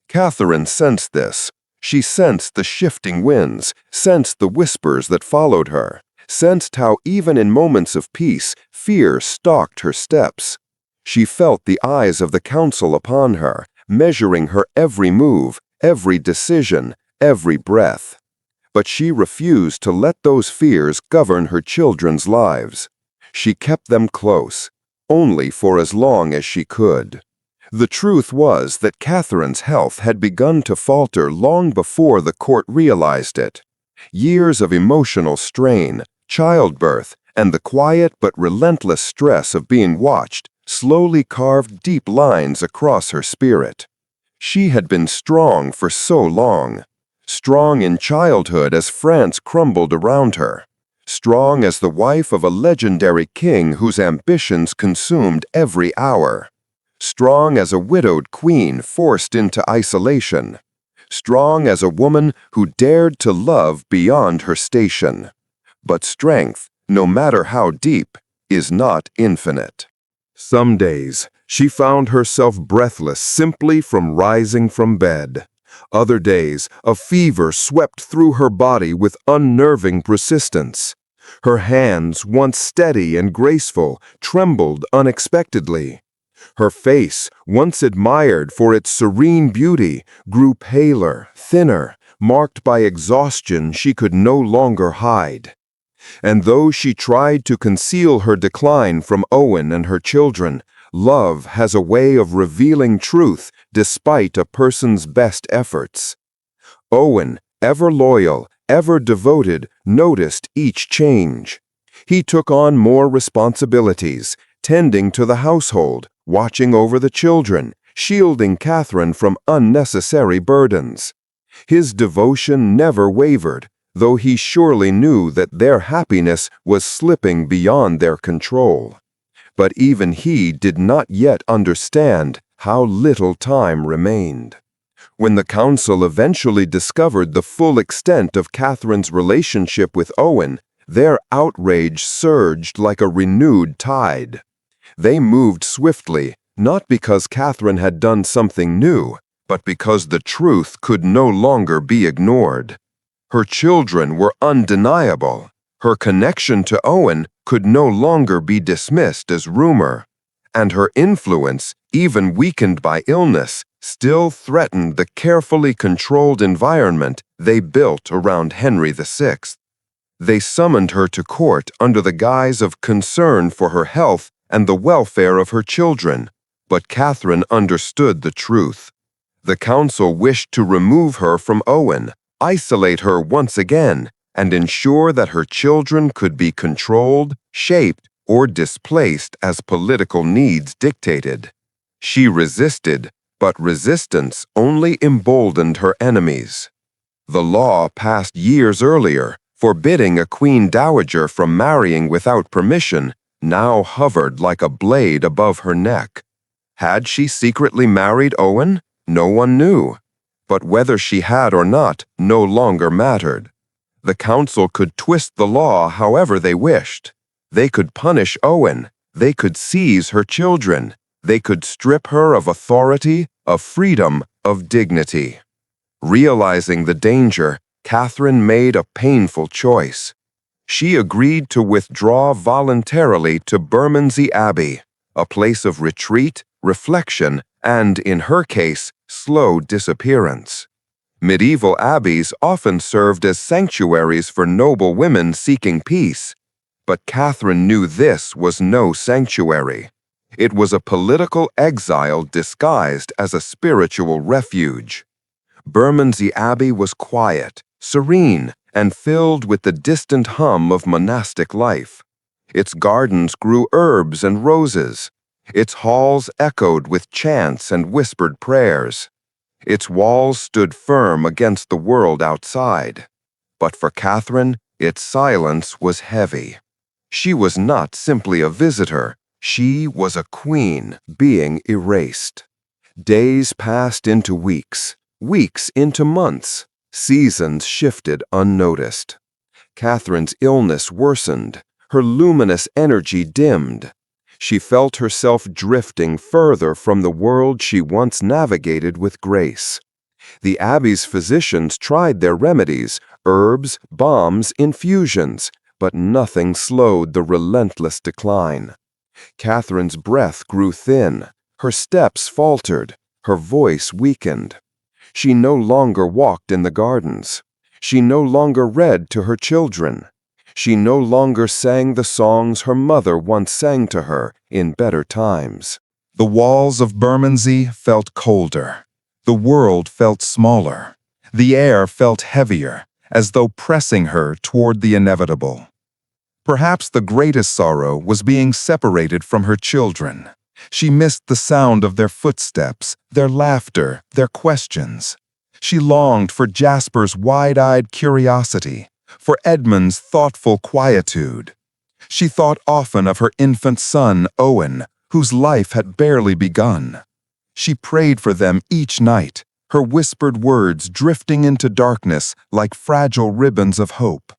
Speaker 1: Catherine sensed this. She sensed the shifting winds, sensed the whispers that followed her, sensed how even in moments of peace, fear stalked her steps. She felt the eyes of the council upon her, measuring her every move, every decision, every breath. But she refused to let those fears govern her children's lives. She kept them close, only for as long as she could. The truth was that Catherine's health had begun to falter long before the court realized it. Years of emotional strain, childbirth, and the quiet but relentless stress of being watched slowly carved deep lines across her spirit. She had been strong for so long, strong in childhood as France crumbled around her, strong as the wife of a legendary king whose ambitions consumed every hour, strong as a widowed queen forced into isolation, strong as a woman who dared to love beyond her station. But strength, no matter how deep, is not infinite. Some days, she found herself breathless simply from rising from bed. Other days, a fever swept through her body with unnerving persistence. Her hands, once steady and graceful, trembled unexpectedly. Her face, once admired for its serene beauty, grew paler, thinner, marked by exhaustion she could no longer hide. And though she tried to conceal her decline from Owen and her children, love has a way of revealing truth despite a person's best efforts. Owen, ever loyal, ever devoted, noticed each change. He took on more responsibilities, tending to the household, watching over the children, shielding Catherine from unnecessary burdens. His devotion never wavered, though he surely knew that their happiness was slipping beyond their control. But even he did not yet understand how little time remained.
Speaker 2: When the council eventually discovered the full extent of Catherine's relationship with Owen, their outrage surged like a renewed tide. They moved swiftly, not because Catherine had done something new, but because the truth could no longer be ignored. Her children were undeniable. Her connection to Owen could no longer be dismissed as rumor, and her influence, even weakened by illness, still threatened the carefully controlled environment they built around Henry VI. They summoned her to court under the guise of concern for her health and the welfare of her children, but Catherine understood the truth. The council wished to remove her from Owen, isolate her once again, and ensure that her children could be controlled, shaped, or displaced as political needs dictated. She resisted, but resistance only emboldened her enemies. The law passed years earlier, forbidding a queen dowager from marrying without permission, now hovered like a blade above her neck. Had she secretly married Owen? No one knew. But whether she had or not no longer mattered. The council could twist the law however they wished. They could punish Owen. They could seize her children. They could strip her of authority, of freedom, of dignity. Realizing the danger, Catherine made a painful choice. She agreed to withdraw voluntarily to Bermondsey Abbey, a place of retreat, reflection, and, in her case, slow disappearance. Medieval abbeys often served as sanctuaries for noble women seeking peace, but Catherine knew this was no sanctuary. It was a political exile disguised as a spiritual refuge. Bermondsey Abbey was quiet, serene, and filled with the distant hum of monastic life. Its gardens grew herbs and roses. Its halls echoed with chants and whispered prayers. Its walls stood firm against the world outside. But for Catherine, its silence was heavy. She was not simply a visitor. She was a queen being erased. Days passed into weeks, weeks into months. Seasons shifted unnoticed. Catherine's illness worsened. Her luminous energy dimmed. She felt herself drifting further from the world she once navigated with grace. The abbey's physicians tried their remedies, herbs, balms, infusions, but nothing slowed the relentless decline. Catherine's breath grew thin. Her steps faltered. Her voice weakened. She no longer walked in the gardens. She no longer read to her children. She no longer sang the songs her mother once sang to her in better times.
Speaker 3: The walls of Bermondsey felt colder. The world felt smaller. The air felt heavier, as though pressing her toward the inevitable. Perhaps the greatest sorrow was being separated from her children. She missed the sound of their footsteps, their laughter, their questions. She longed for Jasper's wide-eyed curiosity, for Edmund's thoughtful quietude. She thought often of her infant son, Owen, whose life had barely begun. She prayed for them each night, her whispered words drifting into darkness like fragile ribbons of hope.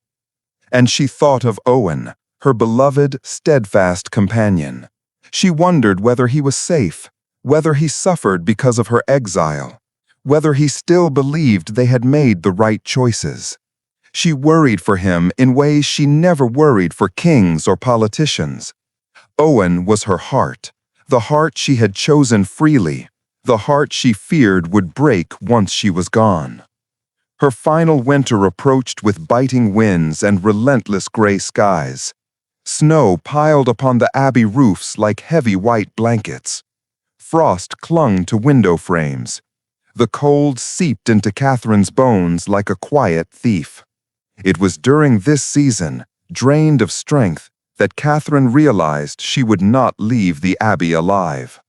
Speaker 3: And she thought of Owen, her beloved, steadfast companion. She wondered whether he was safe, whether he suffered because of her exile, whether he still believed they had made the right choices. She worried for him in ways she never worried for kings or politicians. Owen was her heart, the heart she had chosen freely, the heart she feared would break once she was gone. Her final winter approached with biting winds and relentless gray skies. Snow piled upon the abbey roofs like heavy white blankets. Frost clung to window frames. The cold seeped into Catherine's bones like a quiet thief. It was during this season, drained of strength, that Catherine realized she would not leave the abbey alive.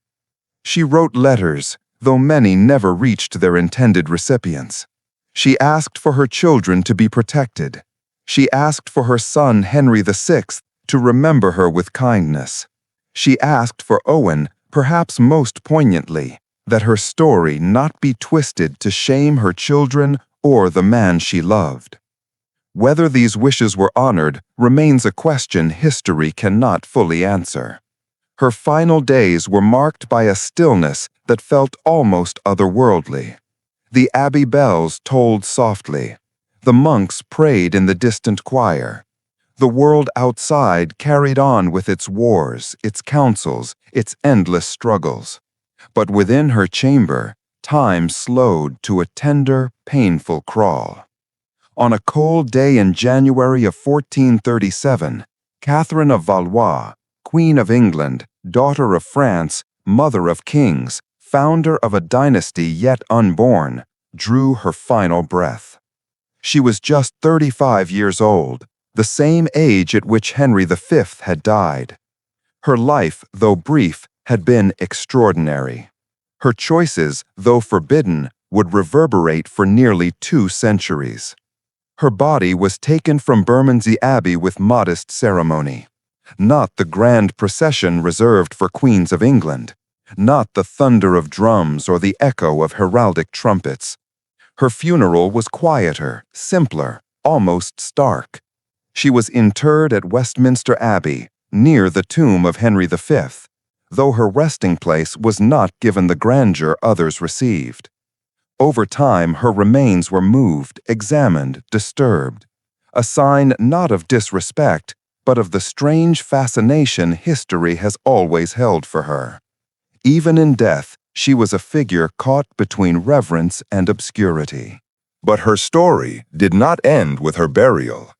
Speaker 3: She wrote letters, though many never reached their intended recipients. She asked for her children to be protected. She asked for her son Henry VI to remember her with kindness. She asked for Owen, perhaps most poignantly, that her story not be twisted to shame her children or the man she loved. Whether these wishes were honored remains a question history cannot fully answer. Her final days were marked by a stillness that felt almost otherworldly. The abbey bells tolled softly. The monks prayed in the distant choir. The world outside carried on with its wars, its councils, its endless struggles. But within her chamber, time slowed to a tender, painful crawl. On a cold day in January of 1437, Catherine of Valois, Queen of England, daughter of France, mother of kings, founder of a dynasty yet unborn, drew her final breath. She was just 35 years old, the same age at which Henry V had died. Her life, though brief, had been extraordinary. Her choices, though forbidden, would reverberate for nearly 2 centuries. Her body was taken from Bermondsey Abbey with modest ceremony. Not the grand procession reserved for queens of England, not the thunder of drums or the echo of heraldic trumpets. Her funeral was quieter, simpler, almost stark. She was interred at Westminster Abbey, near the tomb of Henry V, though her resting place was not given the grandeur others received. Over time, her remains were moved, examined, disturbed, a sign not of disrespect, but of the strange fascination history has always held for her. Even in death, she was a figure caught between reverence and obscurity.
Speaker 1: But her story did not end with her burial.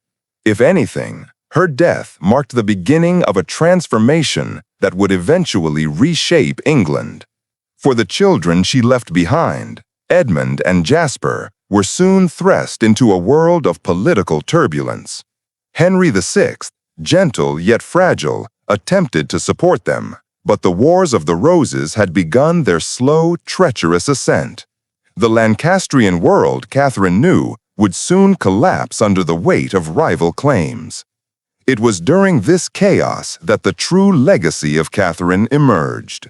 Speaker 1: If anything, her death marked the beginning of a transformation that would eventually reshape England. For the children she left behind, Edmund and Jasper, were soon thrust into a world of political turbulence. Henry VI, gentle yet fragile, attempted to support them, but the Wars of the Roses had begun their slow, treacherous ascent. The Lancastrian world, Catherine knew, would soon collapse under the weight of rival claims. It was during this chaos that the true legacy of Catherine emerged.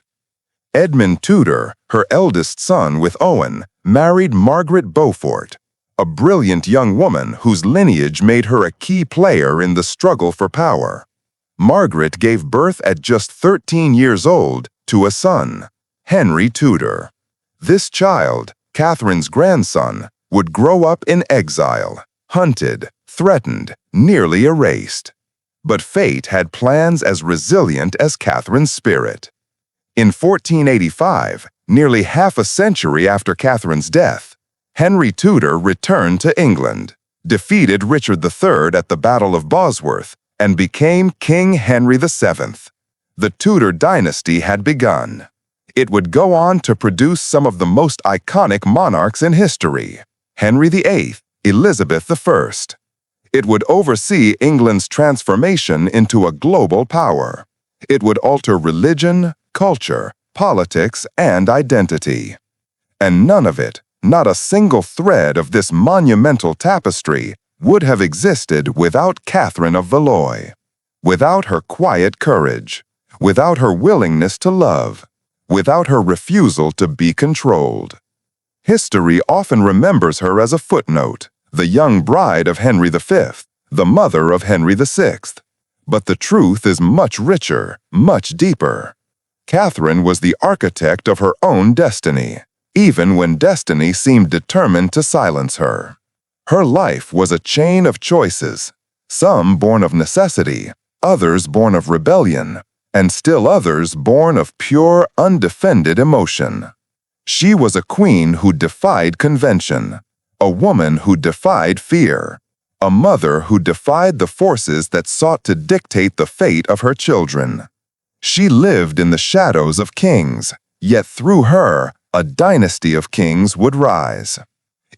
Speaker 1: Edmund Tudor, her eldest son with Owen, married Margaret Beaufort, a brilliant young woman whose lineage made her a key player in the struggle for power. Margaret gave birth at just 13 years old to a son, Henry Tudor. This child, Catherine's grandson, would grow up in exile, hunted, threatened, nearly erased. But fate had plans as resilient as Catherine's spirit. In 1485, nearly half a century after Catherine's death, Henry Tudor returned to England, defeated Richard III at the Battle of Bosworth, and became King Henry VII. The Tudor dynasty had begun. It would go on to produce some of the most iconic monarchs in history: Henry VIII, Elizabeth I. It would oversee England's transformation into a global power. It would alter religion, culture, politics, and identity. And none of it, not a single thread of this monumental tapestry, would have existed without Catherine of Valois, without her quiet courage, without her willingness to love, without her refusal to be controlled. History often remembers her as a footnote, the young bride of Henry V, the mother of Henry VI. But the truth is much richer, much deeper. Catherine was the architect of her own destiny, even when destiny seemed determined to silence her. Her life was a chain of choices, some born of necessity, others born of rebellion, and still others born of pure, undefended emotion. She was a queen who defied convention, a woman who defied fear, a mother who defied the forces that sought to dictate the fate of her children. She lived in the shadows of kings, yet through her, a dynasty of kings would rise.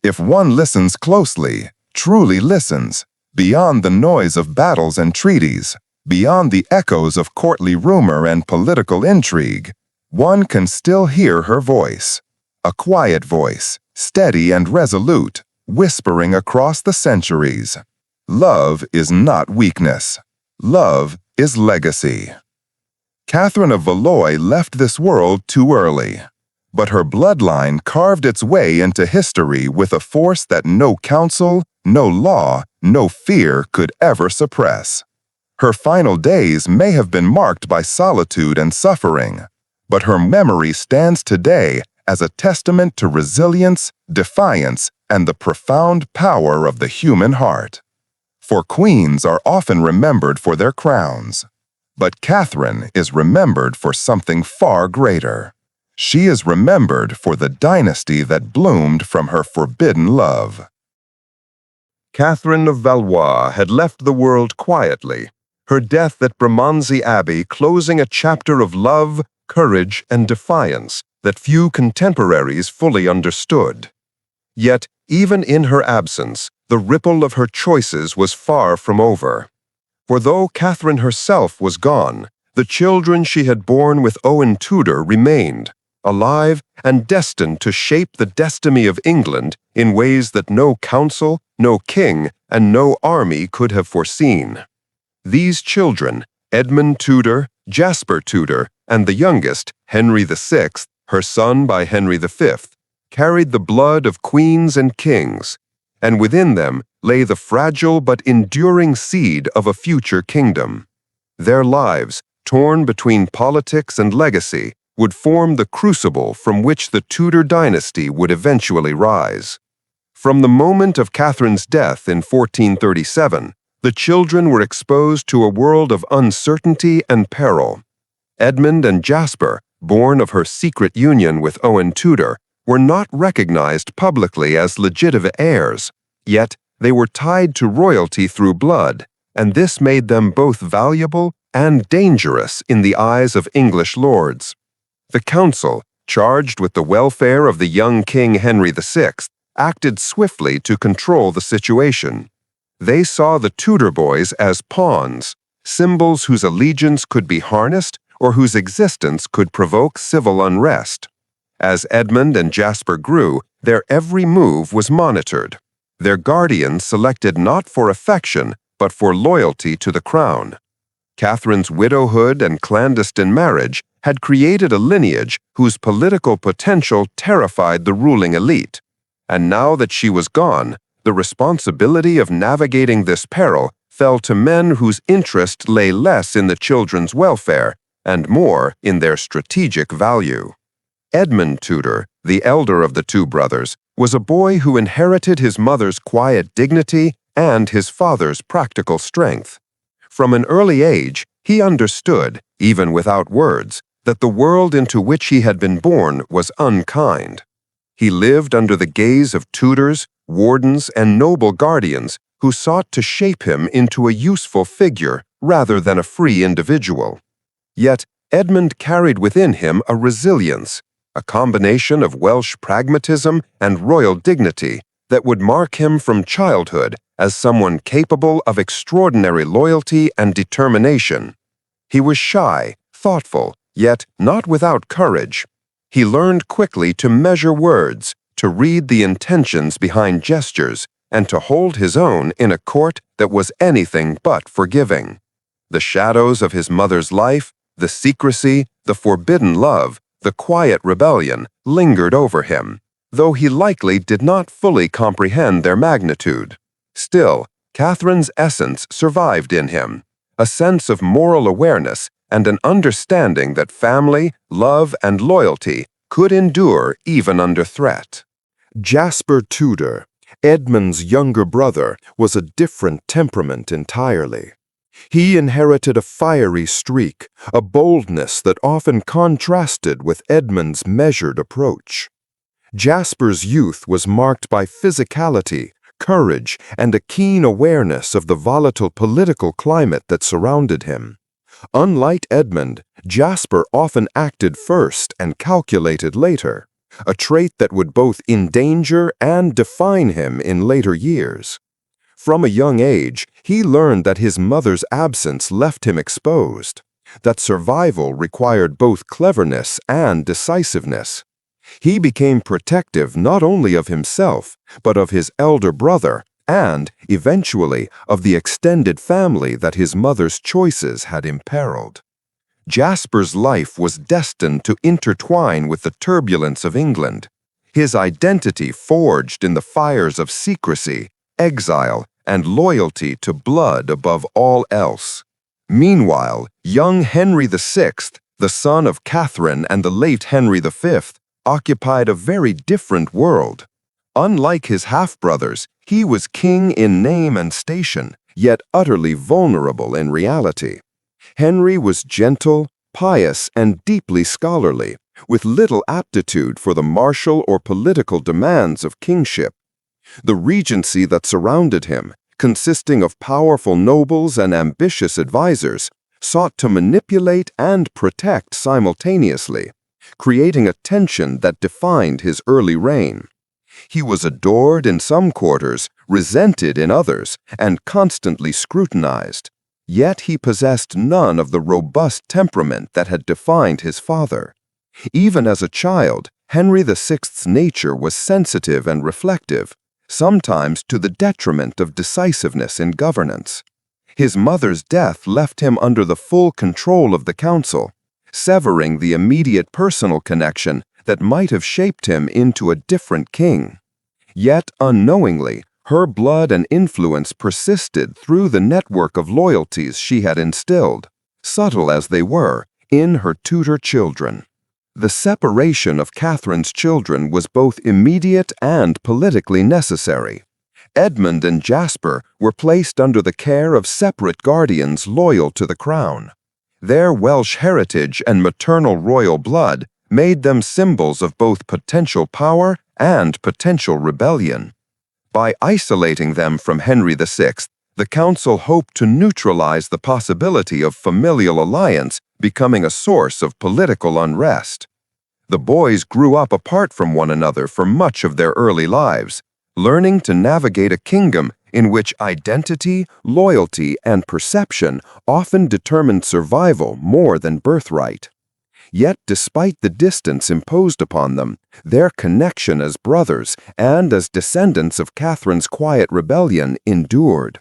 Speaker 1: If one listens closely, truly listens, beyond the noise of battles and treaties, beyond the echoes of courtly rumor and political intrigue, one can still hear her voice, a quiet voice, steady and resolute, whispering across the centuries. Love is not weakness. Love is legacy. Catherine of Valois left this world too early.
Speaker 3: But her bloodline carved its way into history with a force that no council, no law, no fear could ever suppress. Her final days may have been marked by solitude and suffering, but her memory stands today as a testament to resilience, defiance, and the profound power of the human heart. For queens are often remembered for their crowns, but Catherine is remembered for something far greater. She is remembered for the dynasty that bloomed from her forbidden love. Catherine of Valois had left the world quietly, her death at Bermondsey Abbey closing a chapter of love, courage, and defiance that few contemporaries fully understood. Yet, even in her absence, the ripple of her choices was far from over. For though Catherine herself was gone, the children she had borne with Owen Tudor remained, alive and destined to shape the destiny of England in ways that no council, no king, and no army could have foreseen. These children, Edmund Tudor, Jasper Tudor, and the youngest, Henry VI, her son by Henry V, carried the blood of queens and kings, and within them lay the fragile but enduring seed of a future kingdom. Their lives, torn between politics and legacy, would form the crucible from which the Tudor dynasty would eventually rise. From the moment of Catherine's death in 1437, the children were exposed to a world of uncertainty and peril. Edmund and Jasper, born of her secret union with Owen Tudor, were not recognized publicly as legitimate heirs, yet they were tied to royalty through blood, and this made them both valuable and dangerous in the eyes of English lords. The council, charged with the welfare of the young King Henry VI, acted swiftly to control the situation. They saw the Tudor boys as pawns, symbols whose allegiance could be harnessed or whose existence could provoke civil unrest. As Edmund and Jasper grew, their every move was monitored. Their guardians selected not for affection, but for loyalty to the crown. Catherine's widowhood and clandestine marriage had created a lineage whose political potential terrified the ruling elite. And now that she was gone, the responsibility of navigating this peril fell to men whose interest lay less in the children's welfare and more in their strategic value. Edmund Tudor, the elder of the two brothers, was a boy who inherited his mother's quiet dignity and his father's practical strength. From an early age, he understood, even without words, that the world into which he had been born was unkind. He lived under the gaze of tutors, wardens, and noble guardians who sought to shape him into a useful figure rather than a free individual. Yet Edmund carried within him a resilience, a combination of Welsh pragmatism and royal dignity that would mark him from childhood as someone capable of extraordinary loyalty and determination. He was shy, thoughtful, yet not without courage. He learned quickly to measure words, to read the intentions behind gestures, and to hold his own in a court that was anything but forgiving. The shadows of his mother's life, the secrecy, the forbidden love, the quiet rebellion lingered over him, though he likely did not fully comprehend their magnitude. Still, Catherine's essence survived in him, a sense of moral awareness and an understanding that family, love, and loyalty could endure even under threat.
Speaker 2: Jasper Tudor, Edmund's younger brother, was a different temperament entirely. He inherited a fiery streak, a boldness that often contrasted with Edmund's measured approach. Jasper's youth was marked by physicality, courage, and a keen awareness of the volatile political climate that surrounded him. Unlike Edmund, Jasper often acted first and calculated later, a trait that would both endanger and define him in later years. From a young age, he learned that his mother's absence left him exposed, that survival required both cleverness and decisiveness. He became protective not only of himself, but of his elder brother and, eventually, of the extended family that his mother's choices had imperiled. Jasper's life was destined to intertwine with the turbulence of England, his identity forged in the fires of secrecy, exile, and loyalty to blood above all else. Meanwhile, young Henry VI, the son of Catherine and the late Henry V, occupied a very different world. Unlike his half-brothers, he was king in name and station, yet utterly vulnerable in reality. Henry was gentle, pious, and deeply scholarly, with little aptitude for the martial or political demands of kingship. The regency that surrounded him, consisting of powerful nobles and ambitious advisors, sought to manipulate and protect simultaneously, creating a tension that defined his early reign. He was adored in some quarters, resented in others, and constantly scrutinized. Yet he possessed none of the robust temperament that had defined his father. Even as a child, Henry VI's nature was sensitive and reflective, sometimes to the detriment of decisiveness in governance. His mother's death left him under the full control of the council, severing the immediate personal connection that might have shaped him into a different king. Yet, unknowingly, her blood and influence persisted through the network of loyalties she had instilled, subtle as they were, in her Tudor children. The separation of Catherine's children was both immediate and politically necessary. Edmund and Jasper were placed under the care of separate guardians loyal to the crown. Their Welsh heritage and maternal royal blood made them symbols of both potential power and potential rebellion. By isolating them from Henry VI, the council hoped to neutralize the possibility of familial alliance becoming a source of political unrest. The boys grew up apart from one another for much of their early lives, learning to navigate a kingdom in which identity, loyalty, and perception often determined survival more than birthright. Yet, despite the distance imposed upon them, their connection as brothers and as descendants of Catherine's quiet rebellion endured.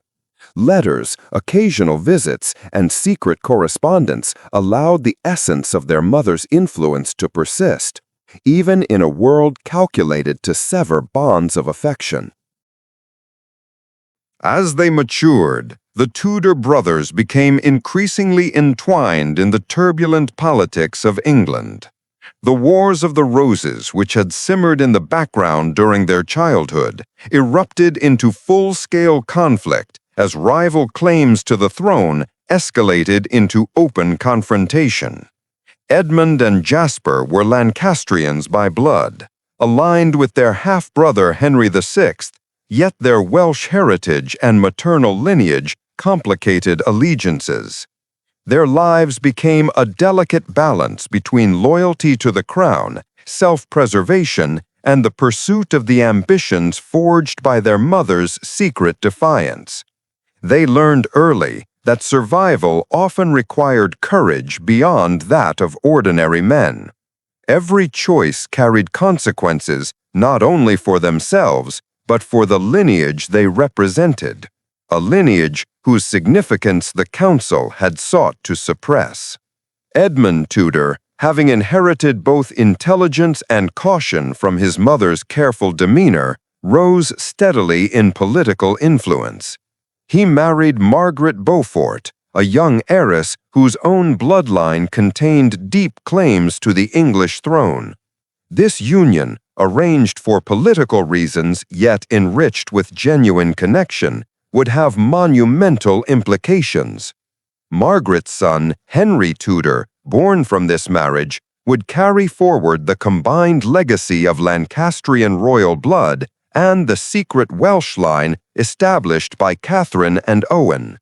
Speaker 2: Letters, occasional visits, and secret correspondence allowed the essence of their mother's influence to persist, even in a world calculated to sever bonds of affection.
Speaker 1: As they matured, the Tudor brothers became increasingly entwined in the turbulent politics of England. The Wars of the Roses, which had simmered in the background during their childhood, erupted into full-scale conflict as rival claims to the throne escalated into open confrontation. Edmund and Jasper were Lancastrians by blood, aligned with their half-brother Henry VI, yet their Welsh heritage and maternal lineage complicated allegiances. Their lives became a delicate balance between loyalty to the crown, self-preservation, and the pursuit of the ambitions forged by their mother's secret defiance. They learned early that survival often required courage beyond that of ordinary men. Every choice carried consequences not only for themselves, but for the lineage they represented, a lineage whose significance the council had sought to suppress. Edmund Tudor, having inherited both intelligence and caution from his mother's careful demeanor, rose steadily in political influence. He married Margaret Beaufort, a young heiress whose own bloodline contained deep claims to the English throne. This union, arranged for political reasons yet enriched with genuine connection, would have monumental implications. Margaret's son, Henry Tudor, born from this marriage, would carry forward the combined legacy of Lancastrian royal blood and the secret Welsh line established by Catherine and Owen.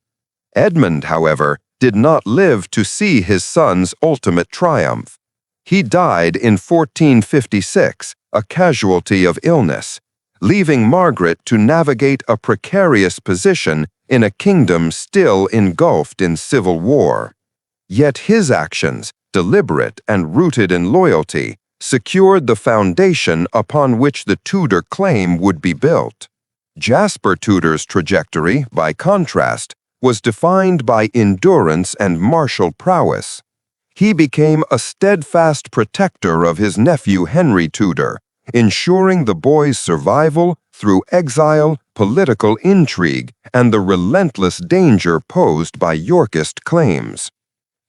Speaker 1: Edmund, however, did not live to see his son's ultimate triumph. He died in 1456, a casualty of illness, leaving Margaret to navigate a precarious position in a kingdom still engulfed in civil war. Yet his actions, deliberate and rooted in loyalty, secured the foundation upon which the Tudor claim would be built. Jasper Tudor's trajectory, by contrast, was defined by endurance and martial prowess.
Speaker 2: He became a steadfast protector of his nephew Henry Tudor, ensuring the boy's survival through exile, political intrigue, and the relentless danger posed by Yorkist claims.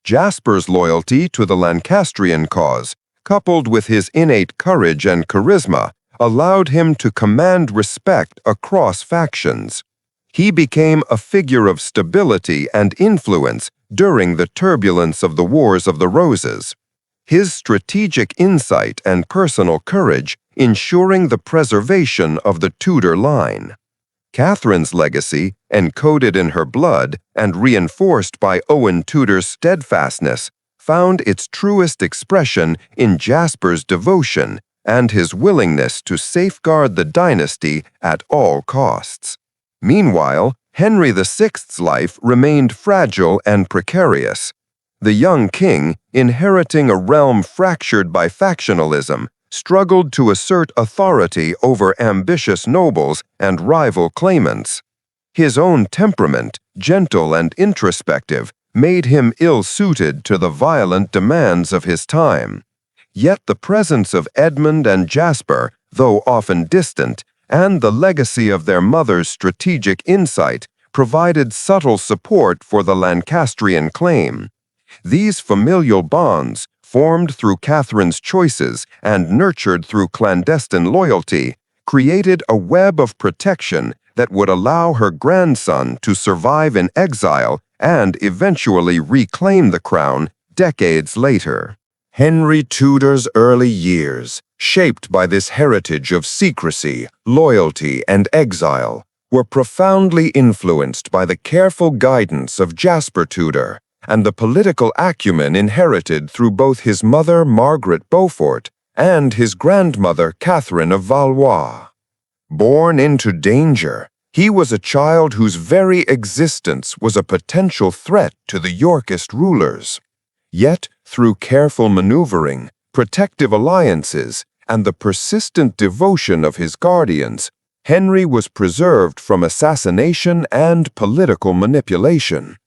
Speaker 2: Jasper's loyalty to the Lancastrian cause, coupled with his innate courage and charisma, allowed him to command respect across factions. He became a figure of stability and influence during the turbulence of the Wars of the Roses. His strategic insight and personal courage ensuring the preservation of the Tudor line. Catherine's legacy, encoded in her blood and reinforced by Owen Tudor's steadfastness, found its truest expression in Jasper's devotion and his willingness to safeguard the dynasty at all costs. Meanwhile, Henry VI's life remained fragile and precarious. The young king, inheriting a realm fractured by factionalism, struggled to assert authority over ambitious nobles and rival claimants. His own temperament, gentle and introspective, made him ill-suited to the violent demands of his time. Yet the presence of Edmund and Jasper, though often distant, and the legacy of their mother's strategic insight provided subtle support for the Lancastrian claim. These familial bonds, formed through Catherine's choices and nurtured through clandestine loyalty, created a web of protection that would allow her grandson to survive in exile and eventually reclaim the crown decades later.
Speaker 1: Henry Tudor's early years, shaped by this heritage of secrecy, loyalty, and exile, were profoundly influenced by the careful guidance of Jasper Tudor and the political acumen inherited through both his mother Margaret Beaufort and his grandmother Catherine of Valois. Born into danger, he was a child whose very existence was a potential threat to the Yorkist rulers. Yet, through careful maneuvering, protective alliances, and the persistent devotion of his guardians, Henry was preserved from assassination and political manipulation.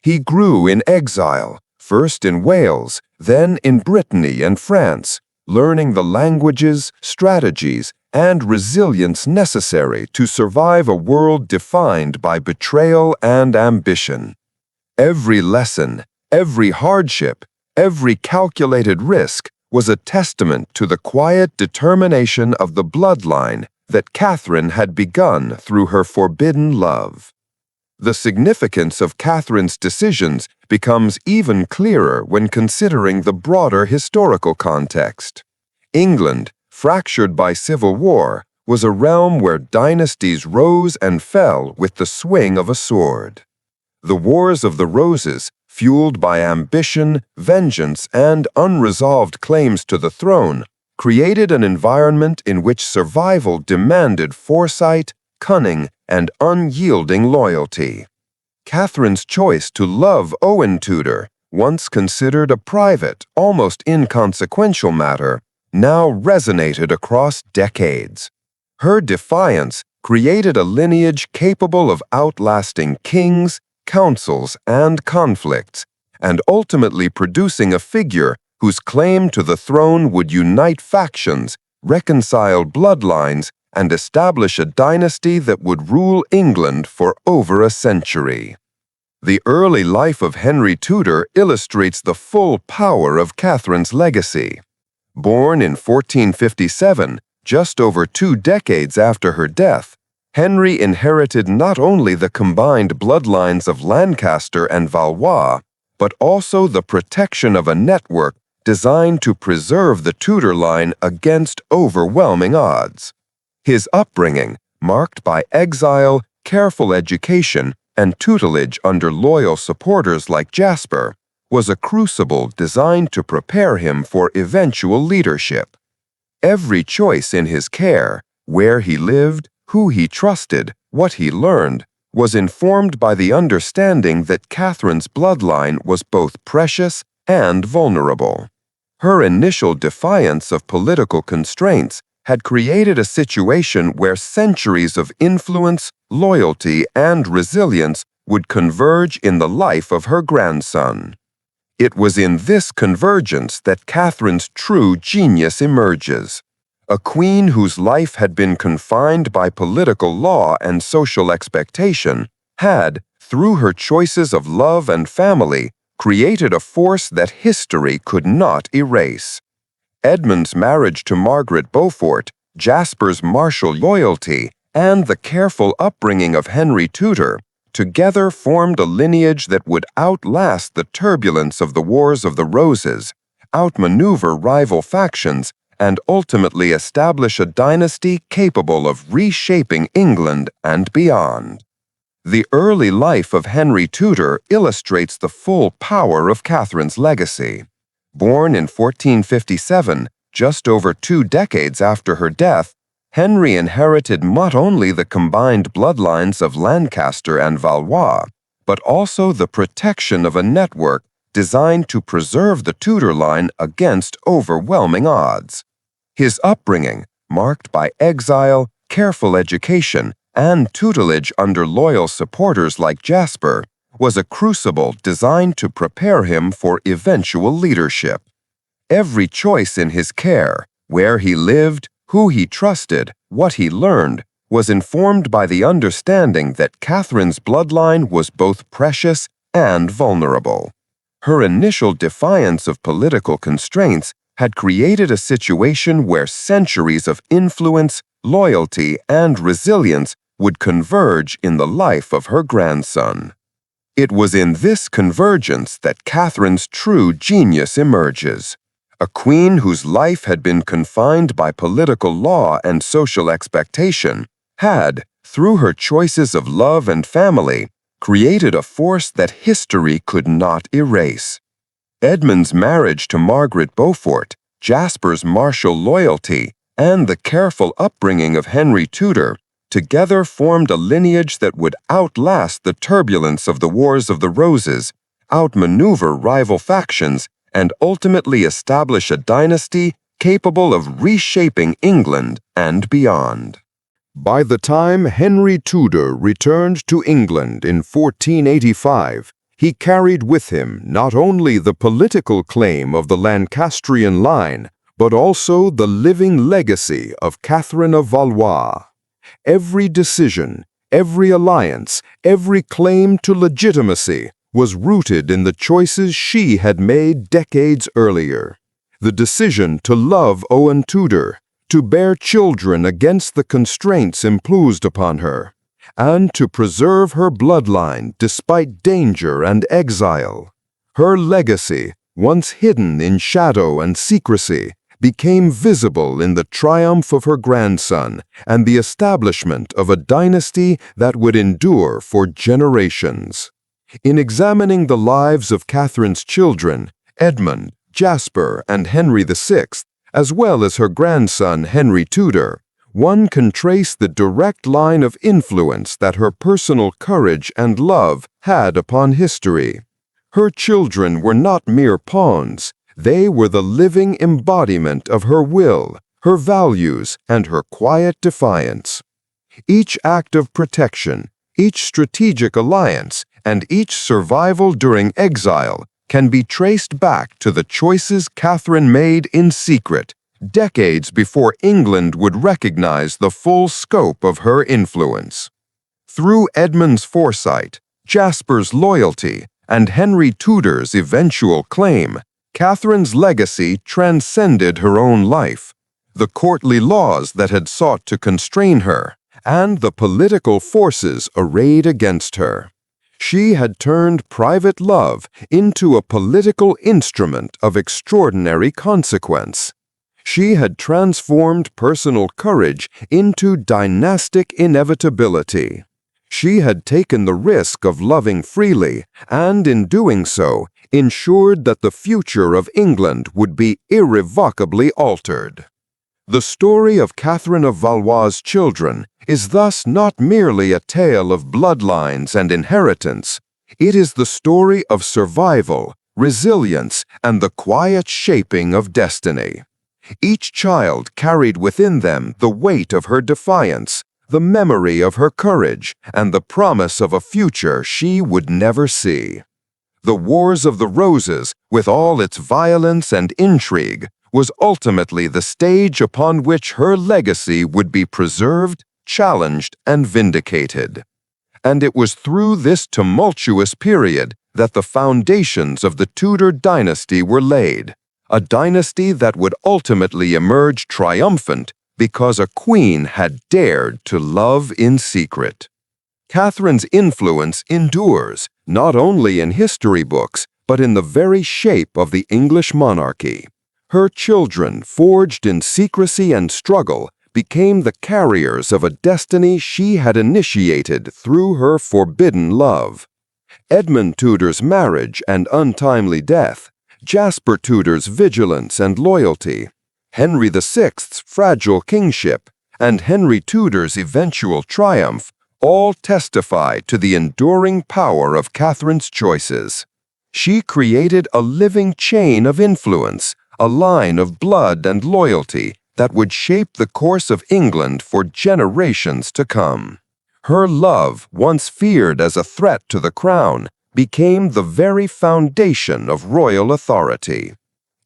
Speaker 1: He grew in exile, first in Wales, then in Brittany and France, learning the languages, strategies, and resilience necessary to survive a world defined by betrayal and ambition. Every lesson, every hardship, every calculated risk was a testament to the quiet determination of the bloodline that Catherine had begun through her forbidden love. The significance of Catherine's decisions becomes even clearer when considering the broader historical context. England, fractured by civil war, was a realm where dynasties rose and fell with the swing of a sword. The Wars of the Roses, fueled by ambition, vengeance, and unresolved claims to the throne, created an environment in which survival demanded foresight, cunning, and unyielding loyalty. Catherine's choice to love Owen Tudor, once considered a private, almost inconsequential matter, now resonated across decades. Her defiance created a lineage capable of outlasting kings, councils, and conflicts, and ultimately producing a figure whose claim to the throne would unite factions, reconcile bloodlines, and establish a dynasty that would rule England for over a century. The early life of Henry Tudor illustrates the full power of Catherine's legacy. Born in 1457, just over 2 decades after her death, Henry inherited not only the combined bloodlines of Lancaster and Valois, but also the protection of a network designed to preserve the Tudor line against overwhelming odds. His upbringing, marked by exile, careful education, and tutelage under loyal supporters like Jasper, was a crucible designed to prepare him for eventual leadership. Every choice in his care, where he lived, who he trusted, what he learned, was informed by the understanding that Catherine's bloodline was both precious and vulnerable. Her initial defiance of political constraints had created a situation where centuries of influence, loyalty, and resilience would converge in the life of her grandson.
Speaker 2: It was in this convergence that Catherine's true genius emerges. A queen whose life had been confined by political law and social expectation had, through her choices of love and family, created a force that history could not erase. Edmund's marriage to Margaret Beaufort, Jasper's martial loyalty, and the careful upbringing of Henry Tudor together formed a lineage that would outlast the turbulence of the Wars of the Roses, outmaneuver rival factions, and ultimately establish a dynasty capable of reshaping England and beyond. The early life of Henry Tudor illustrates the full power of Catherine's legacy. Born in 1457, just over 2 decades after her death, Henry inherited not only the combined bloodlines of Lancaster and Valois, but also the protection of a network designed to preserve the Tudor line against overwhelming odds. His upbringing, marked by exile, careful education, and tutelage under loyal supporters like Jasper, was a crucible designed to prepare him for eventual leadership. Every choice in his care, where he lived, who he trusted, what he learned, was informed by the understanding that Catherine's bloodline was both precious and vulnerable. Her initial defiance of political constraints had created a situation where centuries of influence, loyalty, and resilience would converge in the life of her grandson. It was in this convergence that Catherine's true genius emerges. A queen whose life had been confined by political law and social expectation had, through her choices of love and family, created a force that history could not erase. Edmund's marriage to Margaret Beaufort, Jasper's martial loyalty, and the careful upbringing of Henry Tudor together formed a lineage that would outlast the turbulence of the Wars of the Roses, outmaneuver rival factions, and ultimately establish a dynasty capable of reshaping England and beyond.
Speaker 1: By the time Henry Tudor returned to England in 1485, he carried with him not only the political claim of the Lancastrian line, but also the living legacy of Catherine of Valois. Every decision, every alliance, every claim to legitimacy was rooted in the choices she had made decades earlier. The decision to love Owen Tudor, to bear children against the constraints imposed upon her, and to preserve her bloodline despite danger and exile. Her legacy, once hidden in shadow and secrecy, became visible in the triumph of her grandson and the establishment of a dynasty that would endure for generations. In examining the lives of Catherine's children, Edmund, Jasper, and Henry VI, as well as her grandson Henry Tudor, one can trace the direct line of influence that her personal courage and love had upon history. Her children were not mere pawns. They were the living embodiment of her will, her values, and her quiet defiance. Each act of protection, each strategic alliance, and each survival during exile can be traced back to the choices Catherine made in secret, decades before England would recognize the full scope of her influence. Through Edmund's foresight, Jasper's loyalty, and Henry Tudor's eventual claim, Catherine's legacy transcended her own life. The courtly laws that had sought to constrain her, and the political forces arrayed against her. She had turned private love into a political instrument of extraordinary consequence. She had transformed personal courage into dynastic inevitability. She had taken the risk of loving freely, and in doing so, ensured that the future of England would be irrevocably altered. The story of Catherine of Valois' children is thus not merely a tale of bloodlines and inheritance. It is the story of survival, resilience, and the quiet shaping of destiny. Each child carried within them the weight of her defiance, the memory of her courage, and the promise of a future she would never see.
Speaker 2: The Wars of the Roses, with all its violence and intrigue, was ultimately the stage upon which her legacy would be preserved, challenged, and vindicated. And it was through this tumultuous period that the foundations of the Tudor dynasty were laid, a dynasty that would ultimately emerge triumphant because a queen had dared to love in secret. Catherine's influence endures, not only in history books, but in the very shape of the English monarchy. Her children, forged in secrecy and struggle, became the carriers of a destiny she had initiated through her forbidden love. Edmund Tudor's marriage and untimely death, Jasper Tudor's vigilance and loyalty, Henry VI's fragile kingship, and Henry Tudor's eventual triumph all testify to the enduring power of Catherine's choices. She created a living chain of influence, a line of blood and loyalty that would shape the course of England for generations to come. Her love, once feared as a threat to the crown, became the very foundation of royal authority.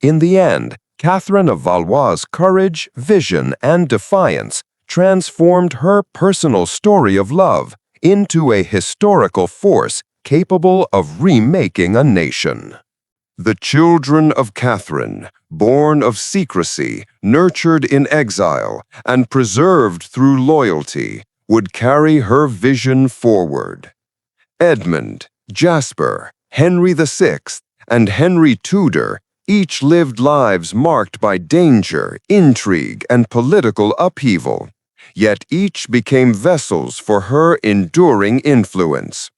Speaker 2: In the end, Catherine of Valois' courage, vision, and defiance transformed her personal story of love into a historical force capable of remaking a nation. The children of Catherine, born of secrecy, nurtured in exile, and preserved through loyalty, would carry her vision forward. Edmund, Jasper, Henry VI, and Henry Tudor each lived lives marked by danger, intrigue, and political upheaval, yet each became vessels for her enduring influence.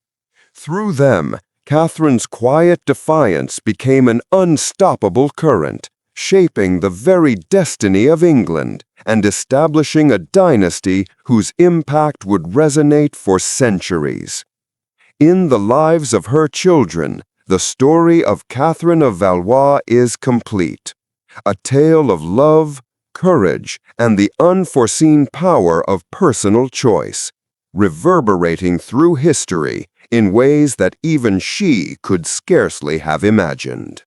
Speaker 2: Through them, Catherine's quiet defiance became an unstoppable current, shaping the very destiny of England and establishing a dynasty whose impact would resonate for centuries. In the lives of her children, the story of Catherine of Valois is complete, a tale of love, courage, and the unforeseen power of personal choice, reverberating through history in ways that even she could scarcely have imagined.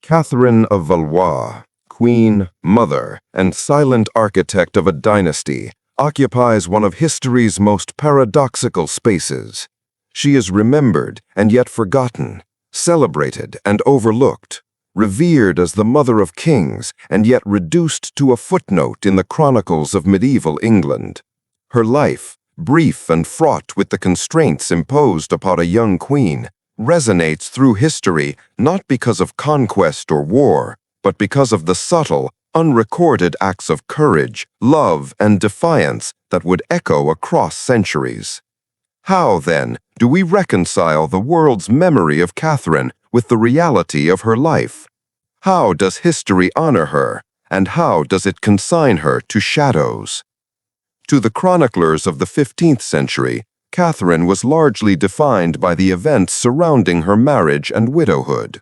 Speaker 2: Catherine of Valois, queen, mother, and silent architect of a dynasty, occupies one of history's most paradoxical spaces. She is remembered and yet forgotten, celebrated and overlooked, revered as the mother of kings and yet reduced to a footnote in the chronicles of medieval England. Her life, brief and fraught with the constraints imposed upon a young queen, resonates through history not because of conquest or war, but because of the subtle, unrecorded acts of courage, love, and defiance that would echo across centuries. How, then, do we reconcile the world's memory of Catherine with the reality of her life? How does history honor her, and how does it consign her to shadows? To the chroniclers of the 15th century, Catherine was largely defined by the events surrounding her marriage and widowhood.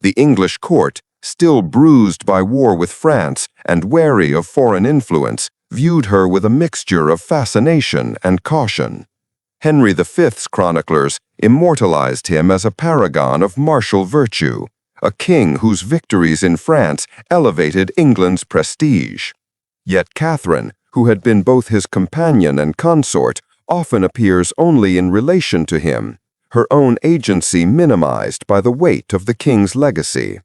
Speaker 2: The English court, still bruised by war with France and wary of foreign influence, viewed her with a mixture of fascination and caution. Henry V's chroniclers immortalized him as a paragon of martial virtue, a king whose victories in France elevated England's prestige. Yet Catherine, who had been both his companion and consort, often appears only in relation to him, her own agency minimized by the weight of the king's legacy.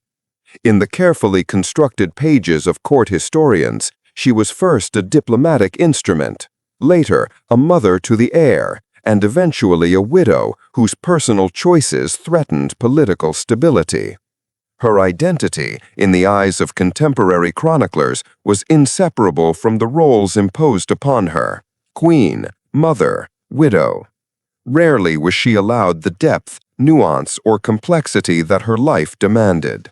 Speaker 2: In the carefully constructed pages of court historians, she was first a diplomatic instrument, later a mother to the heir, and eventually a widow whose personal choices threatened political stability. Her identity, in the eyes of contemporary chroniclers, was inseparable from the roles imposed upon her: queen, mother, widow. Rarely was she allowed the depth, nuance, or complexity that her life demanded.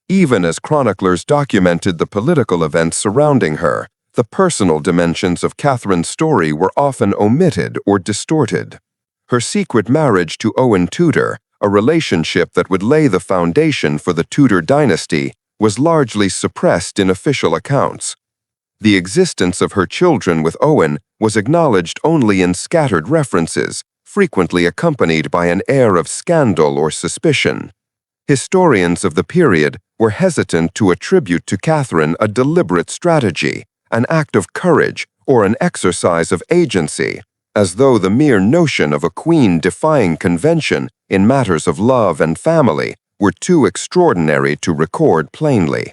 Speaker 2: Even as chroniclers documented the political events surrounding her, the personal dimensions of Catherine's story were often omitted or distorted. Her secret marriage to Owen Tudor, a relationship that would lay the foundation for the Tudor dynasty, was largely suppressed in official accounts. The existence of her children with Owen was acknowledged only in scattered references, frequently accompanied by an air of scandal or suspicion. Historians of the period were hesitant to attribute to Catherine a deliberate strategy, an act of courage, or an exercise of agency, as though the mere notion of a queen defying convention in matters of love and family were too extraordinary to record plainly.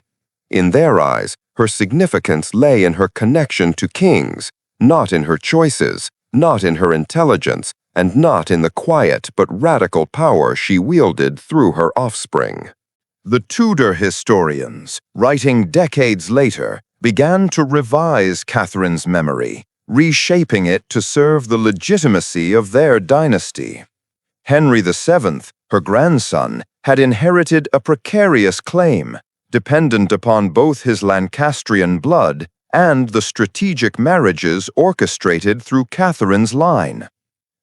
Speaker 2: In their eyes, her significance lay in her connection to kings, not in her choices, not in her intelligence, and not in the quiet but radical power she wielded through her offspring.
Speaker 3: The Tudor historians, writing decades later, began to revise Catherine's memory, reshaping it to serve the legitimacy of their dynasty. Henry VII, her grandson, had inherited a precarious claim, dependent upon both his Lancastrian blood and the strategic marriages orchestrated through Catherine's line.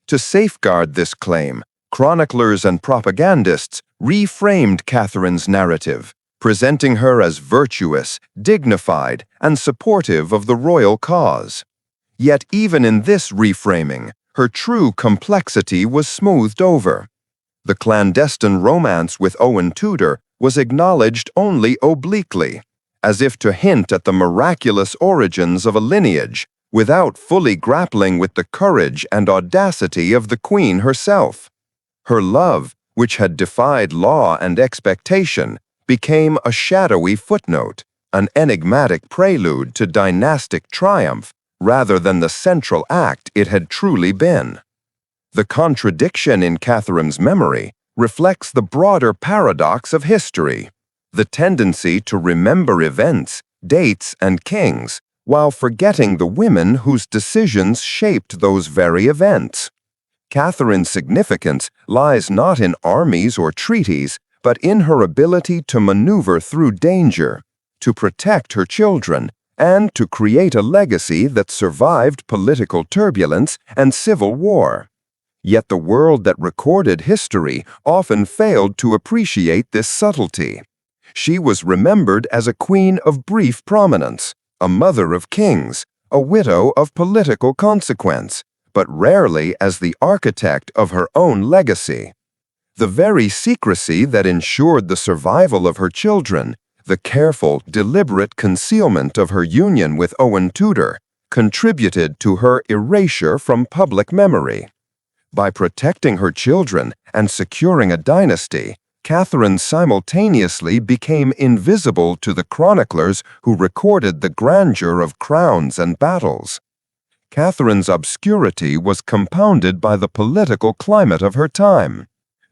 Speaker 3: To safeguard this claim, chroniclers and propagandists reframed Catherine's narrative, presenting her as virtuous, dignified, and supportive of the royal cause. Yet even in this reframing, her true complexity was smoothed over. The clandestine romance with Owen Tudor was acknowledged only obliquely, as if to hint at the miraculous origins of a lineage, without fully grappling with the courage and audacity of the queen herself. Her love, which had defied law and expectation, became a shadowy footnote, an enigmatic prelude to dynastic triumph, rather than the central act it had truly been. The contradiction in Catherine's memory reflects the broader paradox of history, the tendency to remember events, dates, and kings, while forgetting the women whose decisions shaped those very events. Catherine's significance lies not in armies or treaties, but in her ability to maneuver through danger, to protect her children, and to create a legacy that survived political turbulence and civil war. Yet the world that recorded history often failed to appreciate this subtlety. She was remembered as a queen of brief prominence, a mother of kings, a widow of political consequence, but rarely as the architect of her own legacy. The very secrecy that ensured the survival of her children, the careful, deliberate concealment of her union with Owen Tudor, contributed to her erasure from public memory. By protecting her children and securing a dynasty, Catherine simultaneously became invisible to the chroniclers who recorded the grandeur of crowns and battles. Catherine's obscurity was compounded by the political climate of her time.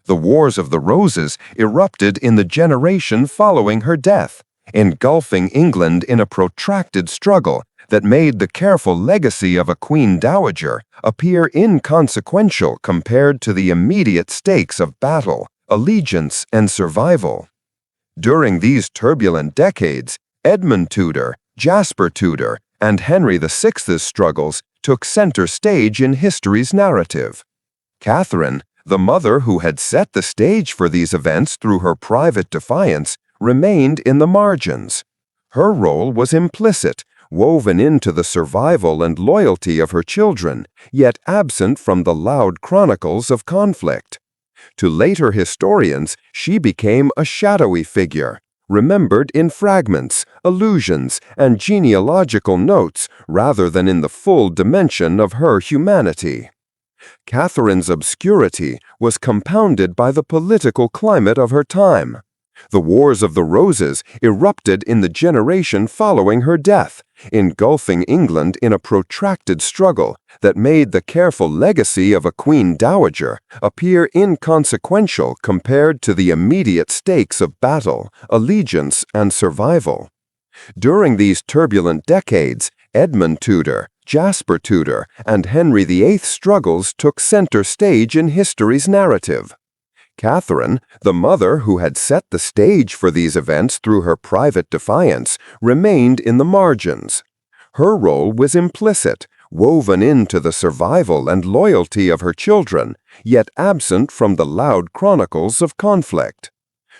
Speaker 3: The Wars of the Roses erupted in the generation following her death, engulfing England in a protracted struggle that made the careful legacy of a queen dowager appear inconsequential compared to the immediate stakes of battle, allegiance, and survival. During these turbulent decades, Edmund Tudor, Jasper Tudor, and Henry VI's struggles took center stage in history's narrative. Catherine, the mother who had set the stage for these events through her private defiance, remained in the margins. Her role was implicit, woven into the survival and loyalty of her children, yet absent from the loud chronicles of conflict. To later historians, she became a shadowy figure, remembered in fragments, allusions, and genealogical notes rather than in the full dimension of her humanity. Catherine's obscurity was compounded by the political climate of her time. The Wars of the Roses erupted in the generation following her death, engulfing England in a protracted struggle that made the careful legacy of a queen dowager appear inconsequential compared to the immediate stakes of battle, allegiance, and survival. During these turbulent decades, Edmund Tudor, Jasper Tudor, and Henry VIII's struggles took center stage in history's narrative. Catherine, the mother who had set the stage for these events through her private defiance, remained in the margins. Her role was implicit, woven into the survival and loyalty of her children, yet absent from the loud chronicles of conflict.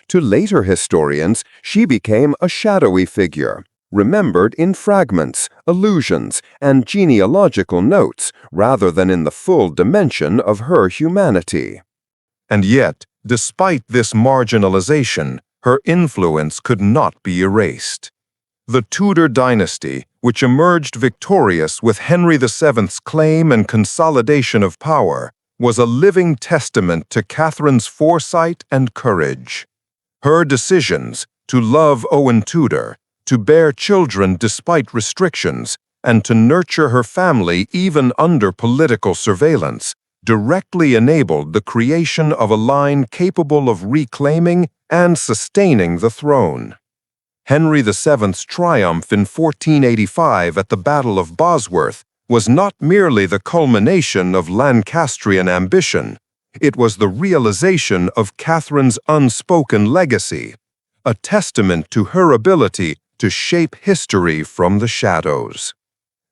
Speaker 3: To later historians, she became a shadowy figure,
Speaker 2: remembered in fragments, allusions, and genealogical notes rather than in the full dimension of her humanity.
Speaker 3: And yet, despite this marginalization, her influence could not be erased. The Tudor dynasty, which emerged victorious with Henry VII's claim and consolidation of power, was a living testament to Catherine's foresight and courage. Her decisions to love Owen Tudor, to bear children despite restrictions, and to nurture her family even under political surveillance, directly enabled the creation of a line capable of reclaiming and sustaining the throne. Henry VII's triumph in 1485 at the Battle of Bosworth was not merely the culmination of Lancastrian ambition, it was the realization of Catherine's unspoken legacy, a testament to her ability to shape history from the shadows.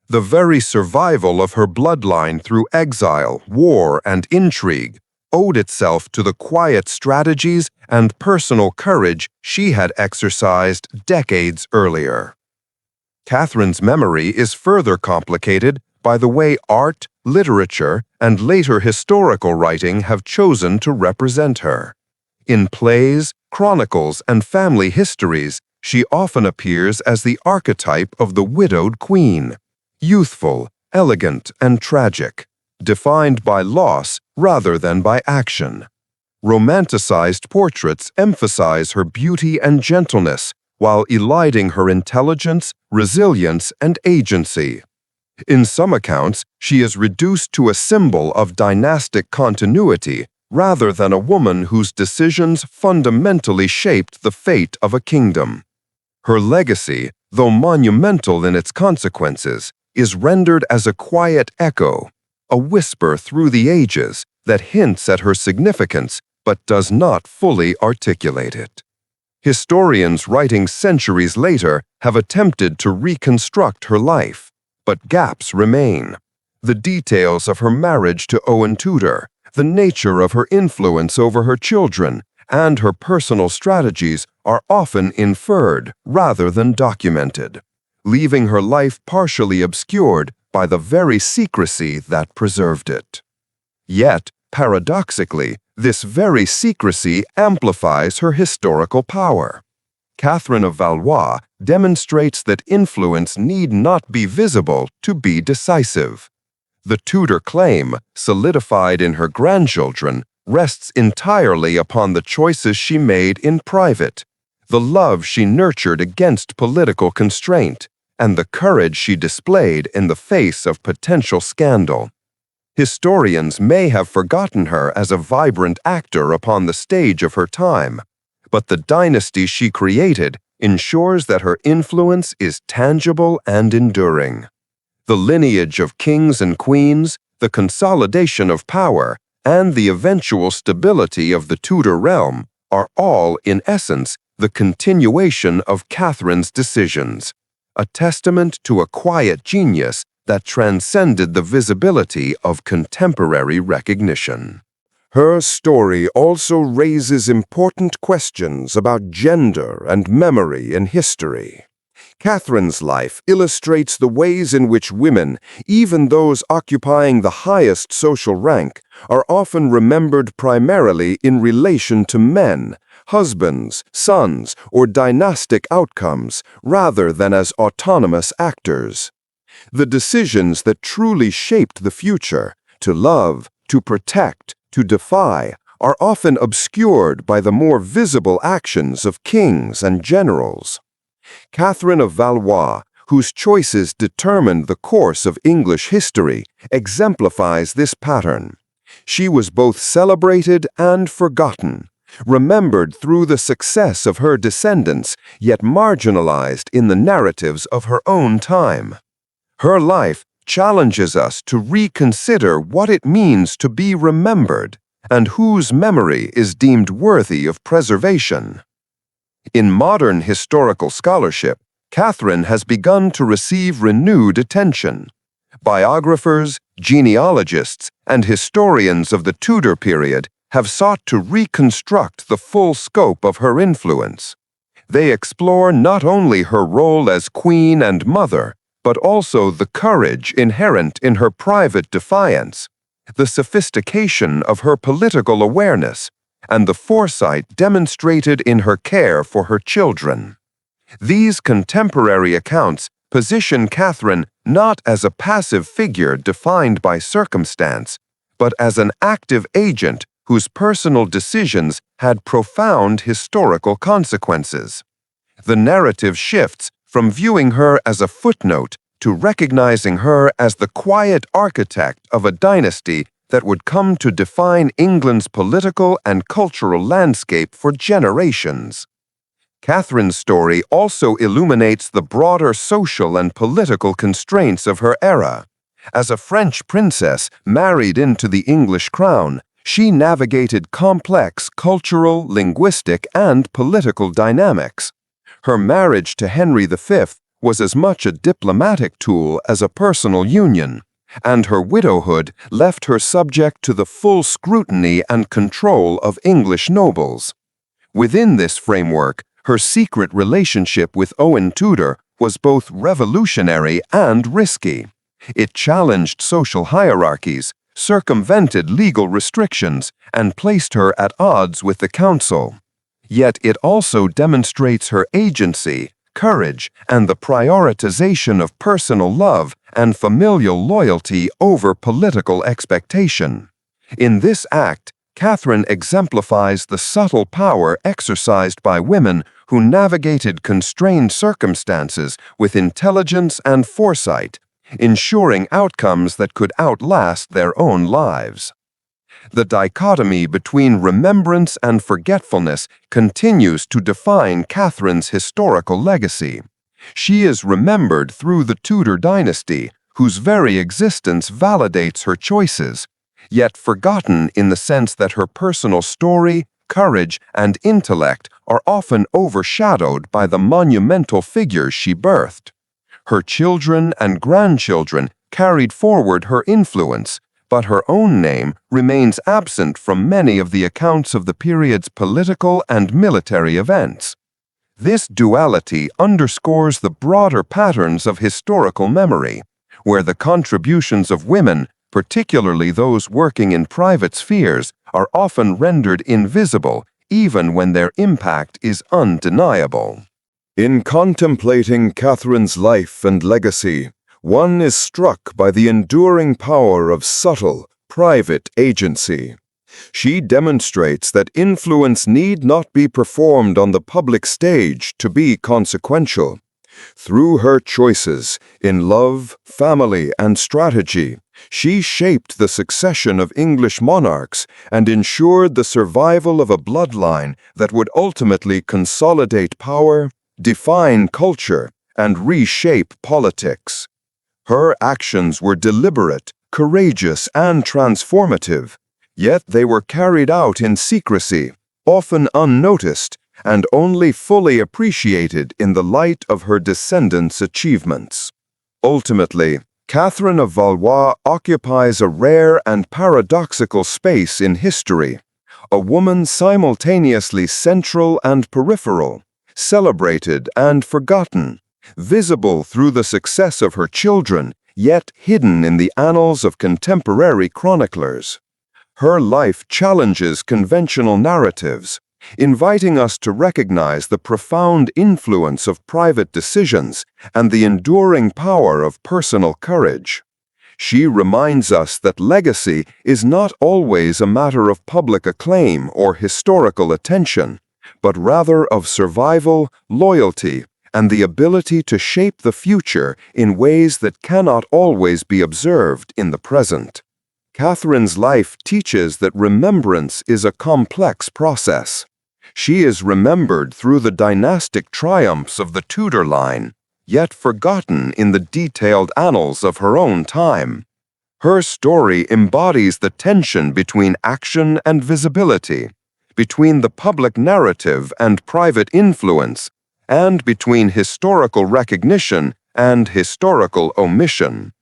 Speaker 3: The very survival of her bloodline through exile, war, and intrigue owed itself to the quiet strategies and personal courage she had exercised decades earlier. Catherine's memory is further complicated by the way art, literature, and later historical writing have chosen to represent her. In plays, chronicles, and family histories, she often appears as the archetype of the widowed queen, youthful, elegant, and tragic, defined by loss rather than by action. Romanticized portraits emphasize her beauty and gentleness while eliding her intelligence, resilience, and agency. In some accounts, she is reduced to a symbol of dynastic continuity rather than a woman whose decisions fundamentally shaped the fate of a kingdom. Her legacy, though monumental in its consequences, is rendered as a quiet echo, a whisper through the ages that hints at her significance but does not fully articulate it. Historians writing centuries later have attempted to reconstruct her life, but gaps remain. The details of her marriage to Owen Tudor, the nature of her influence over her children, and her personal strategies are often inferred rather than documented, leaving her life partially obscured by the very secrecy that preserved it. Yet, paradoxically, this very secrecy amplifies her historical power. Catherine of Valois demonstrates that influence need not be visible to be decisive. The Tudor claim, solidified in her grandchildren, rests entirely upon the choices she made in private, the love she nurtured against political constraint, and the courage she displayed in the face of potential scandal. Historians may have forgotten her as a vibrant actor upon the stage of her time, but the dynasty she created ensures that her influence is tangible and enduring. The lineage of kings and queens, the consolidation of power, and the eventual stability of the Tudor realm are all, in essence, the continuation of Catherine's decisions, a testament to a quiet genius that transcended the visibility of contemporary recognition.
Speaker 2: Her story also raises important questions about gender and memory in history. Catherine's life illustrates the ways in which women, even those occupying the highest social rank, are often remembered primarily in relation to men, husbands, sons, or dynastic outcomes, rather than as autonomous actors. The decisions that truly shaped the future, to love, to protect, to defy, are often obscured by the more visible actions of kings and generals. Catherine of Valois, whose choices determined the course of English history, exemplifies this pattern. She was both celebrated and forgotten, remembered through the success of her descendants, yet marginalized in the narratives of her own time. Her life challenges us to reconsider what it means to be remembered and whose memory is deemed worthy of preservation. In modern historical scholarship, Catherine has begun to receive renewed attention. Biographers, genealogists, and historians of the Tudor period have sought to reconstruct the full scope of her influence. They explore not only her role as queen and mother, but also the courage inherent in her private defiance, the sophistication of her political awareness, and the foresight demonstrated in her care for her children. These contemporary accounts position Catherine not as a passive figure defined by circumstance, but as an active agent whose personal decisions had profound historical consequences. The narrative shifts from viewing her as a footnote to recognizing her as the quiet architect of a dynasty that would come to define England's political and cultural landscape for generations. Catherine's story also illuminates the broader social and political constraints of her era. As a French princess married into the English crown, she navigated complex cultural, linguistic, and political dynamics. Her marriage to Henry V was as much a diplomatic tool as a personal union, and her widowhood left her subject to the full scrutiny and control of English nobles. Within this framework, her secret relationship with Owen Tudor was both revolutionary and risky. It challenged social hierarchies, circumvented legal restrictions, and placed her at odds with the council. Yet it also demonstrates her agency, courage, and the prioritization of personal love and familial loyalty over political expectation. In this act, Catherine exemplifies the subtle power exercised by women who navigated constrained circumstances with intelligence and foresight, ensuring outcomes that could outlast their own lives. The dichotomy between remembrance and forgetfulness continues to define Catherine's historical legacy. She is remembered through the Tudor dynasty, whose very existence validates her choices, yet forgotten in the sense that her personal story, courage, and intellect are often overshadowed by the monumental figures she birthed. Her children and grandchildren carried forward her influence, but her own name remains absent from many of the accounts of the period's political and military events. This duality underscores the broader patterns of historical memory, where the contributions of women, particularly those working in private spheres, are often rendered invisible even when their impact is undeniable.
Speaker 1: In contemplating Catherine's life and legacy, one is struck by the enduring power of subtle, private agency. She demonstrates that influence need not be performed on the public stage to be consequential. Through her choices in love, family, and strategy, she shaped the succession of English monarchs and ensured the survival of a bloodline that would ultimately consolidate power, define culture, and reshape politics. Her actions were deliberate, courageous, and transformative, yet they were carried out in secrecy, often unnoticed, and only fully appreciated in the light of her descendants' achievements. Ultimately, Catherine of Valois occupies a rare and paradoxical space in history, a woman simultaneously central and peripheral, celebrated and forgotten, visible through the success of her children, yet hidden in the annals of contemporary chroniclers. Her life challenges conventional narratives, inviting us to recognize the profound influence of private decisions and the enduring power of personal courage. She reminds us that legacy is not always a matter of public acclaim or historical attention, but rather of survival, loyalty, and the ability to shape the future in ways that cannot always be observed in the present. Catherine's life teaches that remembrance is a complex process. She is remembered through the dynastic triumphs of the Tudor line, yet forgotten in the detailed annals of her own time. Her story embodies the tension between action and visibility, between the public narrative and private influence, and between historical recognition and historical omission.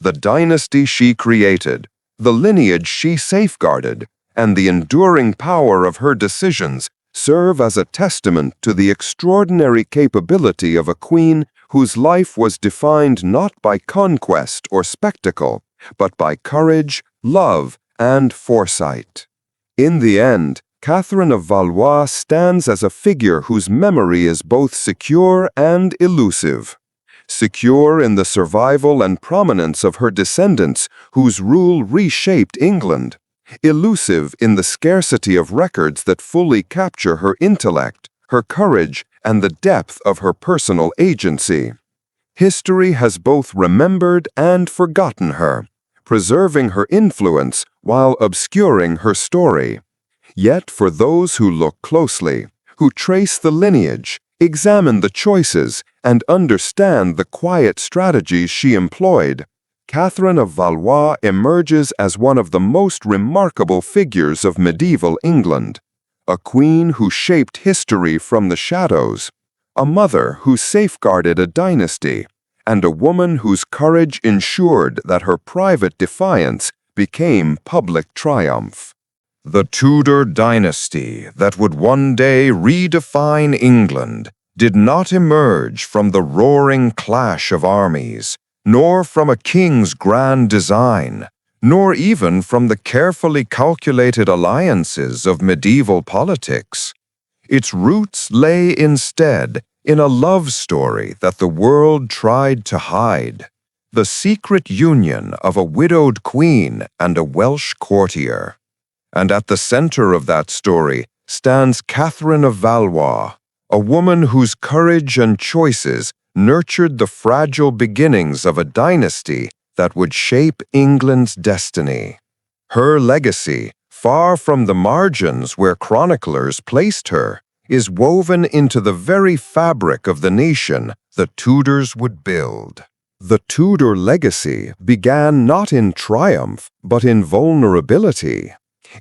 Speaker 1: The dynasty she created, the lineage she safeguarded, and the enduring power of her decisions
Speaker 2: serve as a testament to the extraordinary capability of a queen whose life was defined not by conquest or spectacle, but by courage, love, and foresight. In the end, Catherine of Valois stands as a figure whose memory is both secure and elusive. Secure in the survival and prominence of her descendants whose rule reshaped England. Elusive in the scarcity of records that fully capture her intellect, her courage, and the depth of her personal agency. History has both remembered and forgotten her, preserving her influence while obscuring her story. Yet for those who look closely, who trace the lineage, examine the choices, and understand the quiet strategies she employed, Catherine of Valois emerges as one of the most remarkable figures of medieval England, a queen who shaped history from the shadows, a mother who safeguarded a dynasty, and a woman whose courage ensured that her private defiance became public triumph.
Speaker 1: The Tudor dynasty that would one day redefine England did not emerge from the roaring clash of armies, nor from a king's grand design, nor even from the carefully calculated alliances of medieval politics. Its roots lay instead in a love story that the world tried to hide, the secret union of a widowed queen and a Welsh courtier. And at the center of that story stands Catherine of Valois, a woman whose courage and choices nurtured the fragile beginnings of a dynasty that would shape England's destiny. Her legacy, far from the margins where chroniclers placed her, is woven into the very fabric of the nation the Tudors would build. The Tudor legacy began not in triumph, but in vulnerability.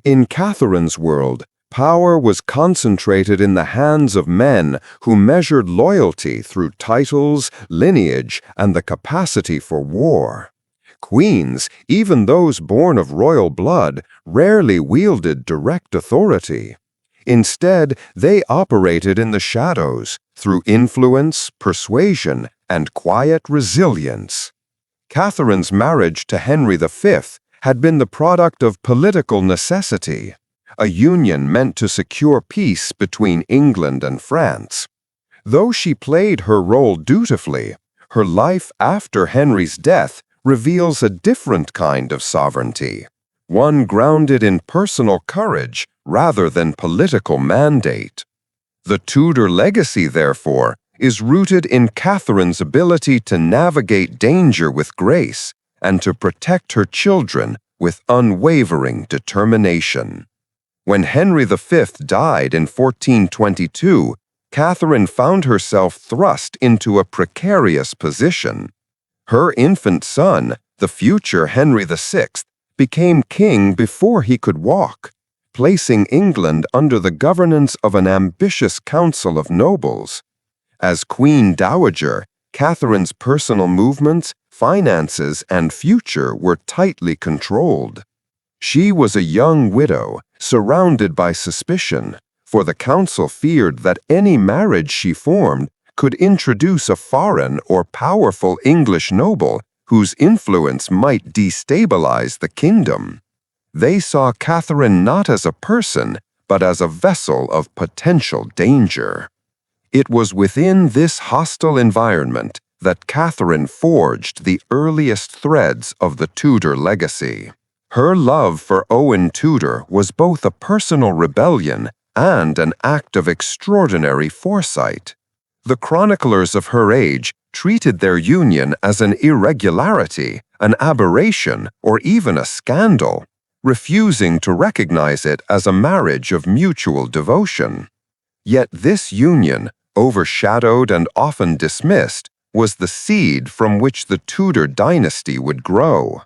Speaker 1: In Catherine's world, power was concentrated in the hands of men who measured loyalty through titles, lineage, and the capacity for war. Queens, even those born of royal blood, rarely wielded direct authority. Instead, they operated in the shadows, through influence, persuasion, and quiet resilience. Catherine's marriage to Henry V had been the product of political necessity, a union meant to secure peace between England and France. Though she played her role dutifully, her life after Henry's death reveals a different kind of sovereignty, one grounded in personal courage rather than political mandate. The Tudor legacy, therefore, is rooted in Catherine's ability to navigate danger with grace and to protect her children with unwavering determination. When Henry V died in 1422, Catherine found herself thrust into a precarious position. Her infant son, the future Henry VI, became king before he could walk, placing England under the governance of an ambitious council of nobles. As Queen Dowager, Catherine's personal movements, finances, and future were tightly controlled. She was a young widow, surrounded by suspicion, for the council feared that any marriage she formed could introduce a foreign or powerful English noble whose influence might destabilize the kingdom. They saw Catherine not as a person, but as a vessel of potential danger. It was within this hostile environment that Catherine forged the earliest threads of the Tudor legacy. Her love for Owen Tudor was both a personal rebellion and an act of extraordinary foresight. The chroniclers of her age treated their union as an irregularity, an aberration, or even a scandal, refusing to recognize it as a marriage of mutual devotion. Yet this union, overshadowed and often dismissed, was the seed from which the Tudor dynasty would grow.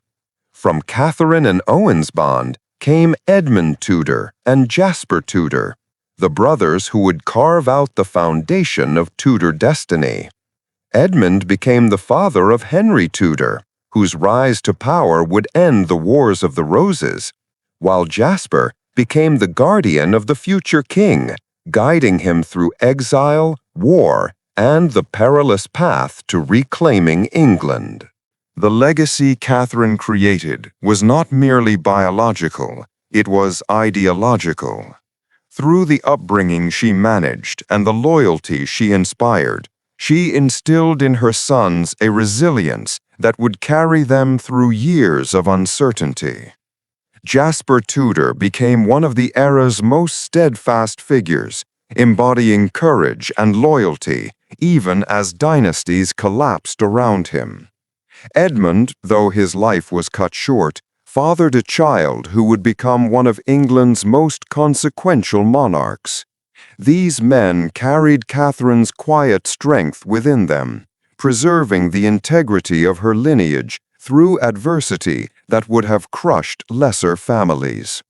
Speaker 1: From Catherine and Owen's bond came Edmund Tudor and Jasper Tudor, the brothers who would carve out the foundation of Tudor destiny. Edmund became the father of Henry Tudor, whose rise to power would end the Wars of the Roses, while Jasper became the guardian of the future king,
Speaker 2: guiding him through exile, war, and the perilous path to reclaiming England.
Speaker 3: The legacy Catherine created was not merely biological, it was ideological. Through the upbringing she managed and the loyalty she inspired, she instilled in her sons a resilience that would carry them through years of uncertainty. Jasper Tudor became one of the era's most steadfast figures, embodying courage and loyalty even as dynasties collapsed around him. Edmund, though his life was cut short, fathered a child who would become one of England's most consequential monarchs. These men carried Catherine's quiet strength within them, preserving the integrity of her lineage through adversity that would have crushed lesser families.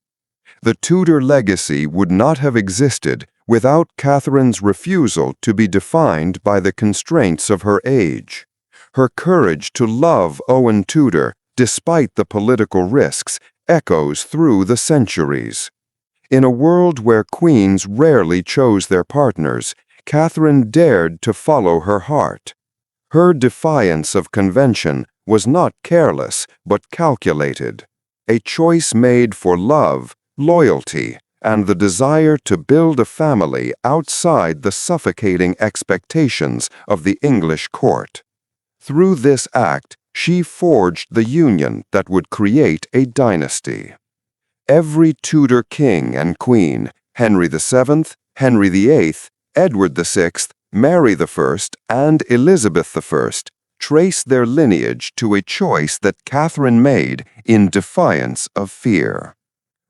Speaker 3: The Tudor legacy would not have existed without Catherine's refusal to be defined by the constraints of her age. Her courage to love Owen Tudor, despite the political risks, echoes through the centuries. In a world where queens rarely chose their partners, Catherine dared to follow her heart. Her defiance of convention was not careless but calculated, a choice made for love, loyalty, and the desire to build a family outside the suffocating expectations of the English court. Through this act, she forged the union that would create a dynasty. Every Tudor king and queen, Henry VII, Henry VIII, Edward VI, Mary I, and Elizabeth I, trace their lineage to a choice that Catherine made in defiance of fear.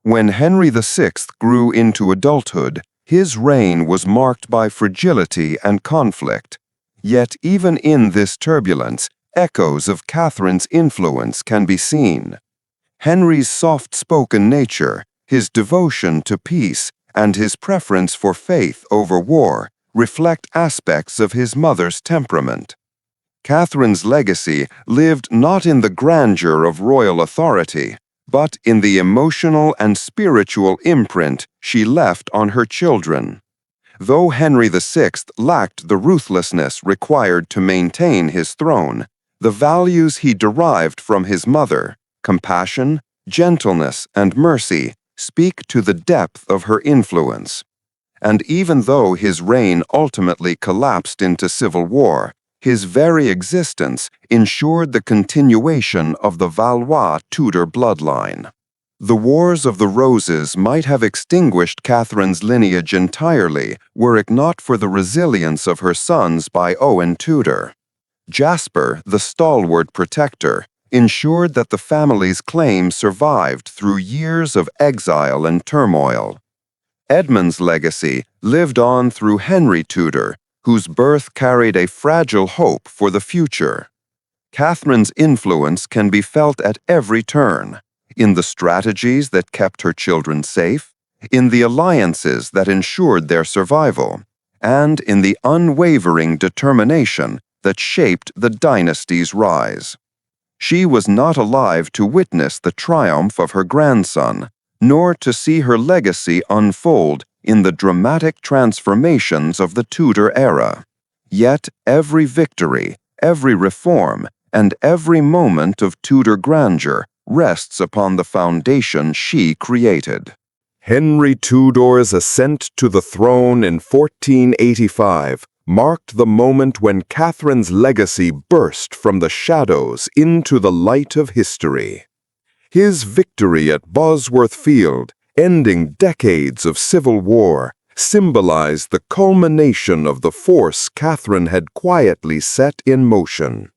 Speaker 3: When Henry VI grew into adulthood, his reign was marked by fragility and conflict. Yet even in this turbulence, echoes of Catherine's influence can be seen. Henry's soft-spoken nature, his devotion to peace, and his preference for faith over war reflect aspects of his mother's temperament. Catherine's legacy lived not in the grandeur of royal authority, but in the emotional and spiritual imprint she left on her children. Though Henry VI lacked the ruthlessness required to maintain his throne, the values he derived from his mother, compassion, gentleness, and mercy, speak to the depth of her influence. And even though his reign ultimately collapsed into civil war, his very existence ensured the continuation of the Valois Tudor bloodline. The Wars of the Roses might have extinguished Catherine's lineage entirely were it not for the resilience of her sons by Owen Tudor. Jasper, the stalwart protector, ensured that the family's claim survived through years of exile and turmoil. Edmund's legacy lived on through Henry Tudor, whose birth carried a fragile hope for the future. Catherine's influence can be felt at every turn, in the strategies that kept her children safe, in the alliances that ensured their survival, and in the unwavering determination that shaped the dynasty's rise. She was not alive to witness the triumph of her grandson, nor to see her legacy unfold in the dramatic transformations of the Tudor era. Yet every victory, every reform, and every moment of Tudor grandeur rests upon the foundation she created.
Speaker 2: Henry Tudor's ascent to the throne in 1485 marked the moment when Catherine's legacy burst from the shadows into the light of history. His victory at Bosworth Field, ending decades of civil war, symbolized the culmination of the force Catherine had quietly set in motion.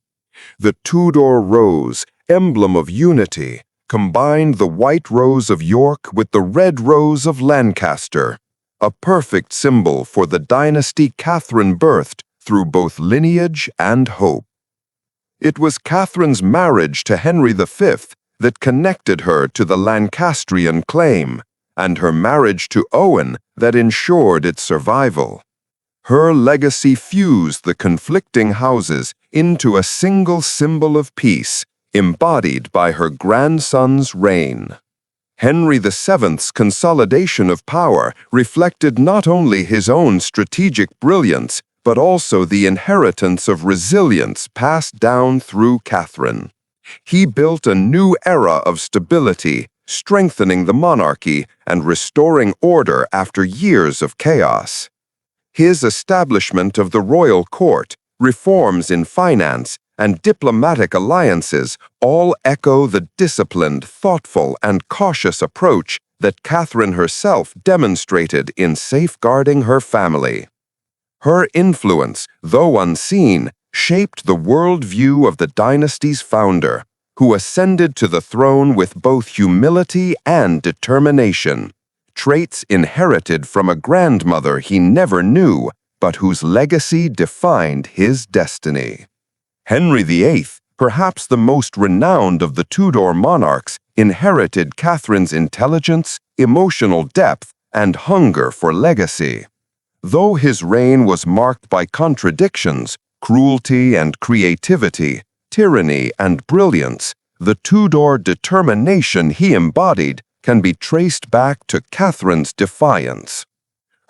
Speaker 2: The Tudor rose, emblem of unity, combined the white rose of York with the red rose of Lancaster, a perfect symbol for the dynasty Catherine birthed through both lineage and hope. It was Catherine's marriage to Henry V that connected her to the Lancastrian claim, and her marriage to Owen that ensured its survival. Her legacy fused the conflicting houses into a single symbol of peace, embodied by her grandson's reign. Henry VII's consolidation of power reflected not only his own strategic brilliance, but also the inheritance of resilience passed down through Catherine. He built a new era of stability, strengthening the monarchy and restoring order after years of chaos. His establishment of the royal court, reforms in finance, and diplomatic alliances all echo the disciplined, thoughtful, and cautious approach that Catherine herself demonstrated in safeguarding her family. Her influence, though unseen, shaped the worldview of the dynasty's founder, who ascended to the throne with both humility and determination, traits inherited from a grandmother he never knew, but whose legacy defined his destiny. Henry VIII, perhaps the most renowned of the Tudor monarchs, inherited Catherine's intelligence, emotional depth, and hunger for legacy. Though his reign was marked by contradictions, cruelty and creativity, tyranny and brilliance, the Tudor determination he embodied can be traced back to Catherine's defiance.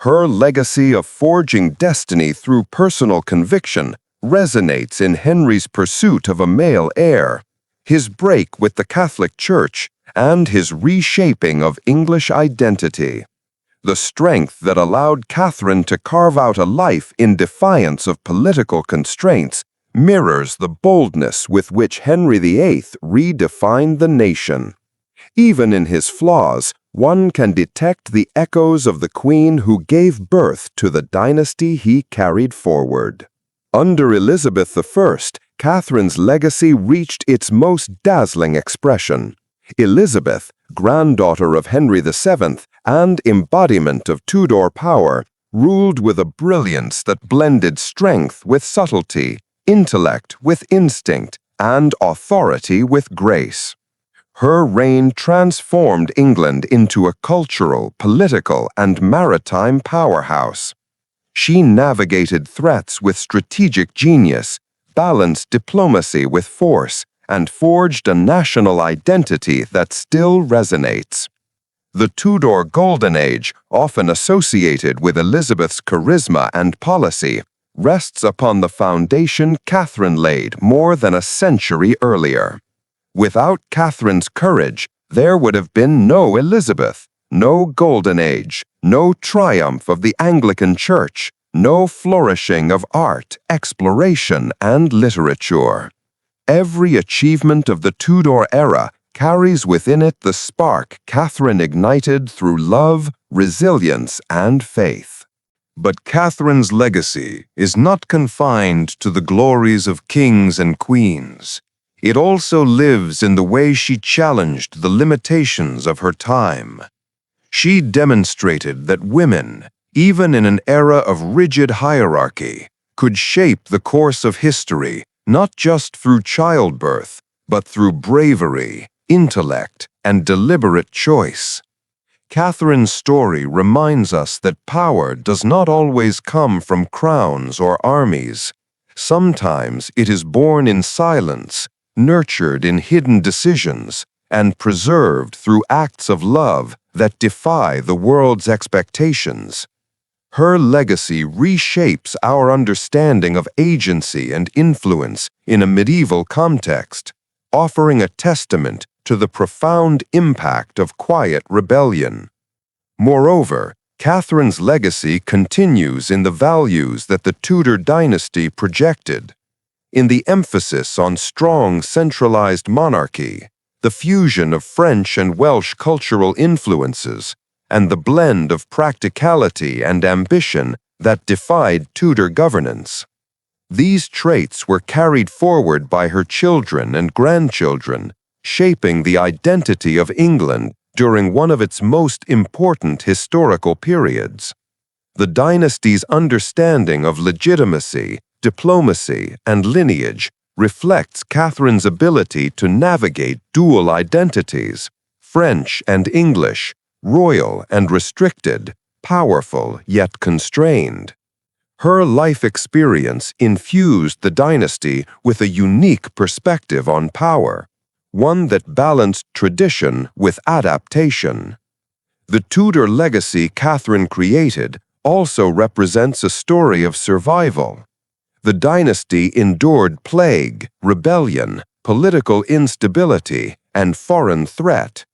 Speaker 2: Her legacy of forging destiny through personal conviction resonates in Henry's pursuit of a male heir, his break with the Catholic Church, and his reshaping of English identity. The strength that allowed Catherine to carve out a life in defiance of political constraints mirrors the boldness with which Henry VIII redefined the nation. Even in his flaws, one can detect the echoes of the queen who gave birth to the dynasty he carried forward. Under Elizabeth I, Catherine's legacy reached its most dazzling expression. Elizabeth, granddaughter of Henry VII and embodiment of Tudor power, ruled with a brilliance that blended strength with subtlety, intellect with instinct, and authority with grace. Her reign transformed England into a cultural, political, and maritime powerhouse. She navigated threats with strategic genius, balanced diplomacy with force, and forged a national identity that still resonates. The Tudor Golden Age, often associated with Elizabeth's charisma and policy, rests upon the foundation Catherine laid more than a century earlier. Without Catherine's courage, there would have been no Elizabeth, no Golden Age, no triumph of the Anglican Church, no flourishing of art, exploration, and literature. Every achievement of the Tudor era carries within it the spark Catherine ignited through love, resilience, and faith.
Speaker 1: But Catherine's legacy is not confined to the glories of kings and queens. It also lives in the way she challenged the limitations of her time. She demonstrated that women, even in an era of rigid hierarchy, could shape the course of history not just through childbirth, but through bravery, intellect, and deliberate choice. Catherine's story reminds us that power does not always come from crowns or armies. Sometimes it is born in silence, nurtured in hidden decisions, and preserved through acts of love that defy the world's expectations. Her legacy reshapes our understanding of agency and influence in a medieval context, offering a testament to the profound impact of quiet rebellion. Moreover, Catherine's legacy continues in the values that the Tudor dynasty projected. In the emphasis on strong centralized monarchy, the fusion of French and Welsh cultural influences, and the blend of practicality and ambition that defied Tudor governance. These traits were carried forward by her children and grandchildren, shaping the identity of England during one of its most important historical periods. The dynasty's understanding of legitimacy, diplomacy, and lineage reflects Catherine's ability to navigate dual identities, French and English, royal and restricted, powerful yet constrained. Her life experience infused the dynasty with a unique perspective on power,
Speaker 2: one that balanced tradition with adaptation. The Tudor legacy Catherine created also represents a story of survival. The dynasty endured plague, rebellion, political instability, and foreign threat.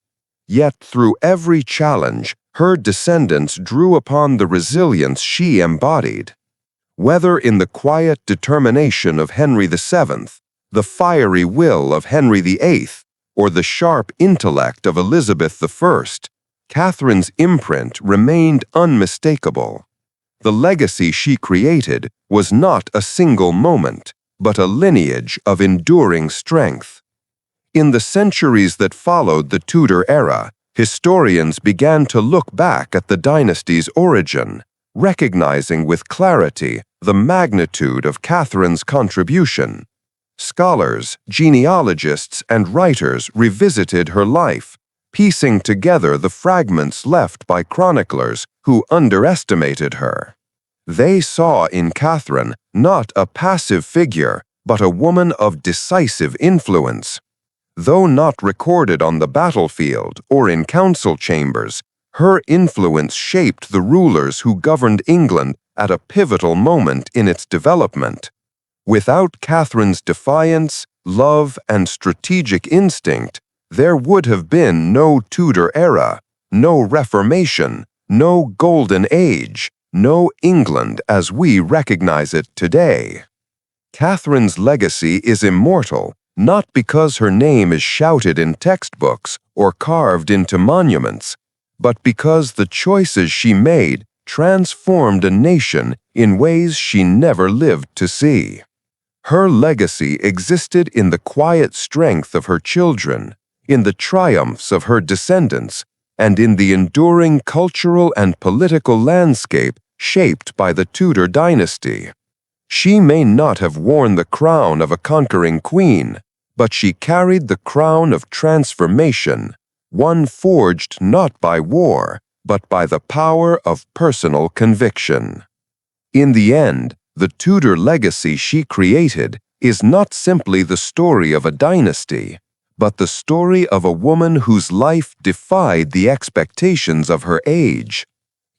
Speaker 2: Yet through every challenge, her descendants drew upon the resilience she embodied. Whether in the quiet determination of Henry VII, the fiery will of Henry VIII, or the sharp intellect of Elizabeth I, Catherine's imprint remained unmistakable. The legacy she created was not a single moment, but a lineage of enduring strength. In the centuries that followed the Tudor era, historians began to look back at the dynasty's origin, recognizing with clarity the magnitude of Catherine's contribution. Scholars, genealogists, and writers revisited her life, piecing together the fragments left by chroniclers who underestimated her. They saw in Catherine not a passive figure, but a woman of decisive influence. Though not recorded on the battlefield or in council chambers, her influence shaped the rulers who governed England at a pivotal moment in its development. Without Catherine's defiance, love, and strategic instinct, there would have been no Tudor era, no Reformation, no Golden Age, no England as we recognize it today. Catherine's legacy is immortal, not because her name is shouted in textbooks or carved into monuments, but because the choices she made transformed a nation in ways she never lived to see. Her legacy existed in the quiet strength of her children, in the triumphs of her descendants, and in the enduring cultural and political landscape shaped by the Tudor dynasty. She may not have worn the crown of a conquering queen, but she carried the crown of transformation, one forged not by war, but by the power of personal conviction. In the end, the Tudor legacy she created is not simply the story of a dynasty, but the story of a woman whose life defied the expectations of her age.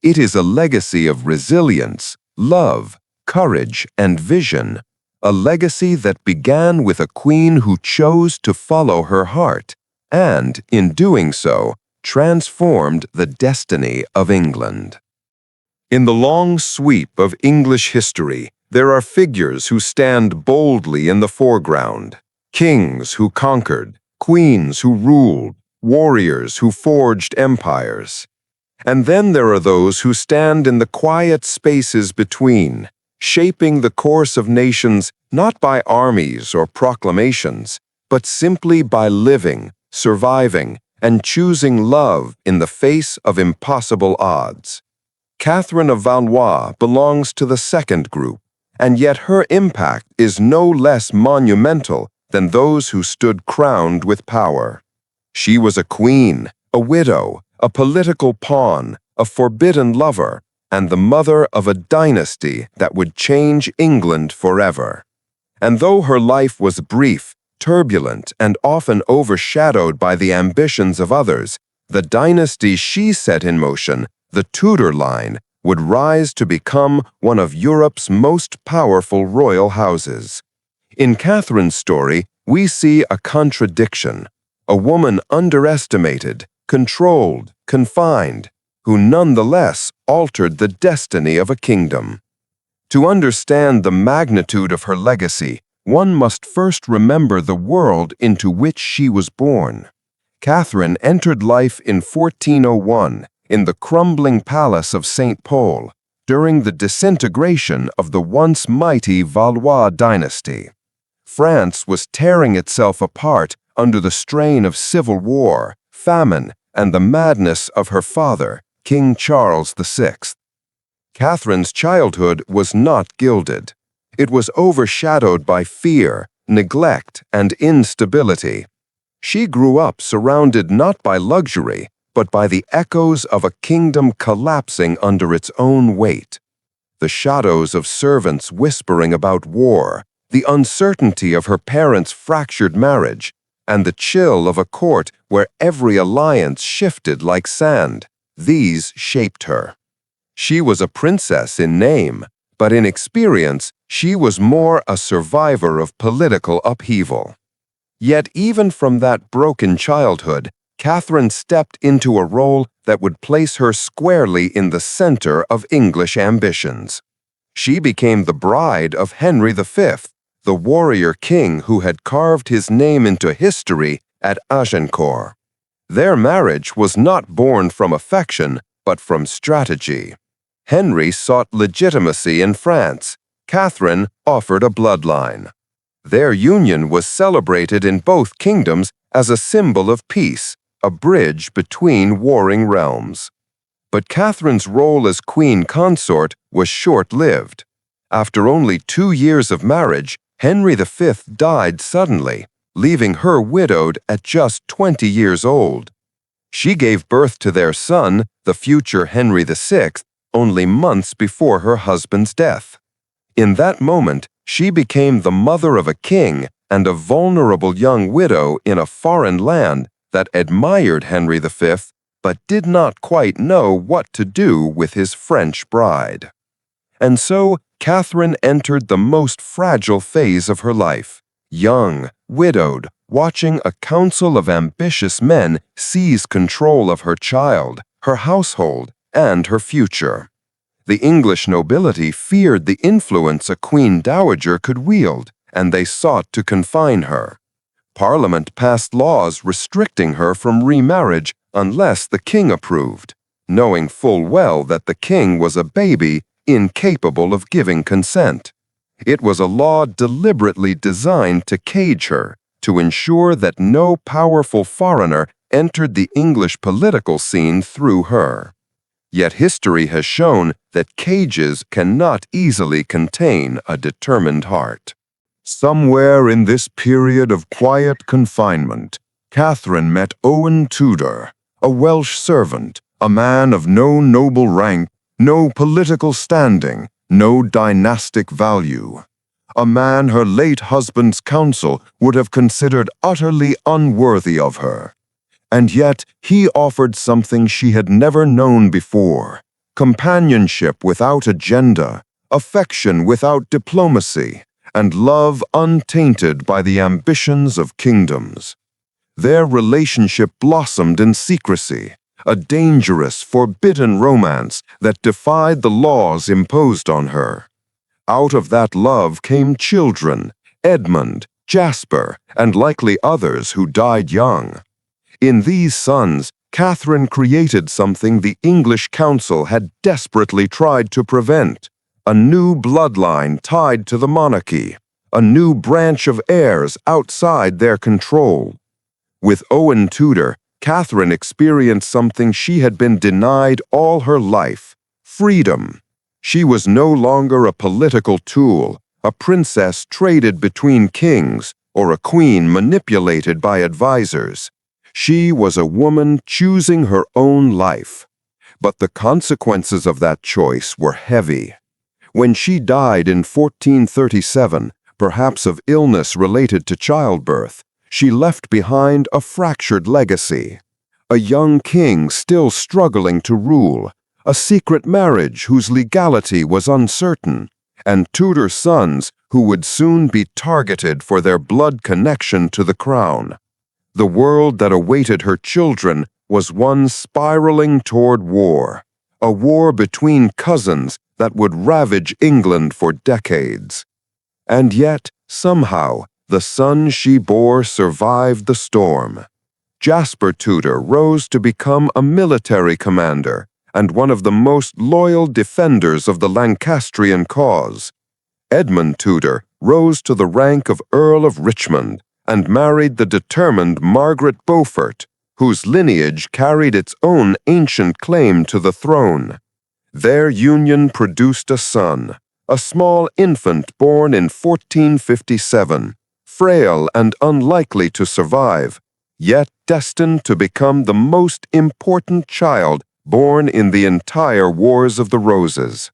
Speaker 2: It is a legacy of resilience, love, courage, and vision, a legacy that began with a queen who chose to follow her heart and, in doing so, transformed the destiny of England. In the long sweep of English history, there are figures who stand boldly in the foreground: kings who conquered, queens who ruled, warriors who forged empires. And then there are those who stand in the quiet spaces between, shaping the course of nations not by armies or proclamations, but simply by living, surviving, and choosing love in the face of impossible odds. Catherine of Valois belongs to the second group, and yet her impact is no less monumental than those who stood crowned with power. She was a queen, a widow, a political pawn, a forbidden lover, and the mother of a dynasty that would change England forever. And though her life was brief, turbulent, and often overshadowed by the ambitions of others, the dynasty she set in motion, the Tudor line, would rise to become one of Europe's most powerful royal houses. In Catherine's story, we see a contradiction, a woman underestimated, controlled, confined, who nonetheless altered the destiny of a kingdom. To understand the magnitude of her legacy, one must first remember the world into which she was born. Catherine entered life in 1401 in the crumbling palace of St. Paul during the disintegration of the once mighty Valois dynasty. France was tearing itself apart under the strain of civil war, famine, and the madness of her father, King Charles VI. Catherine's childhood was not gilded. It was overshadowed by fear, neglect, and instability. She grew up surrounded not by luxury, but by the echoes of a kingdom collapsing under its own weight. The shadows of servants whispering about war, the uncertainty of her parents' fractured marriage, and the chill of a court where every alliance shifted like sand. These shaped her. She was a princess in name, but in experience, she was more a survivor of political upheaval. Yet even from that broken childhood, Catherine stepped into a role that would place her squarely in the center of English ambitions. She became the bride of Henry V, the warrior king who had carved his name into history at Agincourt. Their marriage was not born from affection, but from strategy. Henry sought legitimacy in France. Catherine offered a bloodline. Their union was celebrated in both kingdoms as a symbol of peace, a bridge between warring realms. But Catherine's role as queen consort was short-lived. After only 2 years of marriage, Henry V died suddenly, leaving her widowed at just 20 years old. She gave birth to their son, the future Henry VI, only months before her husband's death. In that moment, she became the mother of a king and a vulnerable young widow in a foreign land that admired Henry V, but did not quite know what to do with his French bride. And so, Catherine entered the most fragile phase of her life, young, widowed, watching a council of ambitious men seize control of her child, her household, and her future. The English nobility feared the influence a queen dowager could wield, and they sought to confine her. Parliament passed laws restricting her from remarriage unless the king approved, knowing full well that the king was a baby incapable of giving consent. It was a law deliberately designed to cage her, to ensure that no powerful foreigner entered the English political scene through her. Yet history has shown that cages cannot easily contain a determined heart.
Speaker 1: Somewhere in this period of quiet confinement, Catherine met Owen Tudor, a Welsh servant, a man of no noble rank, no political standing, no dynastic value. A man her late husband's council would have considered utterly unworthy of her. And yet he offered something she had never known before: companionship without agenda, affection without diplomacy, and love untainted by the ambitions of kingdoms. Their relationship blossomed in secrecy, a dangerous, forbidden romance that defied the laws imposed on her. Out of that love came children, Edmund, Jasper, and likely others who died young. In these sons, Catherine created something the English council had desperately tried to prevent: a new bloodline tied to the monarchy, a new branch of heirs outside their control. With Owen Tudor, Catherine experienced something she had been denied all her life: freedom. She was no longer a political tool, a princess traded between kings, or a queen manipulated by advisors. She was a woman choosing her own life. But the consequences of that choice were heavy. When she died in 1437, perhaps of illness related to childbirth, she left behind a fractured legacy. A young king still struggling to rule, a secret marriage whose legality was uncertain, and Tudor sons who would soon be targeted for their blood connection to the crown. The world that awaited her children was one spiraling toward war, a war between cousins that would ravage England for decades. And yet, somehow, the son she bore survived the storm. Jasper Tudor rose to become a military commander and one of the most loyal defenders of the Lancastrian cause. Edmund Tudor rose to the rank of Earl of Richmond and married the determined Margaret Beaufort, whose lineage carried its own ancient claim to the throne. Their union produced a son, a small infant born in 1457, frail and unlikely to survive, yet destined to become the most important child born in the entire Wars of the Roses.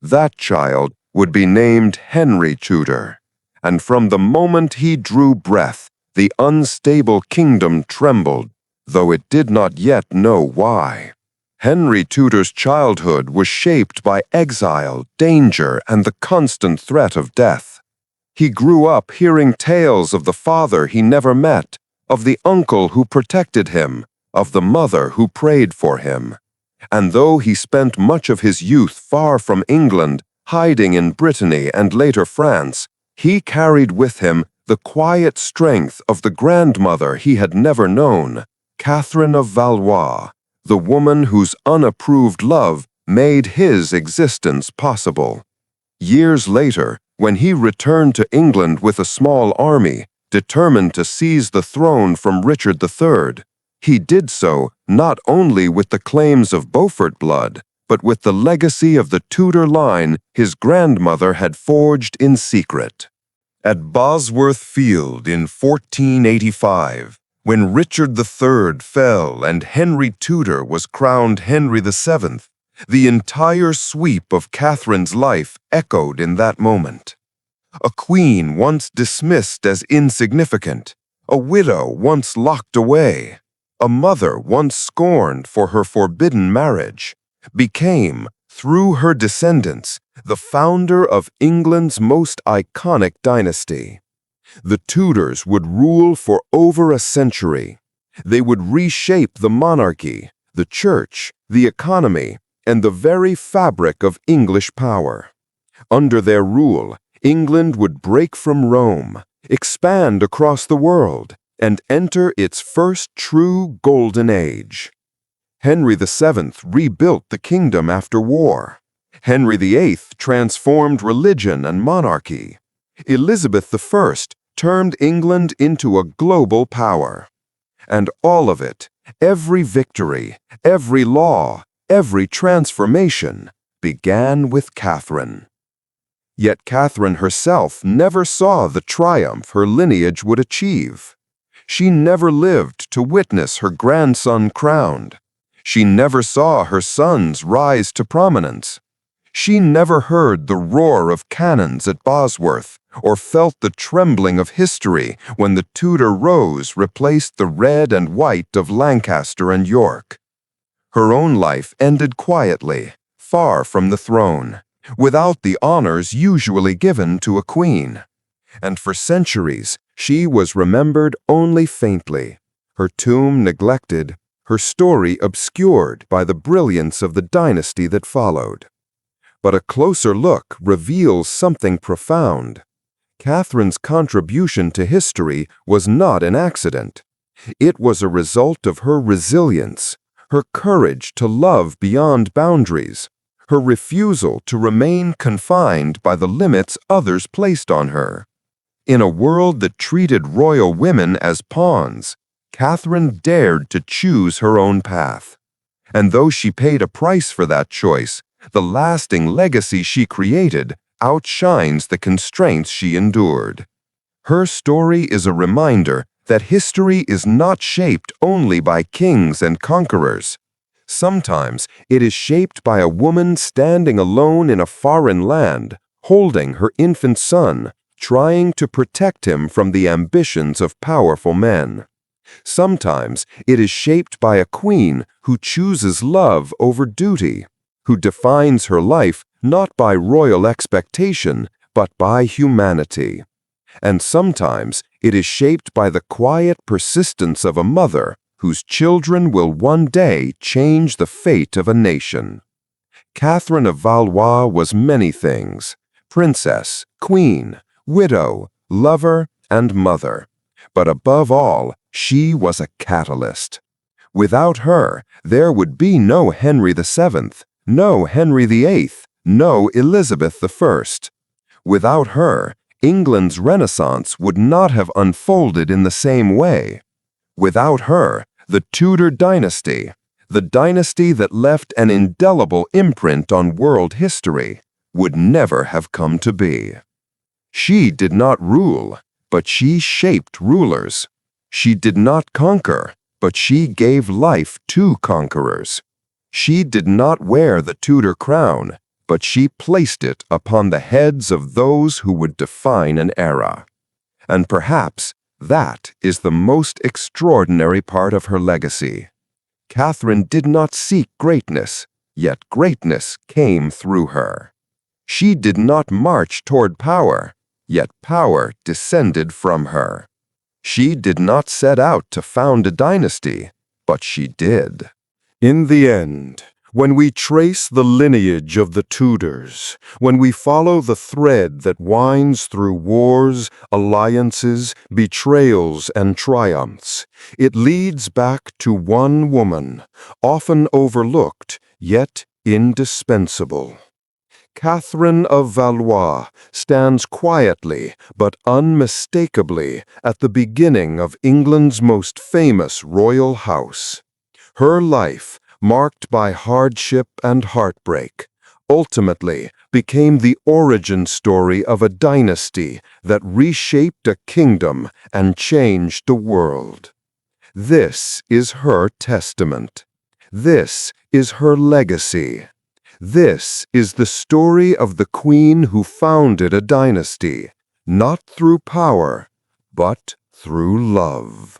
Speaker 1: That child would be named Henry Tudor, and from the moment he drew breath, The unstable kingdom trembled, though it did not yet know why. Henry Tudor's childhood was shaped by exile, danger, and the constant threat of death. He grew up hearing tales of the father he never met, of the uncle who protected him, of the mother who prayed for him. And though he spent much of his youth far from England, hiding in Brittany and later France, he carried with him the quiet strength of the grandmother he had never known, Catherine of Valois, the woman whose unapproved love made his existence possible. Years later, when he returned to England with a small army, determined to seize the throne from Richard III, he did so not only with the claims of Beaufort blood, but with the legacy of the Tudor line his grandmother had forged in secret. At Bosworth Field in 1485, when Richard III fell and Henry Tudor was crowned Henry VII, the entire sweep of Catherine's life echoed in that moment. A queen once dismissed as insignificant, a widow once locked away, a mother once scorned for her forbidden marriage, became, through her descendants, the founder of England's most iconic dynasty. The Tudors would rule for over a century. They would reshape the monarchy, the church, the economy, and the very fabric of English power. Under their rule, England would break from Rome, expand across the world, and enter its first true golden age. Henry VII rebuilt the kingdom after war. Henry VIII transformed religion and monarchy. Elizabeth I turned England into a global power. And all of it, every victory, every law, every transformation, began with Catherine. Yet Catherine herself never saw the triumph her lineage would achieve. She never lived to witness her grandson crowned. She never saw her sons rise to prominence. She never heard the roar of cannons at Bosworth or felt the trembling of history when the Tudor rose replaced the red and white of Lancaster and York. Her own life ended quietly, far from the throne, without the honors usually given to a queen. And for centuries, she was remembered only faintly, her tomb neglected, her story obscured by the brilliance of the dynasty that followed. But a closer look reveals something profound. Catherine's contribution to history was not an accident. It was a result of her resilience, her courage to love beyond boundaries, her refusal to remain confined by the limits others placed on her. In a world that treated royal women as pawns, Catherine dared to choose her own path. And though she paid a price for that choice, the lasting legacy she created outshines the constraints she endured. Her story is a reminder that history is not shaped only by kings and conquerors. Sometimes it is shaped by a woman standing alone in a foreign land, holding her infant son, trying to protect him from the ambitions of powerful men. Sometimes it is shaped by a queen who chooses love over duty, who defines her life not by royal expectation, but by humanity. And sometimes it is shaped by the quiet persistence of a mother whose children will one day change the fate of a nation. Catherine of Valois was many things: princess, queen, widow, lover, and mother. But above all, she was a catalyst. Without her, there would be no Henry VII, no Henry VIII, no Elizabeth I. Without her, England's Renaissance would not have unfolded in the same way. Without her, the Tudor dynasty, the dynasty that left an indelible imprint on world history, would never have come to be. She did not rule, but she shaped rulers. She did not conquer, but she gave life to conquerors. She did not wear the Tudor crown, but she placed it upon the heads of those who would define an era. And perhaps
Speaker 2: That is the most extraordinary part of her legacy. Catherine did not seek greatness, yet greatness came through her. She did not march toward power, yet power descended from her. She did not set out to found a dynasty, but she did. In the end, when we trace the lineage of the Tudors, when we follow the thread that winds through wars, alliances, betrayals, and triumphs, it leads back to one woman, often overlooked, yet indispensable. Catherine of Valois stands quietly but unmistakably at the beginning of England's most famous royal house. Her life, marked by hardship and heartbreak, ultimately became the origin story of a dynasty that reshaped a kingdom and changed the world. This is her testament. This is her legacy. This is the story of the queen who founded a dynasty, not through power, but through love.